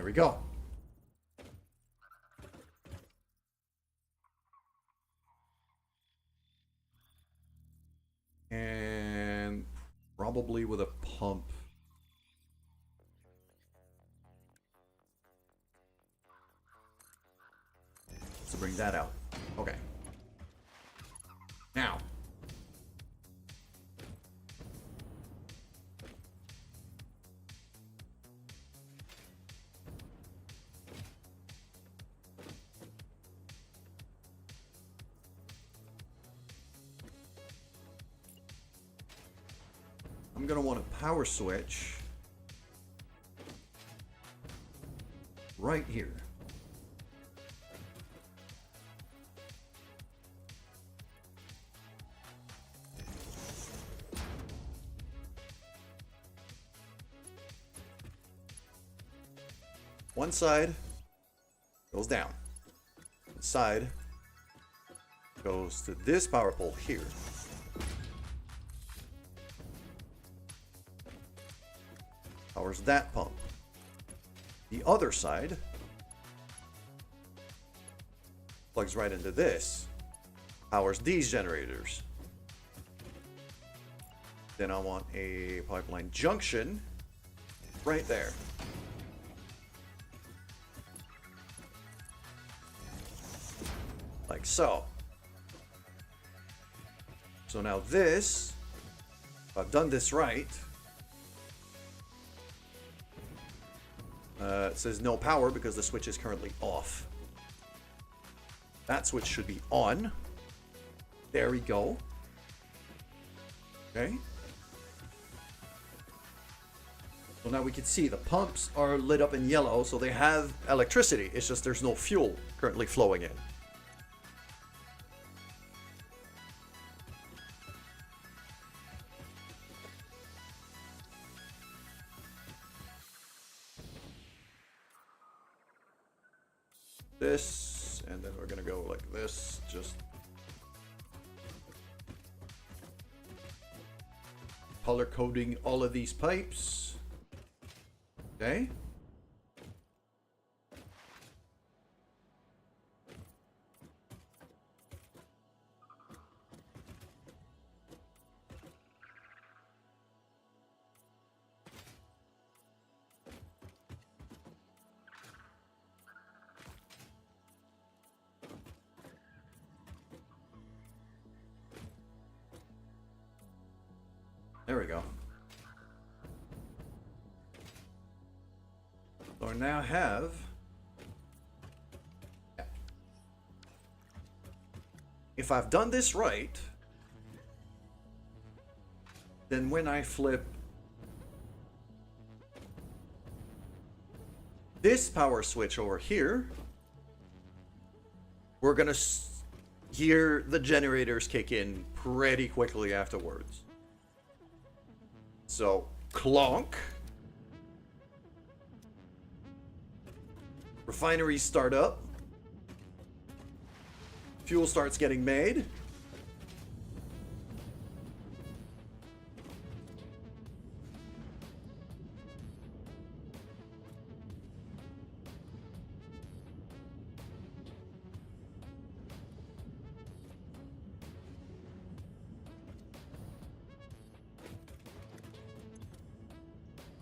There we go. And probably with a pump. To bring that out. Okay. Now. I'm going to want a power switch right here. One side goes down. One side goes to this power pole here. Powers that pump. The other side plugs right into this. Powers these generators. Then I want a pipeline junction right there. Like so. So now this, if I've done this right, it says no power because the switch is currently off. That switch should be on. There we go. Okay. So now we can see the pumps are lit up in yellow, so they have electricity. It's just there's no fuel currently flowing in. This, and then we're gonna go like this, just color coding all of these pipes. Okay. There we go. So I now have if I've done this right, then when I flip this power switch over here, we're gonna hear the generators kick in pretty quickly afterwards. So, clonk. Refineries start up. Fuel starts getting made.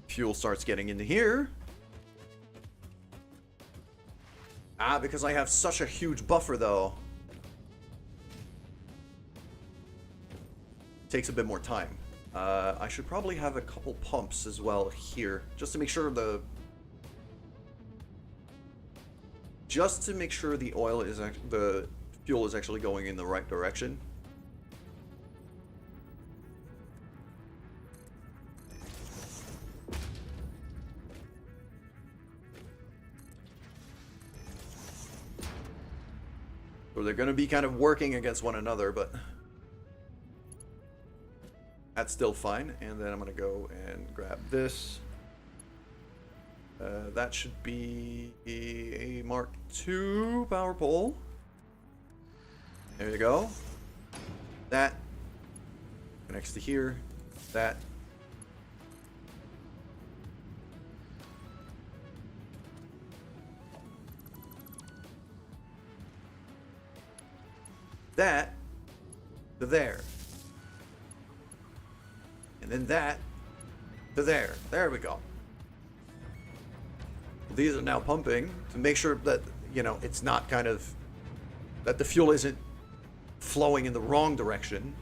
Fuel starts getting into here. Because I have such a huge buffer though. Takes a bit more time. I should probably have a couple pumps as well here, just to make sure the oil is the fuel is actually going in the right direction. So they're going to be kind of working against one another, but that's still fine. And then I'm going to go and grab this. That should be a Mark II power pole. There you go. That connects to here. That. that to there. And then that to there. There we go. These are now pumping to make sure that, you know, it's not kind of, that the fuel isn't flowing in the wrong direction.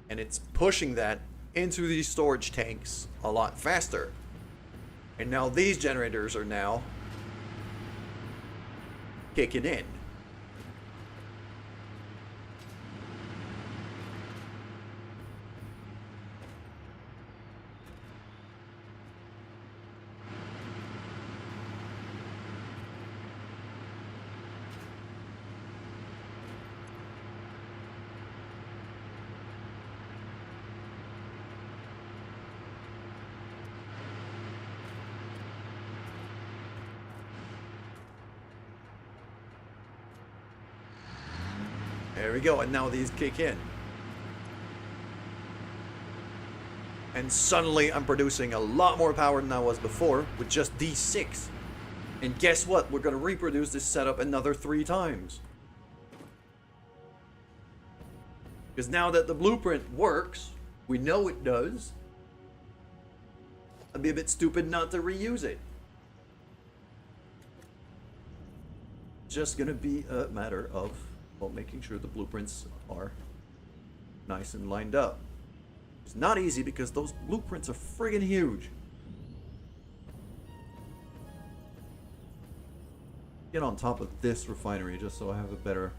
And it's pushing that into these storage tanks a lot faster. And now these generators are now kicking in. There we go, and now these kick in. And suddenly I'm producing a lot more power than I was before with just these 6. And guess what? We're going to reproduce this setup another 3 times. Because now that the blueprint works, we know it does. I'd be a bit stupid not to reuse it. Just going to be a matter of, well, making sure the blueprints are nice and lined up. It's not easy because those blueprints are friggin' huge. Get on top of this refinery just so I have a better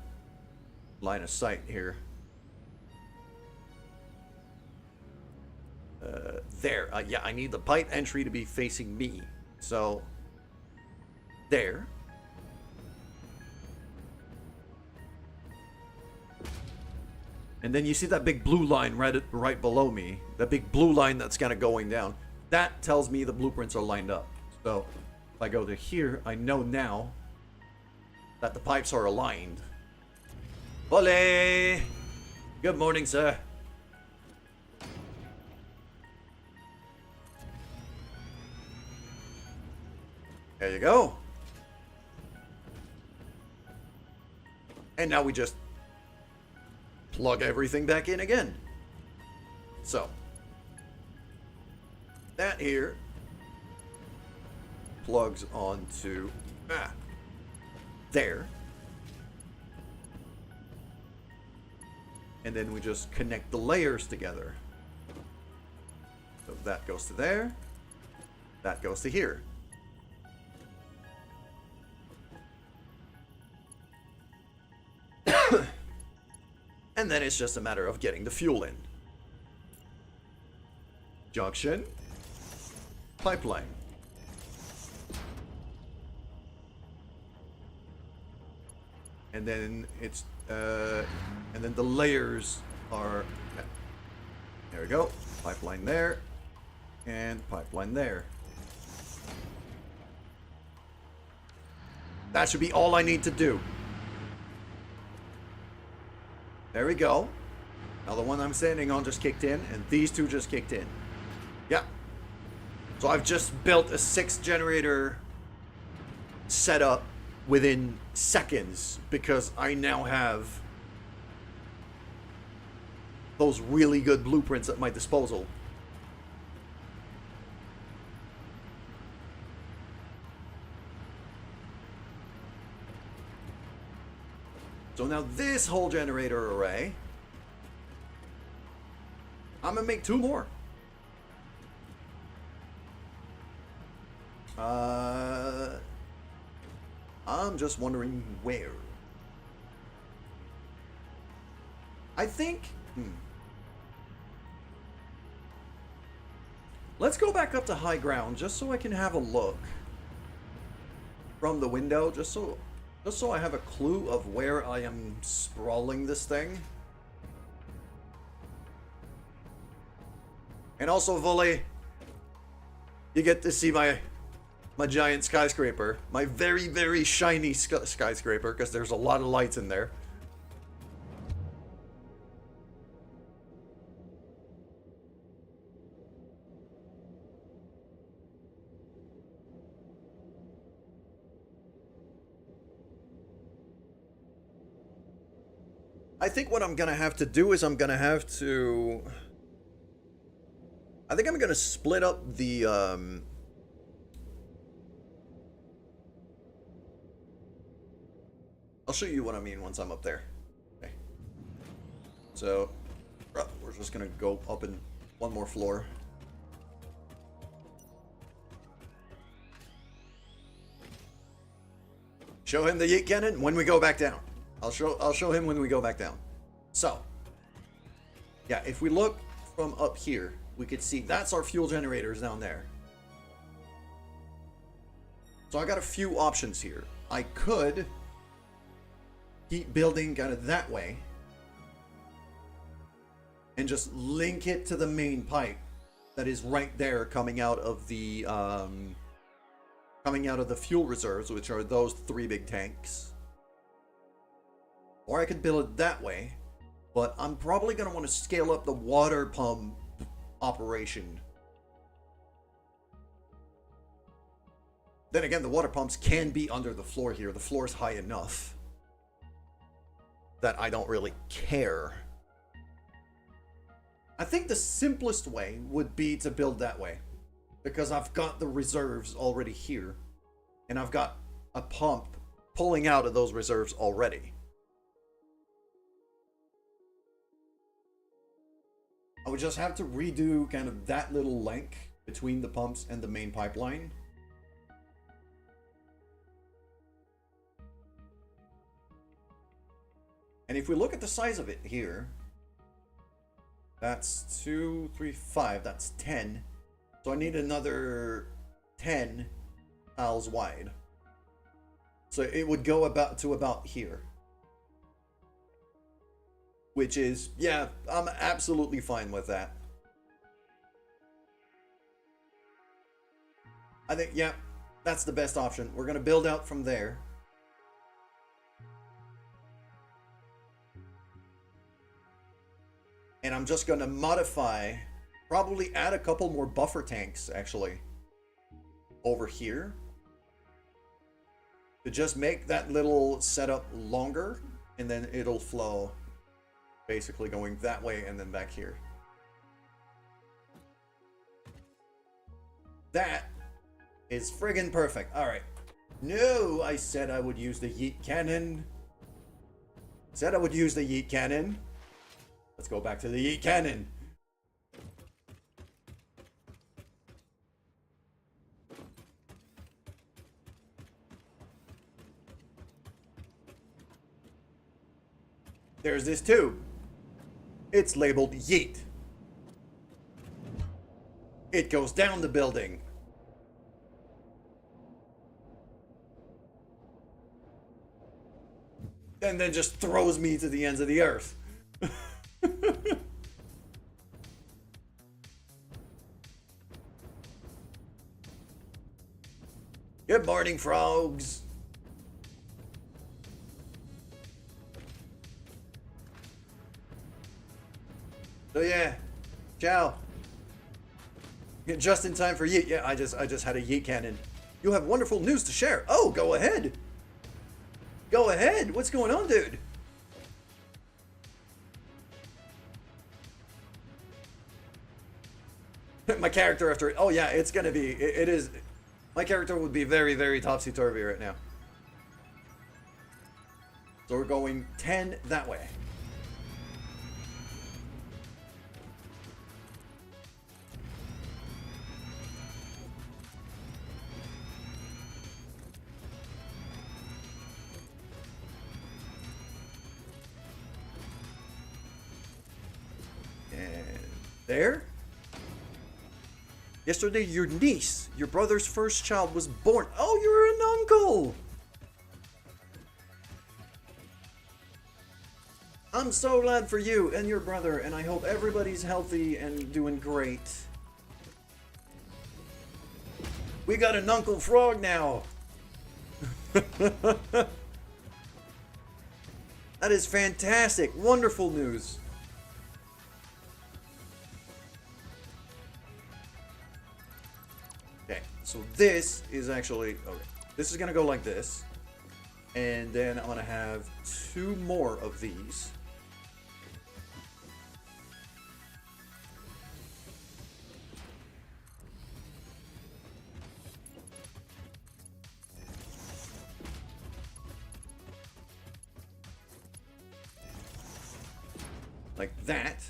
line of sight here. There. Yeah, I need the pipe entry to be facing me. So, there. And then you see that big blue line right below me. That big blue line that's kind of going down. That tells me the blueprints are lined up. So if I go to here, I know now that the pipes are aligned. Ole! Good morning, sir. There you go. And now we just plug everything back in again. So, that here plugs onto there. And then we just connect the layers together. So that goes to there. That goes to here. And then it's just a matter of getting the fuel in. Junction. Pipeline. And then it's, and then the layers are, there we go. Pipeline there. And pipeline there. That should be all I need to do. There we go. Now the one I'm standing on just kicked in, and these 2 just kicked in. Yeah. So I've just built a 6 generator setup within seconds because I now have those really good blueprints at my disposal. So now this whole generator array, I'm gonna make 2 more. I'm just wondering where. I think, let's go back up to high ground just so I can have a look from the window, just so I have a clue of where I am sprawling this thing. And also, Volley, you get to see my giant skyscraper. My very, very shiny skyscraper, because there's a lot of lights in there. I think what I'm gonna have to do is I'm gonna have to... I think I'm gonna split up the, I'll show you what I mean once I'm up there. Okay. So, we're just gonna go up in one more floor. Show him the yeet cannon when we go back down. I'll show him when we go back down. So, yeah, if we look from up here, we could see that's our fuel generators down there. So I got a few options here. I could keep building kind of that way and just link it to the main pipe that is right there coming out of the fuel reserves, which are those 3 big tanks. Or I could build it that way, but I'm probably going to want to scale up the water pump operation. Then again, the water pumps can be under the floor here. The floor is high enough that I don't really care. I think the simplest way would be to build that way, because I've got the reserves already here, and I've got a pump pulling out of those reserves already. I would just have to redo kind of that little link between the pumps and the main pipeline. And if we look at the size of it here, that's 2, 3, 5, that's 10. So I need another 10 tiles wide. So it would go about here. Which is, yeah, I'm absolutely fine with that. I think, yeah, that's the best option. We're going to build out from there. And I'm just going to modify, probably add a couple more buffer tanks, actually, over here. To just make that little setup longer, and then it'll flow. Basically going that way and then back here. That is friggin' perfect. Alright. No, I said I would use the yeet cannon. Said I would use the yeet cannon. Let's go back to the yeet cannon. There's this tube. It's labeled yeet. It goes down the building. And then just throws me to the ends of the earth. Good morning, frogs. So yeah, ciao. Just in time for yeet. Yeah, I just had a yeet cannon. You have wonderful news to share. Oh, go ahead. Go ahead. What's going on, dude? My character after it. Oh yeah, it's gonna be. It is. My character would be very, very topsy-turvy right now. So we're going 10 that way. There. Yesterday, your niece, your brother's first child, was born. Oh, you're an uncle! I'm so glad for you and your brother, and I hope everybody's healthy and doing great. We got an Uncle Frog now! That is fantastic! Wonderful news! So this is actually, okay, this is going to go like this. And then I'm going to have 2 more of these. like that.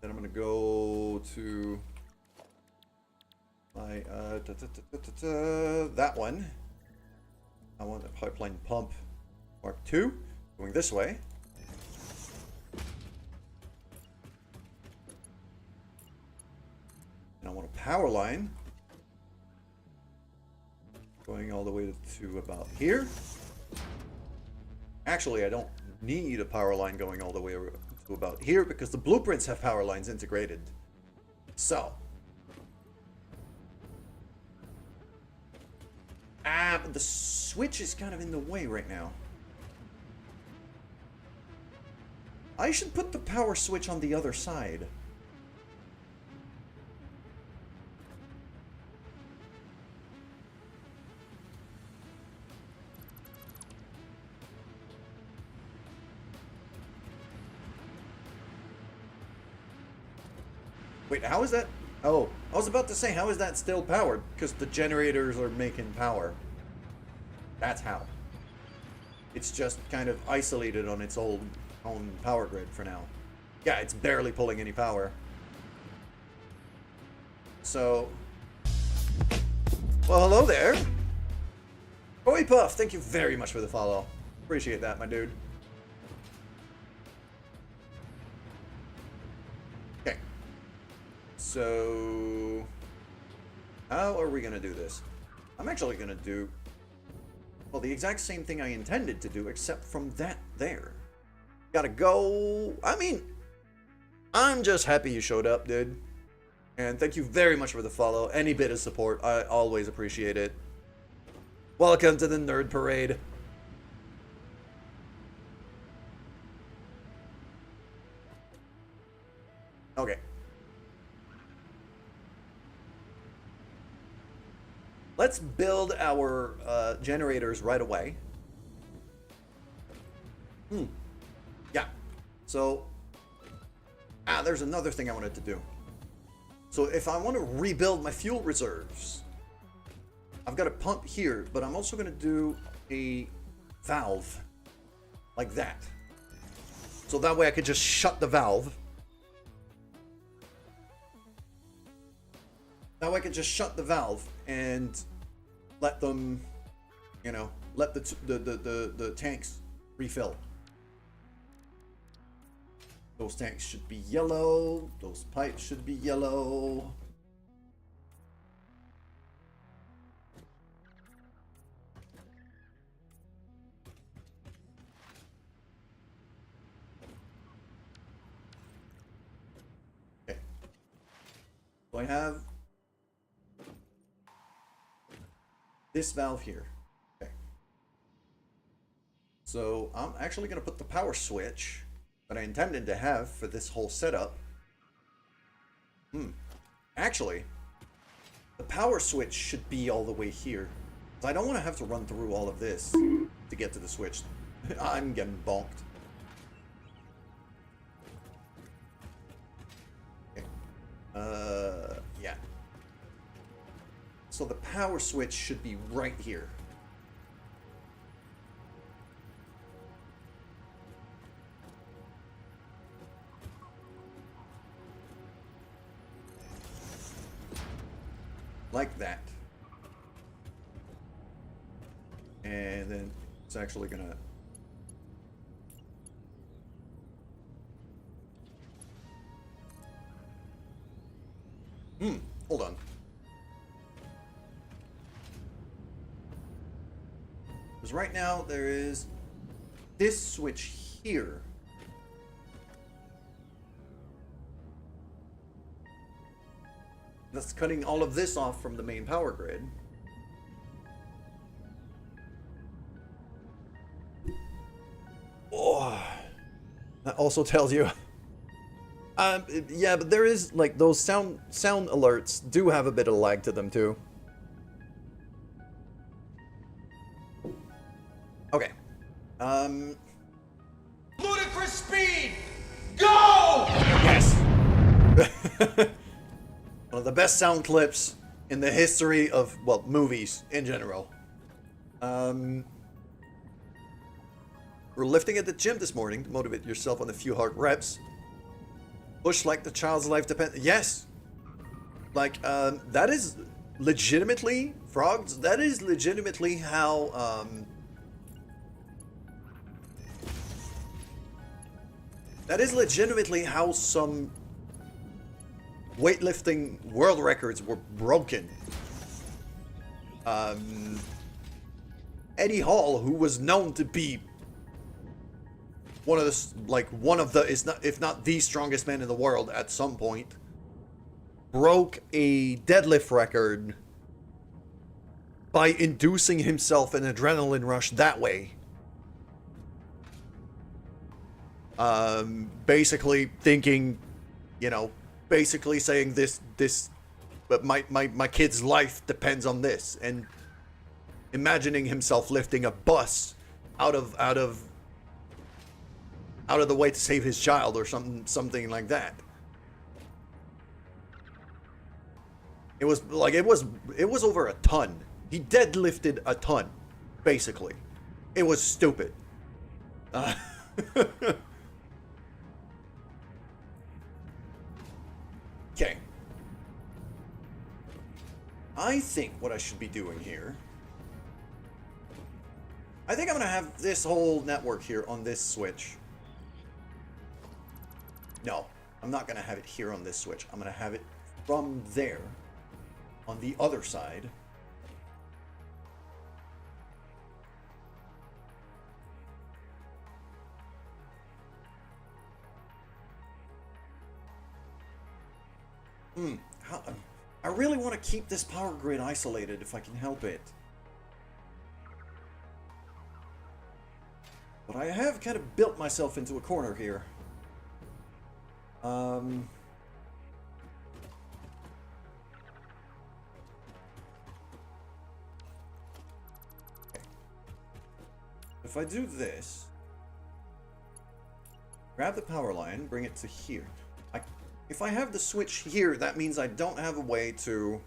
Then I'm gonna go to my that one. I want a pipeline pump Mark II going this way. And I want a power line going all the way to about here. Actually, I don't need a power line going all the way to about here because the blueprints have power lines integrated. So. But the switch is kind of in the way right now. I should put the power switch on the other side. Wait, how is that? Oh, I was about to say, how is that still powered? Because the generators are making power. That's how. It's just kind of isolated on its own power grid for now. Yeah, it's barely pulling any power. So... Well, hello there. Boy Puff, thank you very much for the follow. Appreciate that, my dude. Okay. So... How are we going to do this? I'm actually going to do... Well, the exact same thing I intended to do, except from that there. Gotta go... I mean... I'm just happy you showed up, dude. And thank you very much for the follow. Any bit of support, I always appreciate it. Welcome to the Nerd Parade. Okay. Let's build our generators right away. Yeah. So, there's another thing I wanted to do. So if I want to rebuild my fuel reserves, I've got a pump here, but I'm also going to do a valve like that. So that way I could just shut the valve. That way I could just shut the valve and let them, you know, let the tanks refill. Those tanks should be yellow. Those pipes should be yellow. Okay. So I have this valve here. Okay. So I'm actually going to put the power switch that I intended to have for this whole setup. Actually, the power switch should be all the way here. I don't want to have to run through all of this to get to the switch. I'm getting bonked. Okay. Yeah. So the power switch should be right here. Like that. And then it's actually gonna... Hold on. Because right now there is this switch here. That's cutting all of this off from the main power grid. Oh, that also tells you. Yeah, but there is like those sound alerts do have a bit of lag to them too. Okay. One of the best sound clips in the history of, well, movies in general. We're lifting at the gym this morning to motivate yourself on a few hard reps. Push like the child's life depends. Yes! Like, that is legitimately, Frogs, that is legitimately how, that is legitimately how some weightlifting world records were broken. Eddie Hall, who was known to be one of the, if not the strongest man in the world at some point, broke a deadlift record by inducing himself an adrenaline rush that way. Basically thinking, you know, basically saying but my kid's life depends on this, and imagining himself lifting a bus out of the way to save his child or something like that. It was over a ton. He deadlifted a ton, basically. It was stupid. Okay. I think what I should be doing here, I think I'm gonna have this whole network here on this switch. No, I'm not gonna have it here on this switch. I'm gonna have it from there on the other side. I really want to keep this power grid isolated if I can help it. But I have kind of built myself into a corner here. If I do this, grab the power line, bring it to here. If I have the switch here, that means I don't have a way to...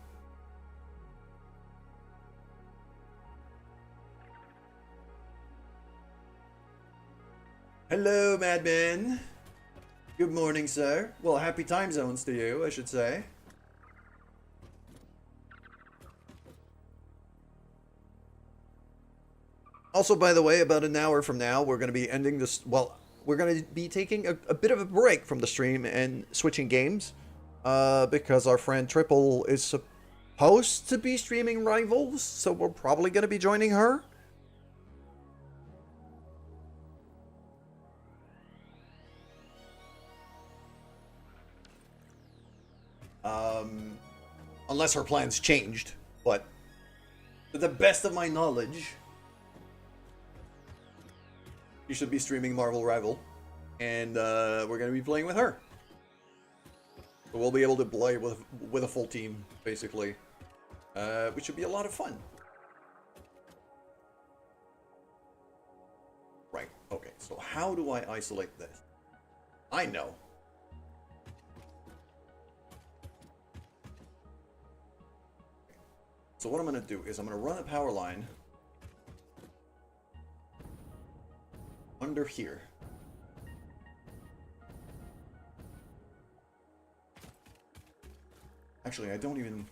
Hello, Madman. Good morning, sir. Well, happy time zones to you, I should say. Also, by the way, about an hour from now, we're going to be ending this... Well, we're going to be taking a bit of a break from the stream and switching games. Because our friend Triple is supposed to be streaming Rivals, so we're probably going to be joining her. Unless her plans changed, but to the best of my knowledge, you should be streaming Marvel Rival, and we're going to be playing with her. So we'll be able to play with a full team, basically, which should be a lot of fun. Right, okay, so how do I isolate this? I know. So what I'm going to do is I'm going to run a power line under here. Actually, I don't even...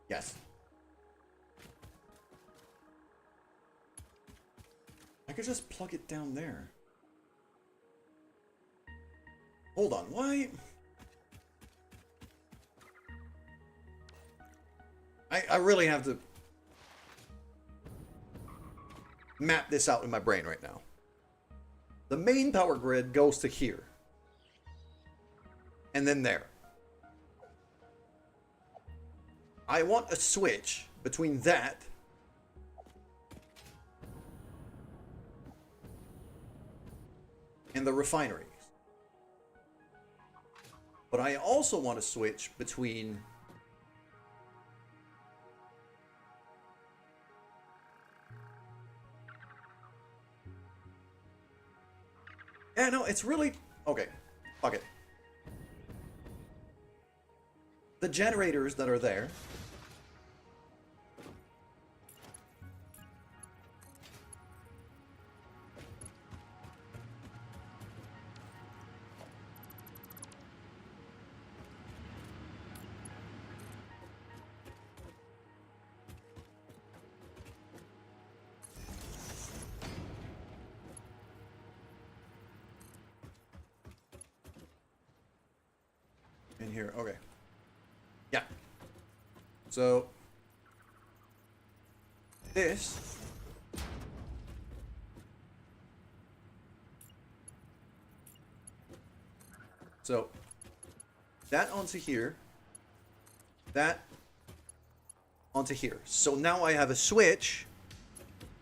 Yes. I could just plug it down there. Hold on, why... I really have to map this out in my brain right now. The main power grid goes to here. And then there. I want a switch between that and the refineries. But I also want a switch between yeah, no, it's really... Okay, fuck it. the generators that are there. In here, okay. Yeah. So this so that onto here, that onto here. So now I have a switch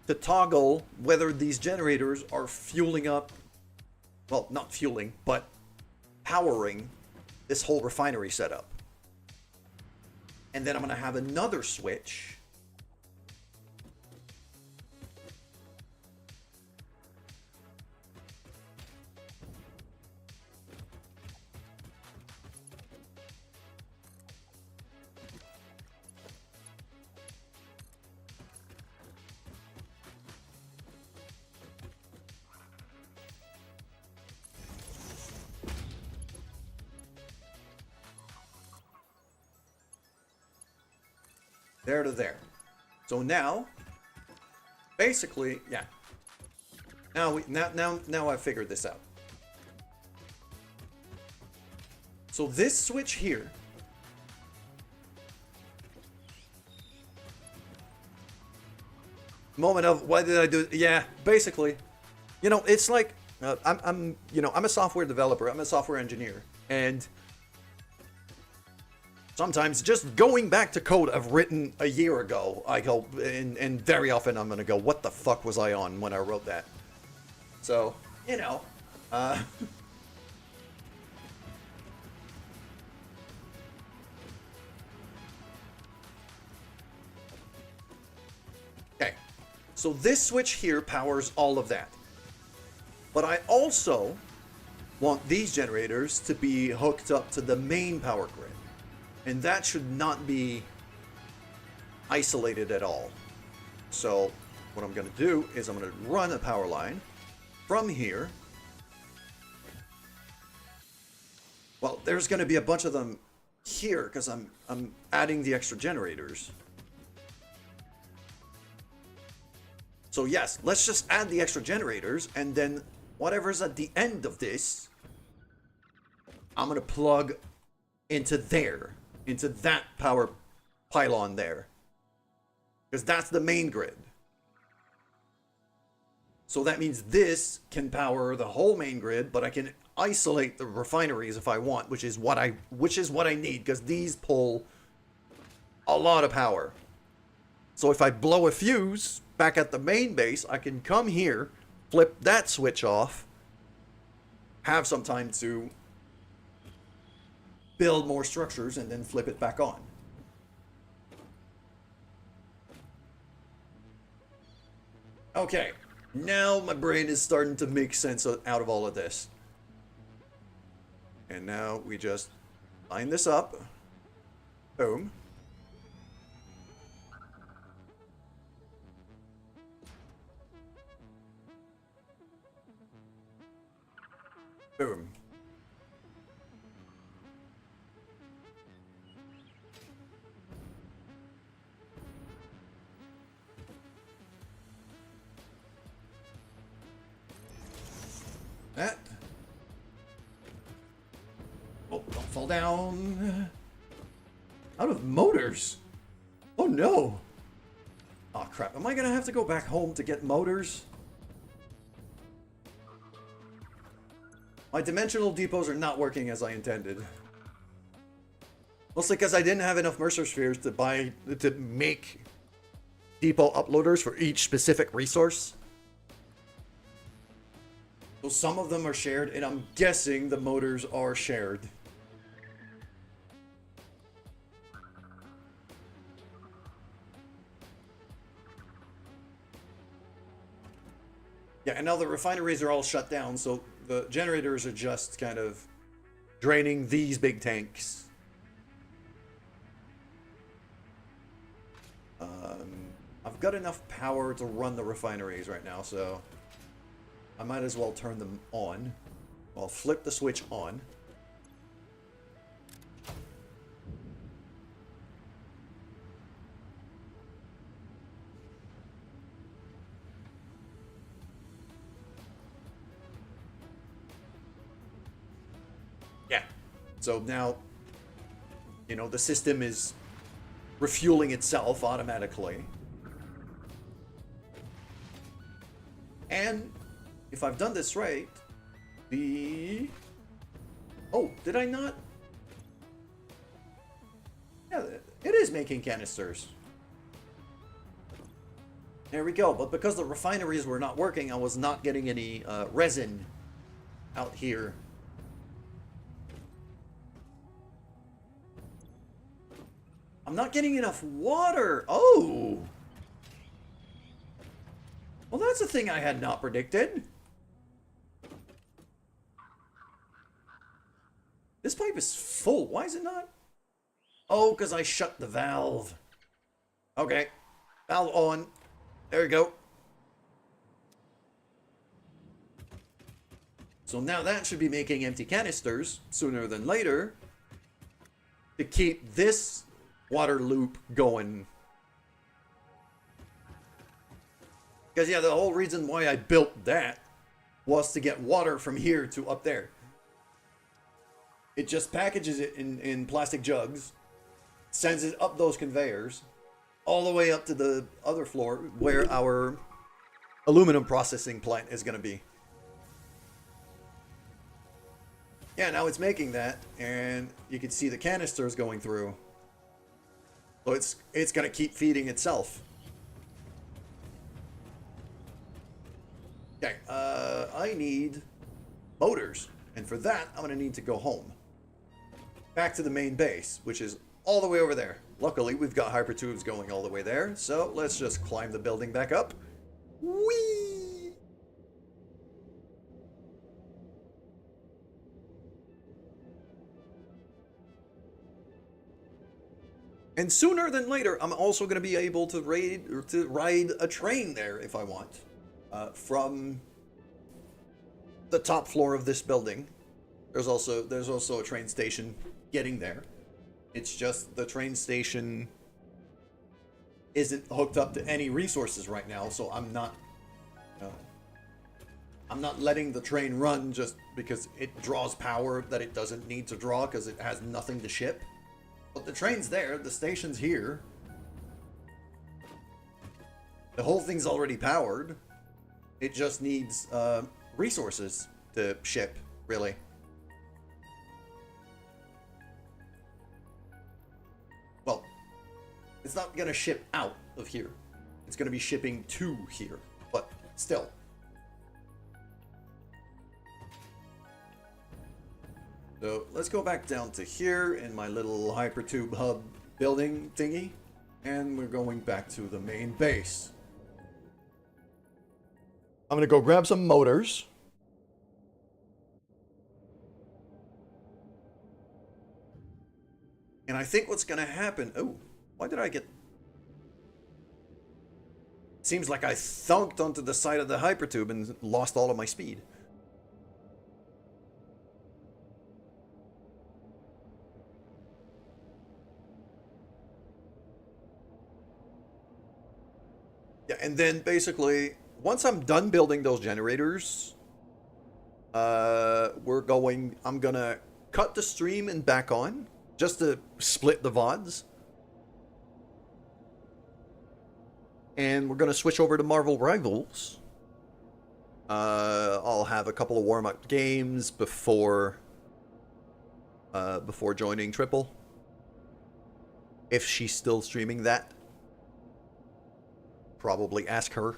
to toggle whether these generators are fueling up, well, not fueling, but powering this whole refinery setup. And then I'm going to have another switch there to there. So now, basically, yeah. Now I've figured this out. So this switch here moment of why did I do it? Yeah, basically, you know, it's like I'm a software developer, I'm a software engineer, and sometimes just going back to code I've written a year ago, I go, and very often I'm gonna go, what the fuck was I on when I wrote that? So, you know, okay, so this switch here powers all of that. But I also want these generators to be hooked up to the main power grid. And that should not be isolated at all. So what I'm going to do is I'm going to run a power line from here. Well, there's going to be a bunch of them here because I'm adding the extra generators. So yes, let's just add the extra generators, and then whatever's at the end of this, I'm going to plug into there. Into that power pylon there. Because that's the main grid. So that means this can power the whole main grid, but I can isolate the refineries if I want, which is what I need, because these pull a lot of power. So if I blow a fuse back at the main base, I can come here, flip that switch off, have some time to build more structures, and then flip it back on. Okay, now my brain is starting to make sense out of all of this. And now we just line this up. Boom. Boom. That. Oh, don't fall down. Out of motors. Oh no. Oh crap. Am I gonna have to go back home to get motors? My dimensional depots are not working as I intended. Mostly because I didn't have enough Mercer spheres to make depot uploaders for each specific resource. So some of them are shared, and I'm guessing the motors are shared. Yeah, and now the refineries are all shut down, so the generators are just kind of draining these big tanks. I've got enough power to run the refineries right now, so I might as well turn them on. I'll flip the switch on. Yeah. So now, you know, the system is refueling itself automatically. And if I've done this right, oh, did I not? Yeah, it is making canisters. There we go. But because the refineries were not working, I was not getting any resin out here. I'm not getting enough water. Oh. Well, that's a thing I had not predicted. This pipe is full. Why is it not? Oh, because I shut the valve. Okay. Valve on. There we go. So now that should be making empty canisters sooner than later to keep this water loop going. Because, yeah, the whole reason why I built that was to get water from here to up there. It just packages it in plastic jugs, sends it up those conveyors, all the way up to the other floor where our aluminum processing plant is going to be. Yeah, now it's making that, and you can see the canisters going through. So it's going to keep feeding itself. Okay, I need motors, and for that, I'm going to need to go home. Back to the main base, which is all the way over there. Luckily, we've got hypertubes going all the way there, so let's just climb the building back up. Whee! And sooner than later, I'm also going to be able to ride a train there if I want. From the top floor of this building. There's also a train station getting there. It's just the train station isn't hooked up to any resources right now, so I'm not letting the train run just because it draws power that it doesn't need to draw because it has nothing to ship. But the train's there, the station's here. The whole thing's already powered. It just needs resources to ship, really. Well, it's not going to ship out of here. It's going to be shipping to here, but still. So let's go back down to here in my little hypertube hub building thingy, and we're going back to the main base. I'm going to go grab some motors. And I think what's going to happen... Oh, why did I get... Seems like I thunked onto the side of the hypertube and lost all of my speed. Yeah, and then basically... Once I'm done building those generators, I'm gonna cut the stream and back on, just to split the VODs. And we're gonna switch over to Marvel Rivals. I'll have a couple of warm-up games before joining Triple. If she's still streaming that. Probably ask her.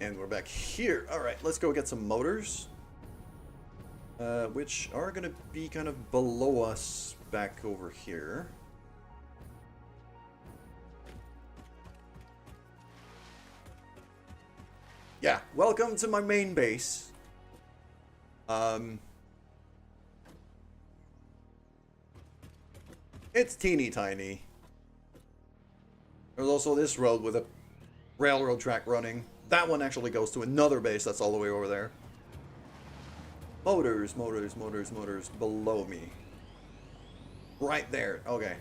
And we're back here. Alright, let's go get some motors. Which are going to be kind of below us back over here. Yeah, welcome to my main base. It's teeny tiny. There's also this road with a railroad track running. That one actually goes to another base that's all the way over there. Motors, motors, motors, motors below me. Right there. Okay.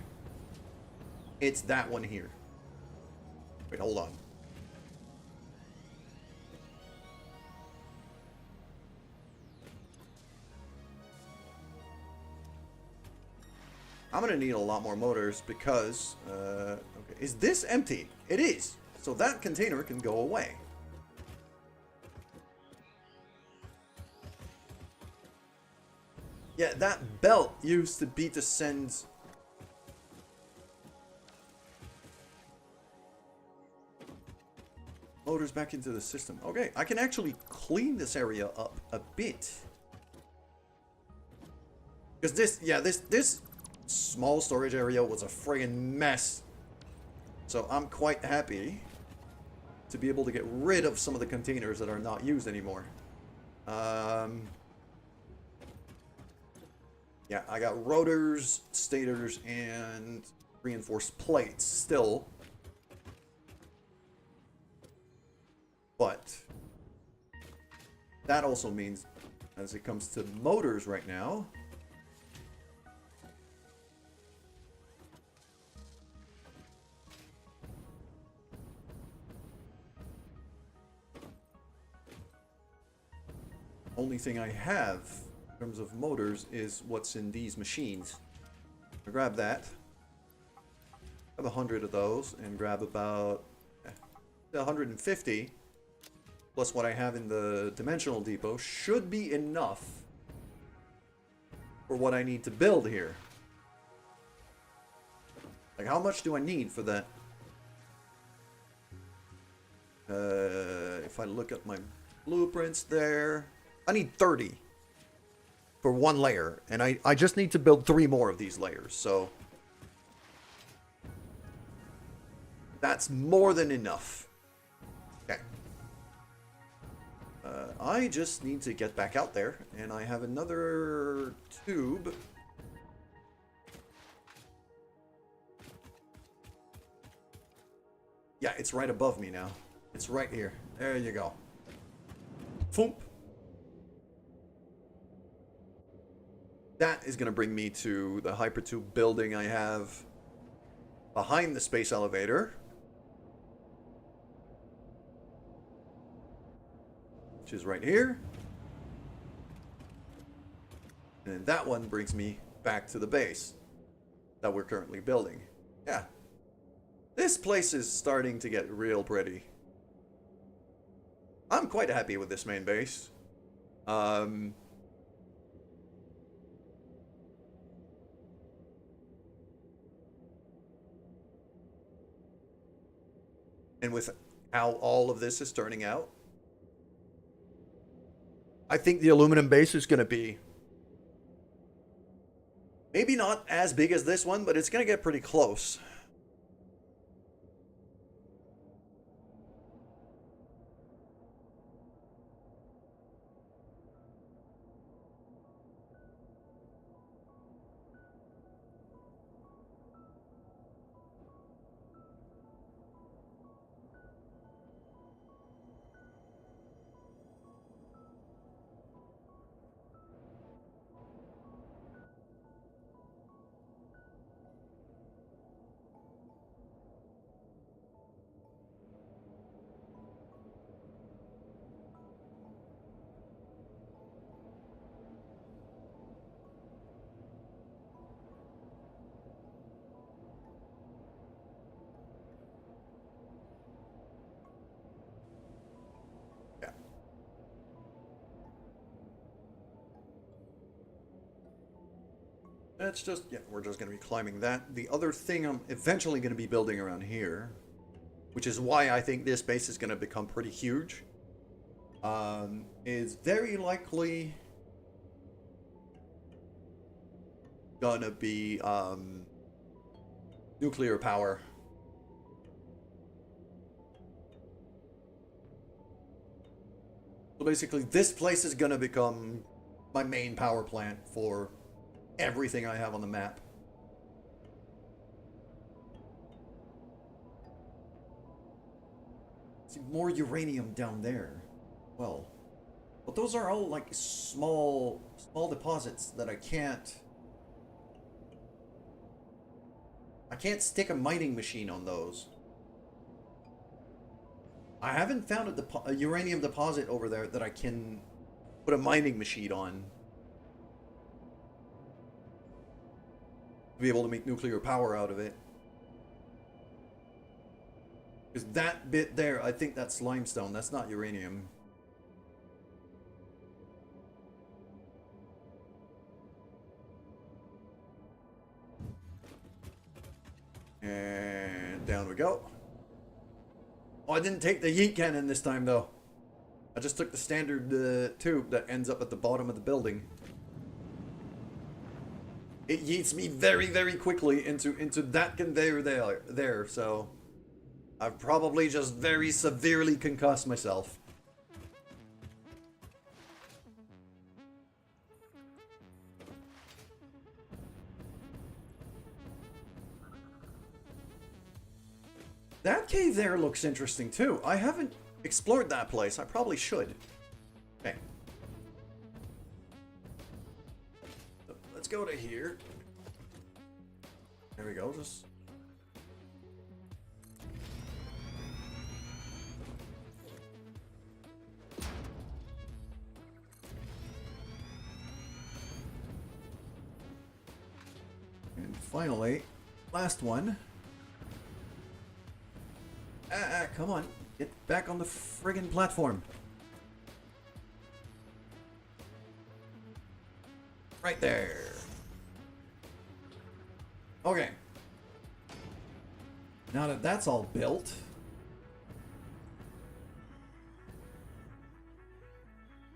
It's that one here. Wait, hold on. I'm gonna need a lot more motors because, okay, is this empty? It is. So that container can go away. Yeah, that belt used to be to send motors back into the system. Okay, I can actually clean this area up a bit. Because this small storage area was a friggin' mess. So I'm quite happy to be able to get rid of some of the containers that are not used anymore. Yeah, I got rotors, stators, and reinforced plates still. But that also means, as it comes to motors right now, only thing I have in terms of motors is what's in these machines. I'll grab that. Grab 100 of those and grab about 150 plus what I have in the dimensional depot should be enough for what I need to build here. Like, how much do I need for that? If I look at my blueprints there, I need 30 for one layer, and I just need to build 3 more of these layers, so that's more than enough. Okay. I just need to get back out there, and I have another tube. Yeah, it's right above me now. It's right here. There you go. Foomp. That is going to bring me to the hypertube building I have behind the space elevator, which is right here. And that one brings me back to the base that we're currently building. Yeah. This place is starting to get real pretty. I'm quite happy with this main base. And with how all of this is turning out, I think the aluminum base is going to be maybe not as big as this one, but it's going to get pretty close. It's just, yeah, we're just going to be climbing that. The other thing I'm eventually going to be building around here, which is why I think this base is going to become pretty huge, is very likely gonna be nuclear power. So basically, this place is gonna become my main power plant for everything I have on the map. See, more uranium down there. Well, but those are all like small deposits that I can't stick a mining machine on those. I haven't found a uranium deposit over there that I can put a mining machine on to be able to make nuclear power out of it. Because that bit there, I think that's limestone. That's not uranium. And down we go. Oh, I didn't take the yeet cannon this time, though. I just took the standard tube that ends up at the bottom of the building. It yeets me very, very quickly into that conveyor there, so I've probably just very severely concussed myself. That cave there looks interesting too. I haven't explored that place. I probably should. Okay. So let's go to here. There we go. Just... And finally, last one. Come on. Get back on the friggin' platform. Right there. Okay. Now that that's all built,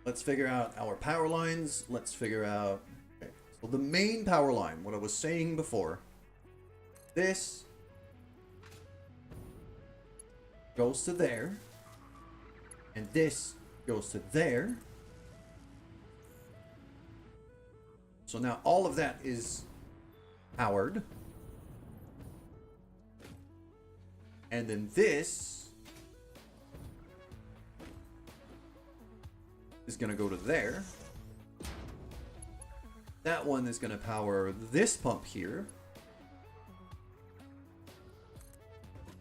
let's figure out our power lines. Let's figure out... Okay. So the main power line, what I was saying before, this goes to there, and this goes to there. So now all of that is powered. And then this is going to go to there. That one is going to power this pump here.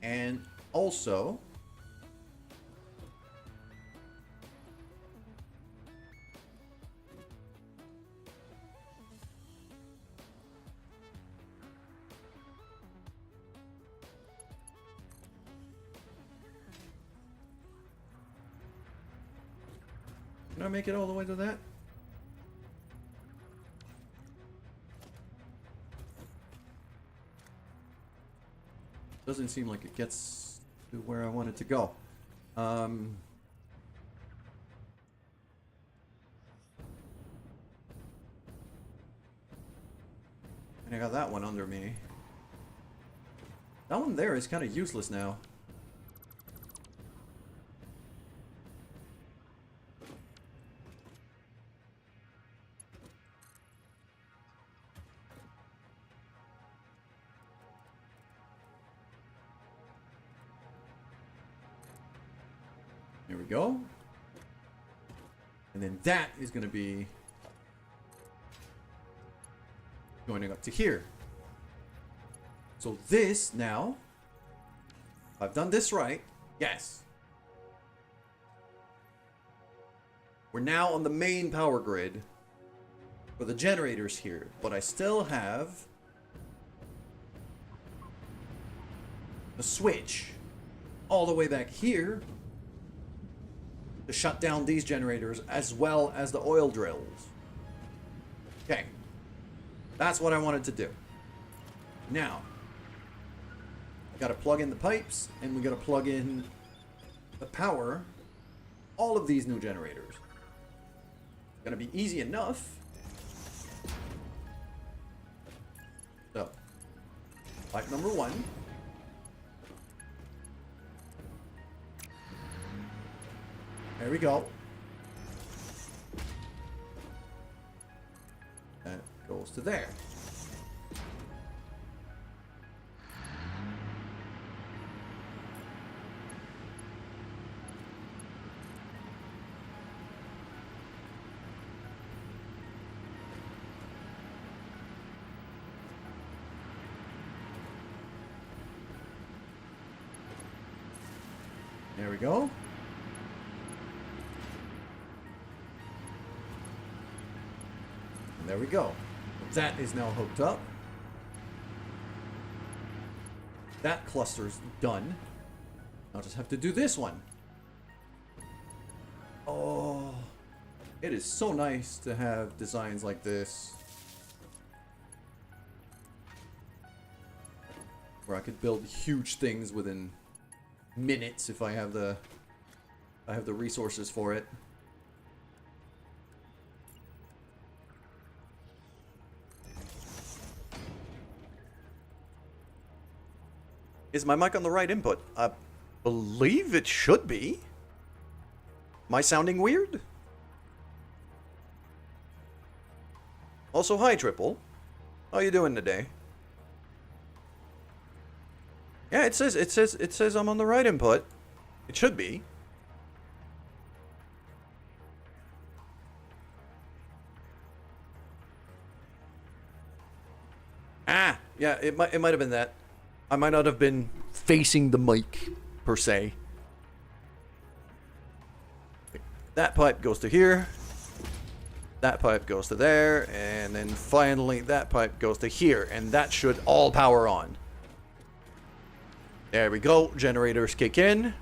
And also... Can I make it all the way to that? Doesn't seem like it gets to where I want it to go. And I got that one under me. That one there is kind of useless now. There we go. And then that is going to be going up to here. So this now, if I've done this right, yes. We're now on the main power grid for the generators here, but I still have the switch all the way back here to shut down these generators as well as the oil drills. Okay. That's what I wanted to do. Now, we gotta plug in the pipes and we gotta plug in the power all of these new generators. Gonna be easy enough. So, pipe number 1. There we go. That goes to there. There we go. And there we go. That is now hooked up. That cluster's done. I'll just have to do this one. Oh, it is so nice to have designs like this, where I could build huge things within minutes if I have the resources for it. Is my mic on the right input? I believe it should be. Am I sounding weird? Also, hi Triple. How you doing today? Yeah, it says I'm on the right input. It should be. Ah, yeah, it might have been that. I might not have been facing the mic per se. That pipe goes to here. That pipe goes to there, and then finally that pipe goes to here, and that should all power on. There we go. Generators kick in.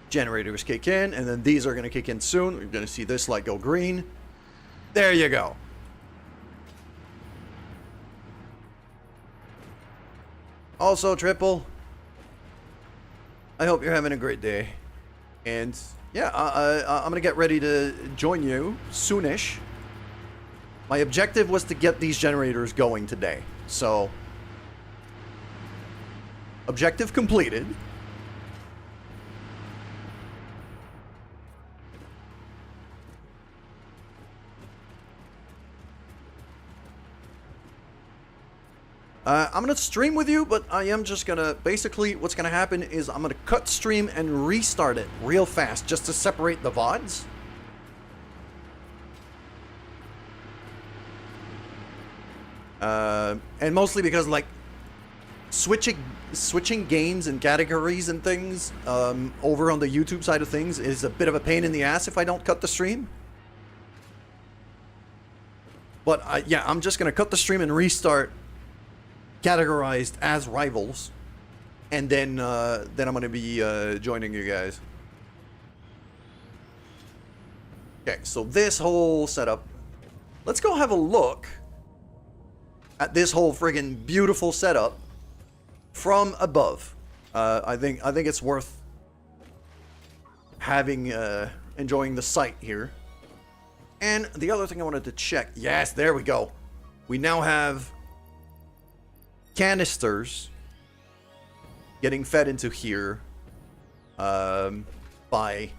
Generators kick in, and then these are going to kick in soon. We're going to see this light go green. There you go. Also, Triple, I hope you're having a great day. And yeah, I'm going to get ready to join you soonish. My objective was to get these generators going today. So, objective completed. I'm going to stream with you, but I am just going to... Basically, what's going to happen is I'm going to cut stream and restart it real fast just to separate the VODs. And mostly because, like, switching games and categories and things over on the YouTube side of things is a bit of a pain in the ass if I don't cut the stream. But, yeah, I'm just going to cut the stream and restart categorized as rivals, and then I'm going to be joining you guys. Okay, so this whole setup, let's go have a look at this whole friggin' beautiful setup from above. I think it's worth having enjoying the sight here. And the other thing I wanted to check, yes, there we go. We now have canisters getting fed into here by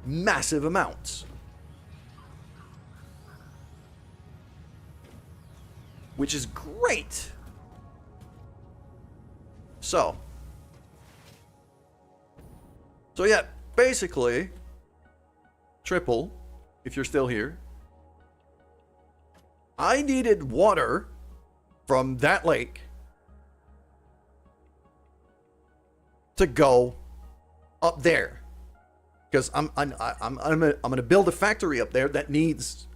massive amounts, which is great. So yeah, basically, Triple, if you're still here, I needed water from that lake to go up there, because I'm gonna build a factory up there that needs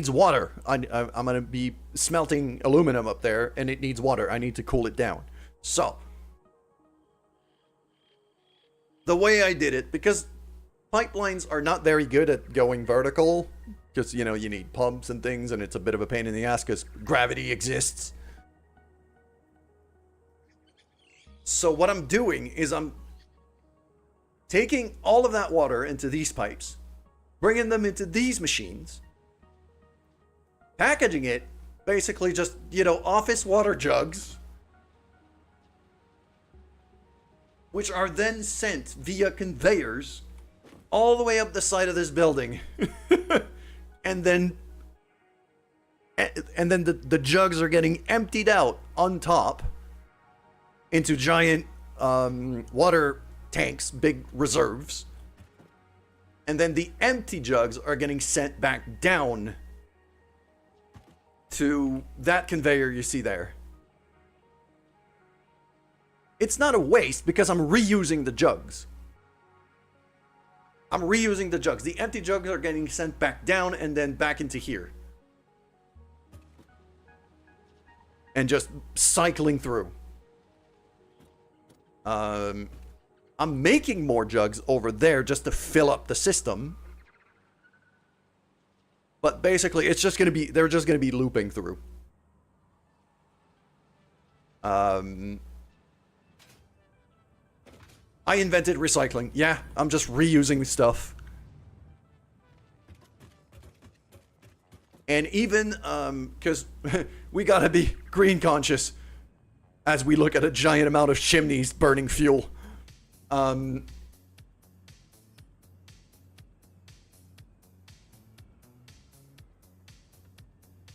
water. I'm gonna be smelting aluminum up there, and it needs water. I need to cool it down. So the way I did it, because pipelines are not very good at going vertical, because you know you need pumps and things, and it's a bit of a pain in the ass because gravity exists. So what I'm doing is I'm taking all of that water into these pipes, bringing them into these machines, packaging it, basically just, office water jugs, which are then sent via conveyors all the way up the side of this building. and then the jugs are getting emptied out on top into giant water tanks, big reserves. And then the empty jugs are getting sent back down to that conveyor you see there. It's not a waste because I'm reusing the jugs. I'm reusing the jugs. The empty jugs are getting sent back down and then back into here. And just cycling through. I'm making more jugs over there just to fill up the system. But basically, it's just gonna be, they're just gonna be looping through. I invented recycling. Yeah, I'm just reusing stuff. And even, because we gotta be green conscious as we look at a giant amount of chimneys burning fuel.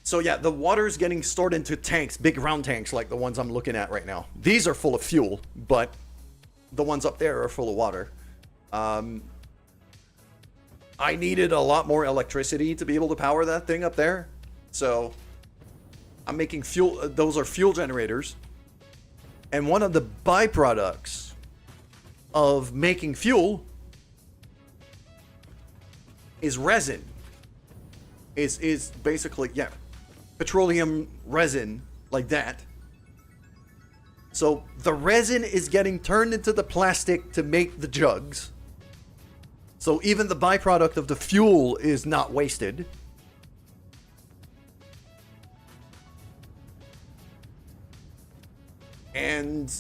So yeah, the water's getting stored into tanks, big round tanks like the ones I'm looking at right now. These are full of fuel, but the ones up there are full of water. I needed a lot more electricity to be able to power that thing up there. So I'm making fuel. Those are fuel generators. And one of the byproducts of making fuel is resin. Is basically, yeah, petroleum resin like that. So the resin is getting turned into the plastic to make the jugs. So even the byproduct of the fuel is not wasted. And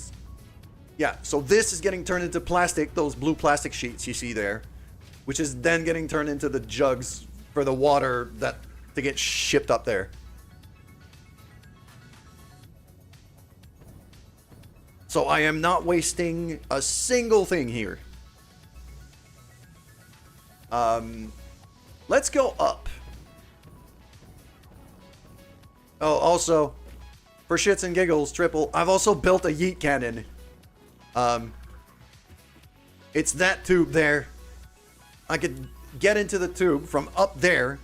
yeah, so this is getting turned into plastic, those blue plastic sheets you see there, which is then getting turned into the jugs for the water that to get shipped up there. So I am not wasting a single thing here. Let's go up. Oh, also, for shits and giggles, Triple, I've also built a yeet cannon. It's that tube there. I could get into the tube from up there,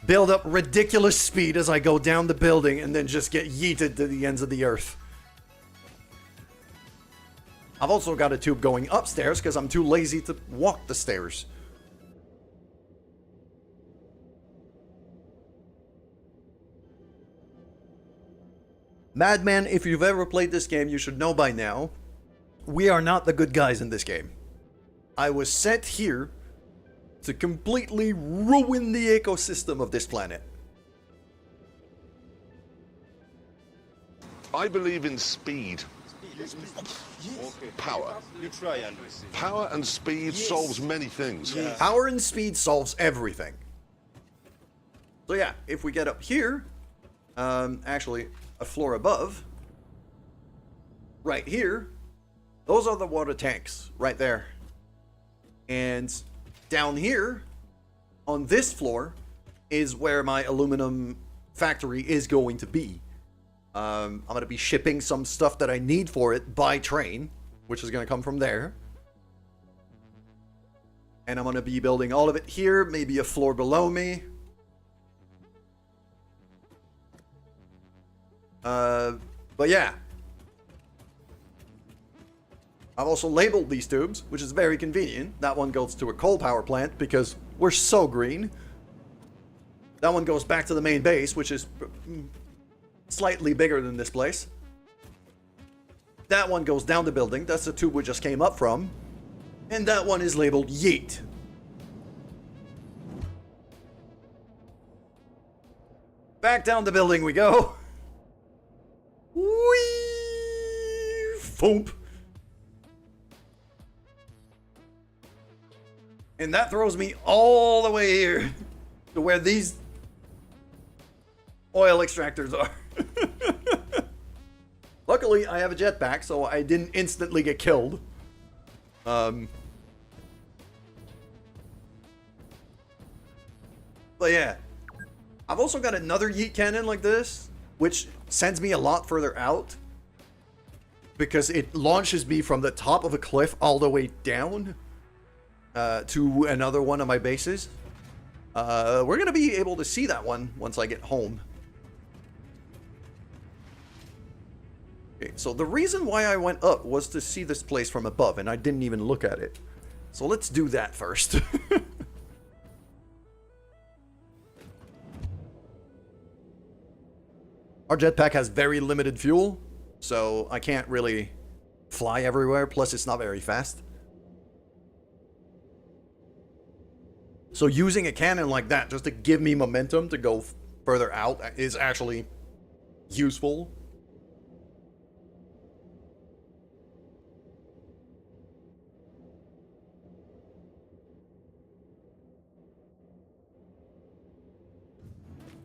build up ridiculous speed as I go down the building, and then just get yeeted to the ends of the earth. I've also got a tube going upstairs because I'm too lazy to walk the stairs. Madman, if you've ever played this game, you should know by now, we are not the good guys in this game. I was sent here to completely ruin the ecosystem of this planet. I believe in speed. Power. Power and speed solves many things. Power and speed solves everything. So yeah, if we get up here, actually a floor above, right here, those are the water tanks right there. And down here on this floor is where my aluminum factory is going to be. I'm going to be shipping some stuff that I need for it by train, which is going to come from there. And I'm going to be building all of it here, maybe a floor below me. But yeah. I've also labeled these tubes, which is very convenient. That one goes to a coal power plant because we're so green. That one goes back to the main base, which is slightly bigger than this place. That one goes down the building. That's the tube we just came up from. And that one is labeled Yeet. Back down the building we go. Whee! Foomp. And that throws me all the way here to where these oil extractors are. Luckily, I have a jetpack, so I didn't instantly get killed. But yeah. I've also got another yeet cannon like this, which sends me a lot further out. Because it launches me from the top of a cliff all the way down to another one of my bases. We're going to be able to see that one once I get home. Okay, so the reason why I went up was to see this place from above, and I didn't even look at it. So let's do that first. Our jetpack has very limited fuel, so I can't really fly everywhere, plus it's not very fast. So using a cannon like that just to give me momentum to go further out is actually useful.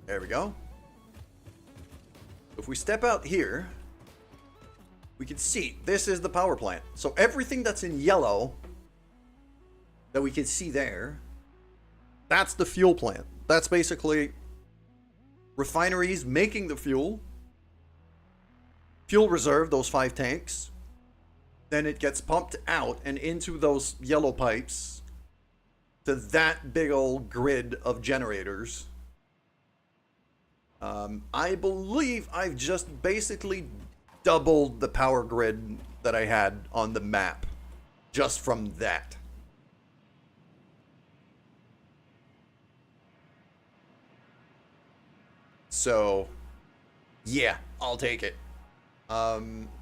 There we go. If we step out here, we can see this is the power plant. So everything that's in yellow that we can see there, that's the fuel plant. That's basically refineries making the fuel. Fuel reserve, those 5 tanks. Then it gets pumped out and into those yellow pipes to that big old grid of generators. I believe I've just basically doubled the power grid that I had on the map just from that. So, yeah, I'll take it. So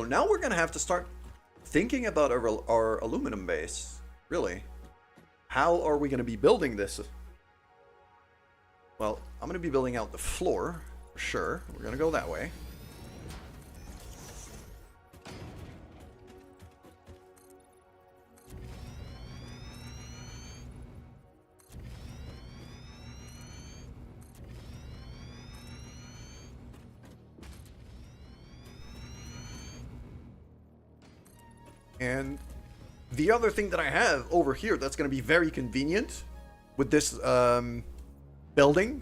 now we're gonna have to start thinking about our aluminum base. Really, how are we gonna be building this? Well, I'm gonna be building out the floor for sure. We're gonna go that way. And the other thing that I have over here that's going to be very convenient with this building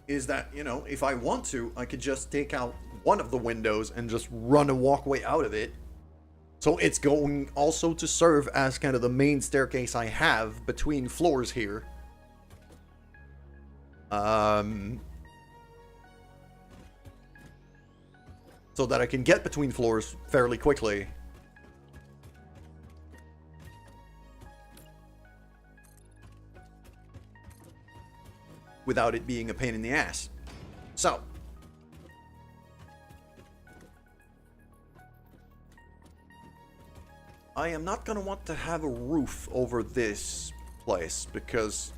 is that, you know, if I want to, I could just take out one of the windows and just run a walkway out of it. So it's going also to serve as kind of the main staircase I have between floors here. So that I can get between floors fairly quickly. Without it being a pain in the ass. So. I am not going to want to have a roof over this place, because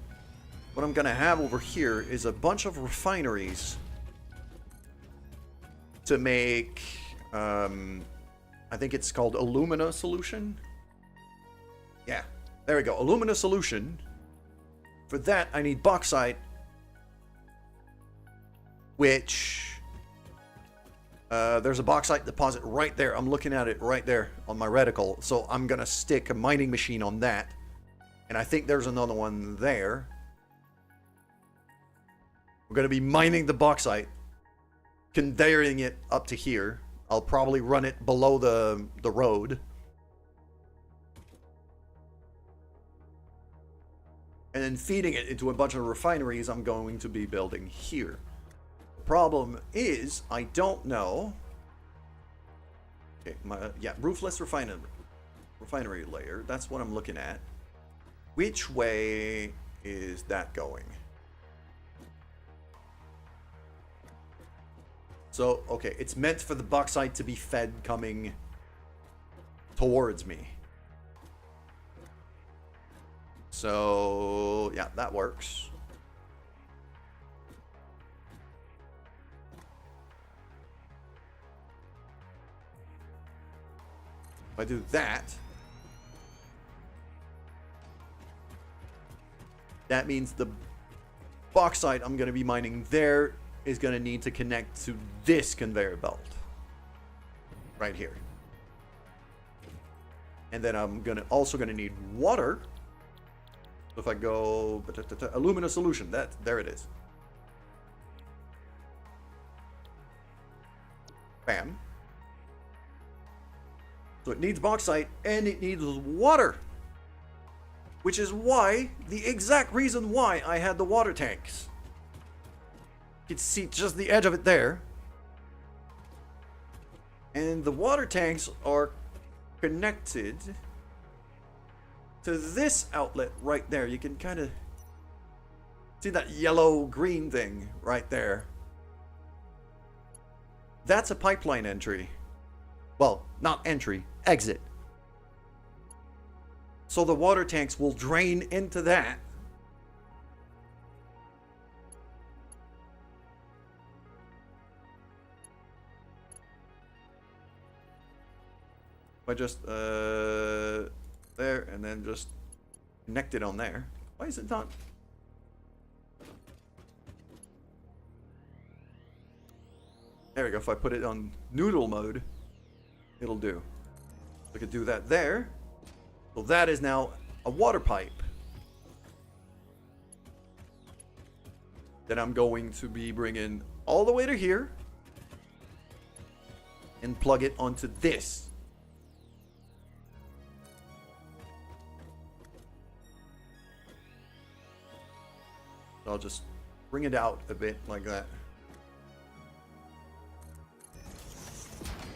what I'm going to have over here is a bunch of refineries to make, I think it's called alumina solution. Yeah, there we go, alumina solution. For that, I need bauxite, which, there's a bauxite deposit right there. I'm looking at it right there on my reticle. So I'm gonna stick a mining machine on that. And I think there's another one there. We're gonna be mining the bauxite, conveying it up to here. I'll probably run it below the road. And then feeding it into a bunch of refineries I'm going to be building here. The problem is, I don't know. Okay, roofless refinery layer. That's what I'm looking at. Which way is that going? So, okay, it's meant for the bauxite to be fed coming towards me. So, yeah, that works. If I do that, that means the bauxite I'm going to be mining there is going to need to connect to this conveyor belt. Right here. And then I'm also going to need water. So if I go alumina solution, there it is. Bam. So it needs bauxite and it needs water. Which is why, the exact reason why I had the water tanks. You can see just the edge of it there. And the water tanks are connected to this outlet right there. You can kind of see that yellow-green thing right there. That's a pipeline entry. Well, not entry, exit. So the water tanks will drain into that. If I just there and then just connect it on there. Why is it not? There we go. If I put it on noodle mode, it'll do. I could do that there. So that is now a water pipe that I'm going to be bringing all the way to here and plug it onto this. So I'll just bring it out a bit like that.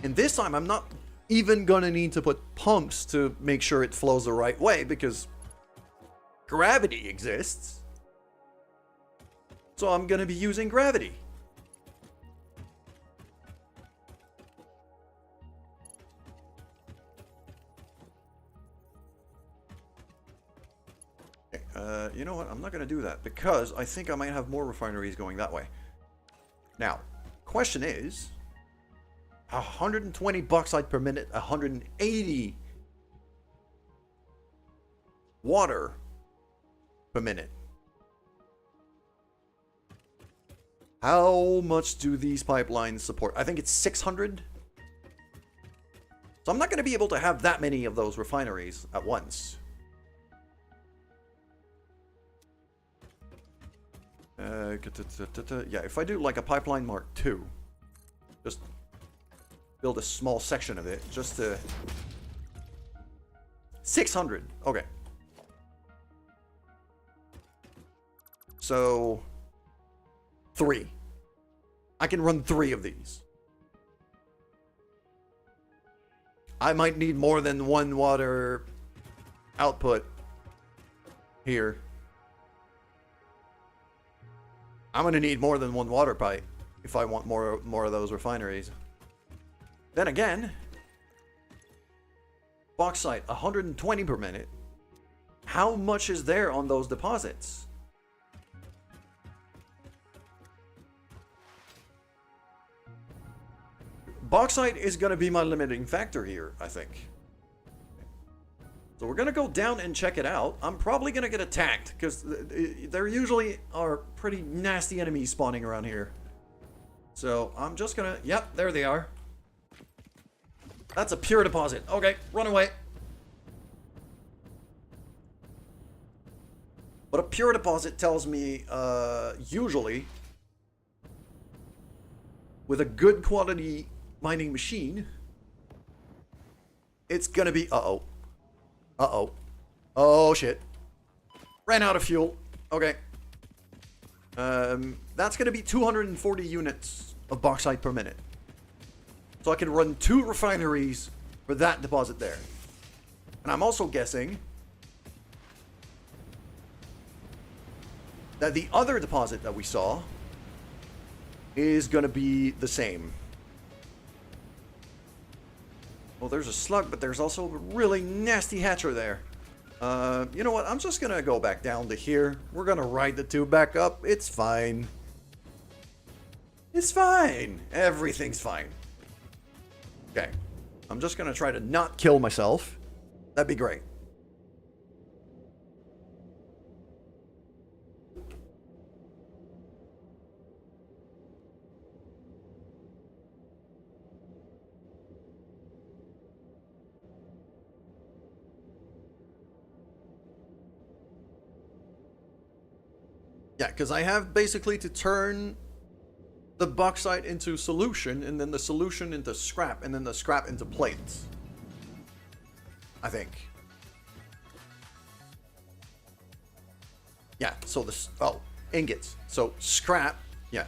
And this time I'm not even gonna need to put pumps to make sure it flows the right way because gravity exists. So I'm gonna be using gravity. Okay, you know what? I'm not gonna do that because I think I might have more refineries going that way. Now, question is, 120 bauxite per minute, 180 water per minute. How much do these pipelines support? I think it's 600. So I'm not going to be able to have that many of those refineries at once. Yeah, if I do like a pipeline Mark II, just build a small section of it, just to 600. Okay. So 3. I can run 3 of these. I might need more than 1 water output here. I'm going to need more than 1 water pipe if I want more of those refineries. Then again, bauxite 120 per minute. How much is there on those deposits? Bauxite is going to be my limiting factor here, I think. So we're going to go down and check it out. I'm probably going to get attacked because there usually are pretty nasty enemies spawning around here. So I'm just going to... Yep, there they are. That's a pure deposit. Okay, run away. But a pure deposit tells me, usually, with a good quality mining machine, it's gonna be... Uh-oh. Uh-oh. Oh, shit. Ran out of fuel. Okay. That's gonna be 240 units of bauxite per minute. So I can run 2 refineries for that deposit there. And I'm also guessing that the other deposit that we saw is going to be the same. Well, there's a slug, but there's also a really nasty hatcher there. You know what? I'm just going to go back down to here. We're going to ride the tube back up. It's fine. It's fine. Everything's fine. Okay. I'm just gonna try to not kill myself. That'd be great. Yeah, because I have basically to turn the bauxite into solution, and then the solution into scrap, and then the scrap into plates. I think. Yeah, so this... Oh, ingots. So scrap, yeah,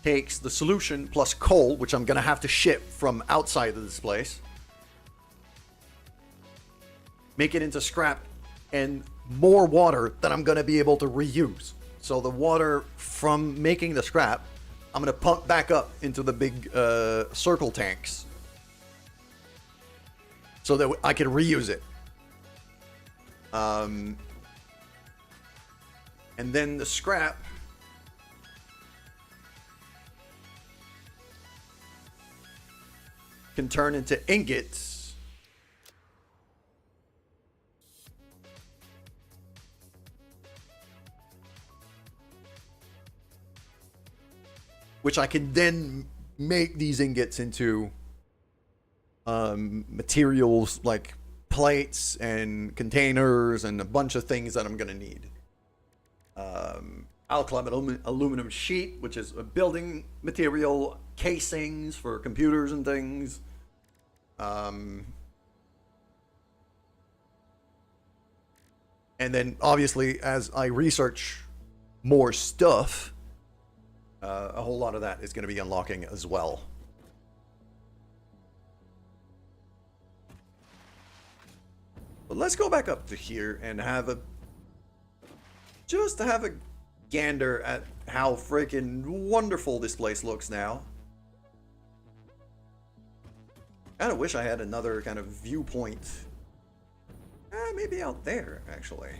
takes the solution plus coal, which I'm going to have to ship from outside of this place. Make it into scrap and more water that I'm going to be able to reuse. So the water from making the scrap, I'm going to pump back up into the big circle tanks so that I can reuse it. And then the scrap can turn into ingots. Which I can then make these ingots into materials like plates and containers and a bunch of things that I'm going to need. Alkaline aluminum sheet, which is a building material, casings for computers and things. And then obviously as I research more stuff, a whole lot of that is going to be unlocking as well. But let's go back up to here and have a... Just to have a gander at how freaking wonderful this place looks now. I kind of wish I had another kind of viewpoint. Maybe out there, actually.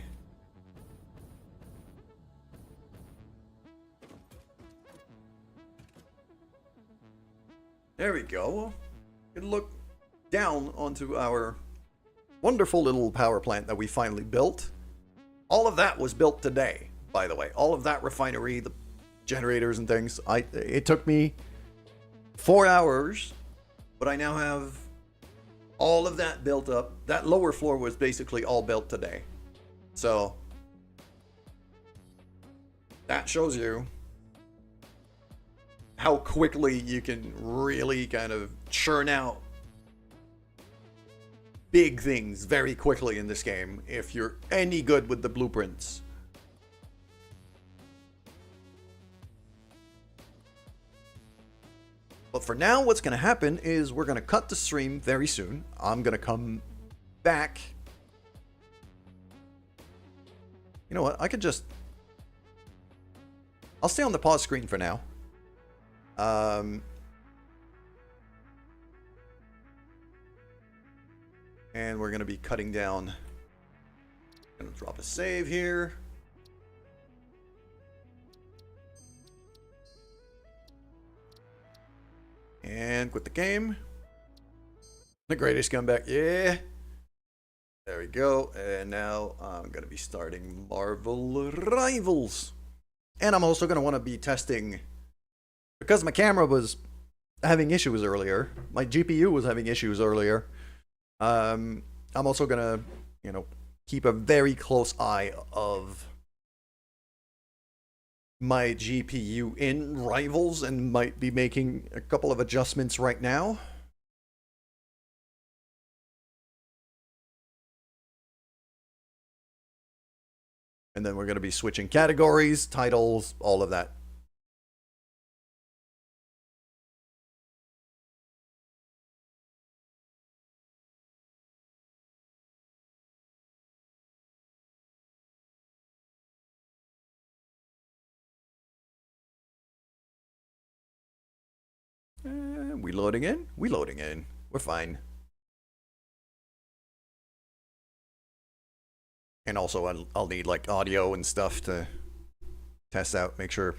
There we go. You can look down onto our wonderful little power plant that we finally built. All of that was built today, by the way. All of that refinery, the generators and things. It took me 4 hours, but I now have all of that built up. That lower floor was basically all built today. So that shows you how quickly you can really kind of churn out big things very quickly in this game if you're any good with the blueprints. But for now, what's going to happen is we're going to cut the stream very soon. I'm going to come back. You know what? I could just... I'll stay on the pause screen for now. And we're going to be cutting down. Going to drop a save here. And quit the game. The greatest comeback. Yeah. There we go. And now I'm going to be starting Marvel Rivals. And I'm also going to want to be testing... Because my camera was having issues earlier, my GPU was having issues earlier, I'm also gonna, keep a very close eye of my GPU in Rivals and might be making a couple of adjustments right now. And then we're gonna be switching categories, titles, all of that. We loading in? We loading in. We're fine. And also I'll need like audio and stuff to test out, make sure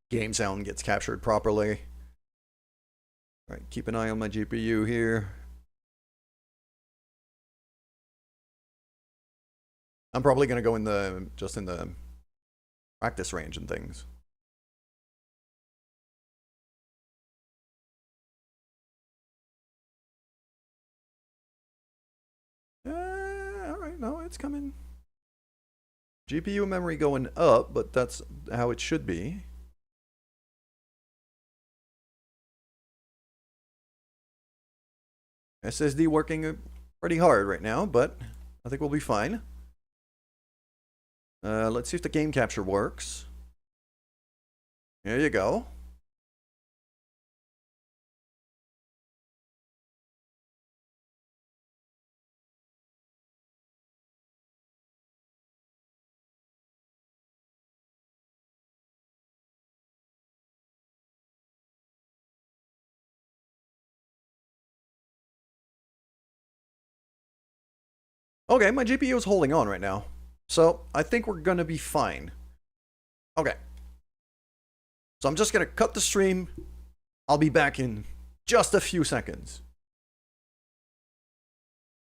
game sound gets captured properly. Alright, keep an eye on my GPU here. I'm probably gonna go in the just in the practice range and things. All right, no, it's coming. GPU memory going up, but that's how it should be. SSD working pretty hard right now, but I think we'll be fine. Let's see if the game capture works. There you go. Okay, my GPU is holding on right now. So I think we're gonna be fine. Okay. So I'm just gonna cut the stream. I'll be back in just a few seconds.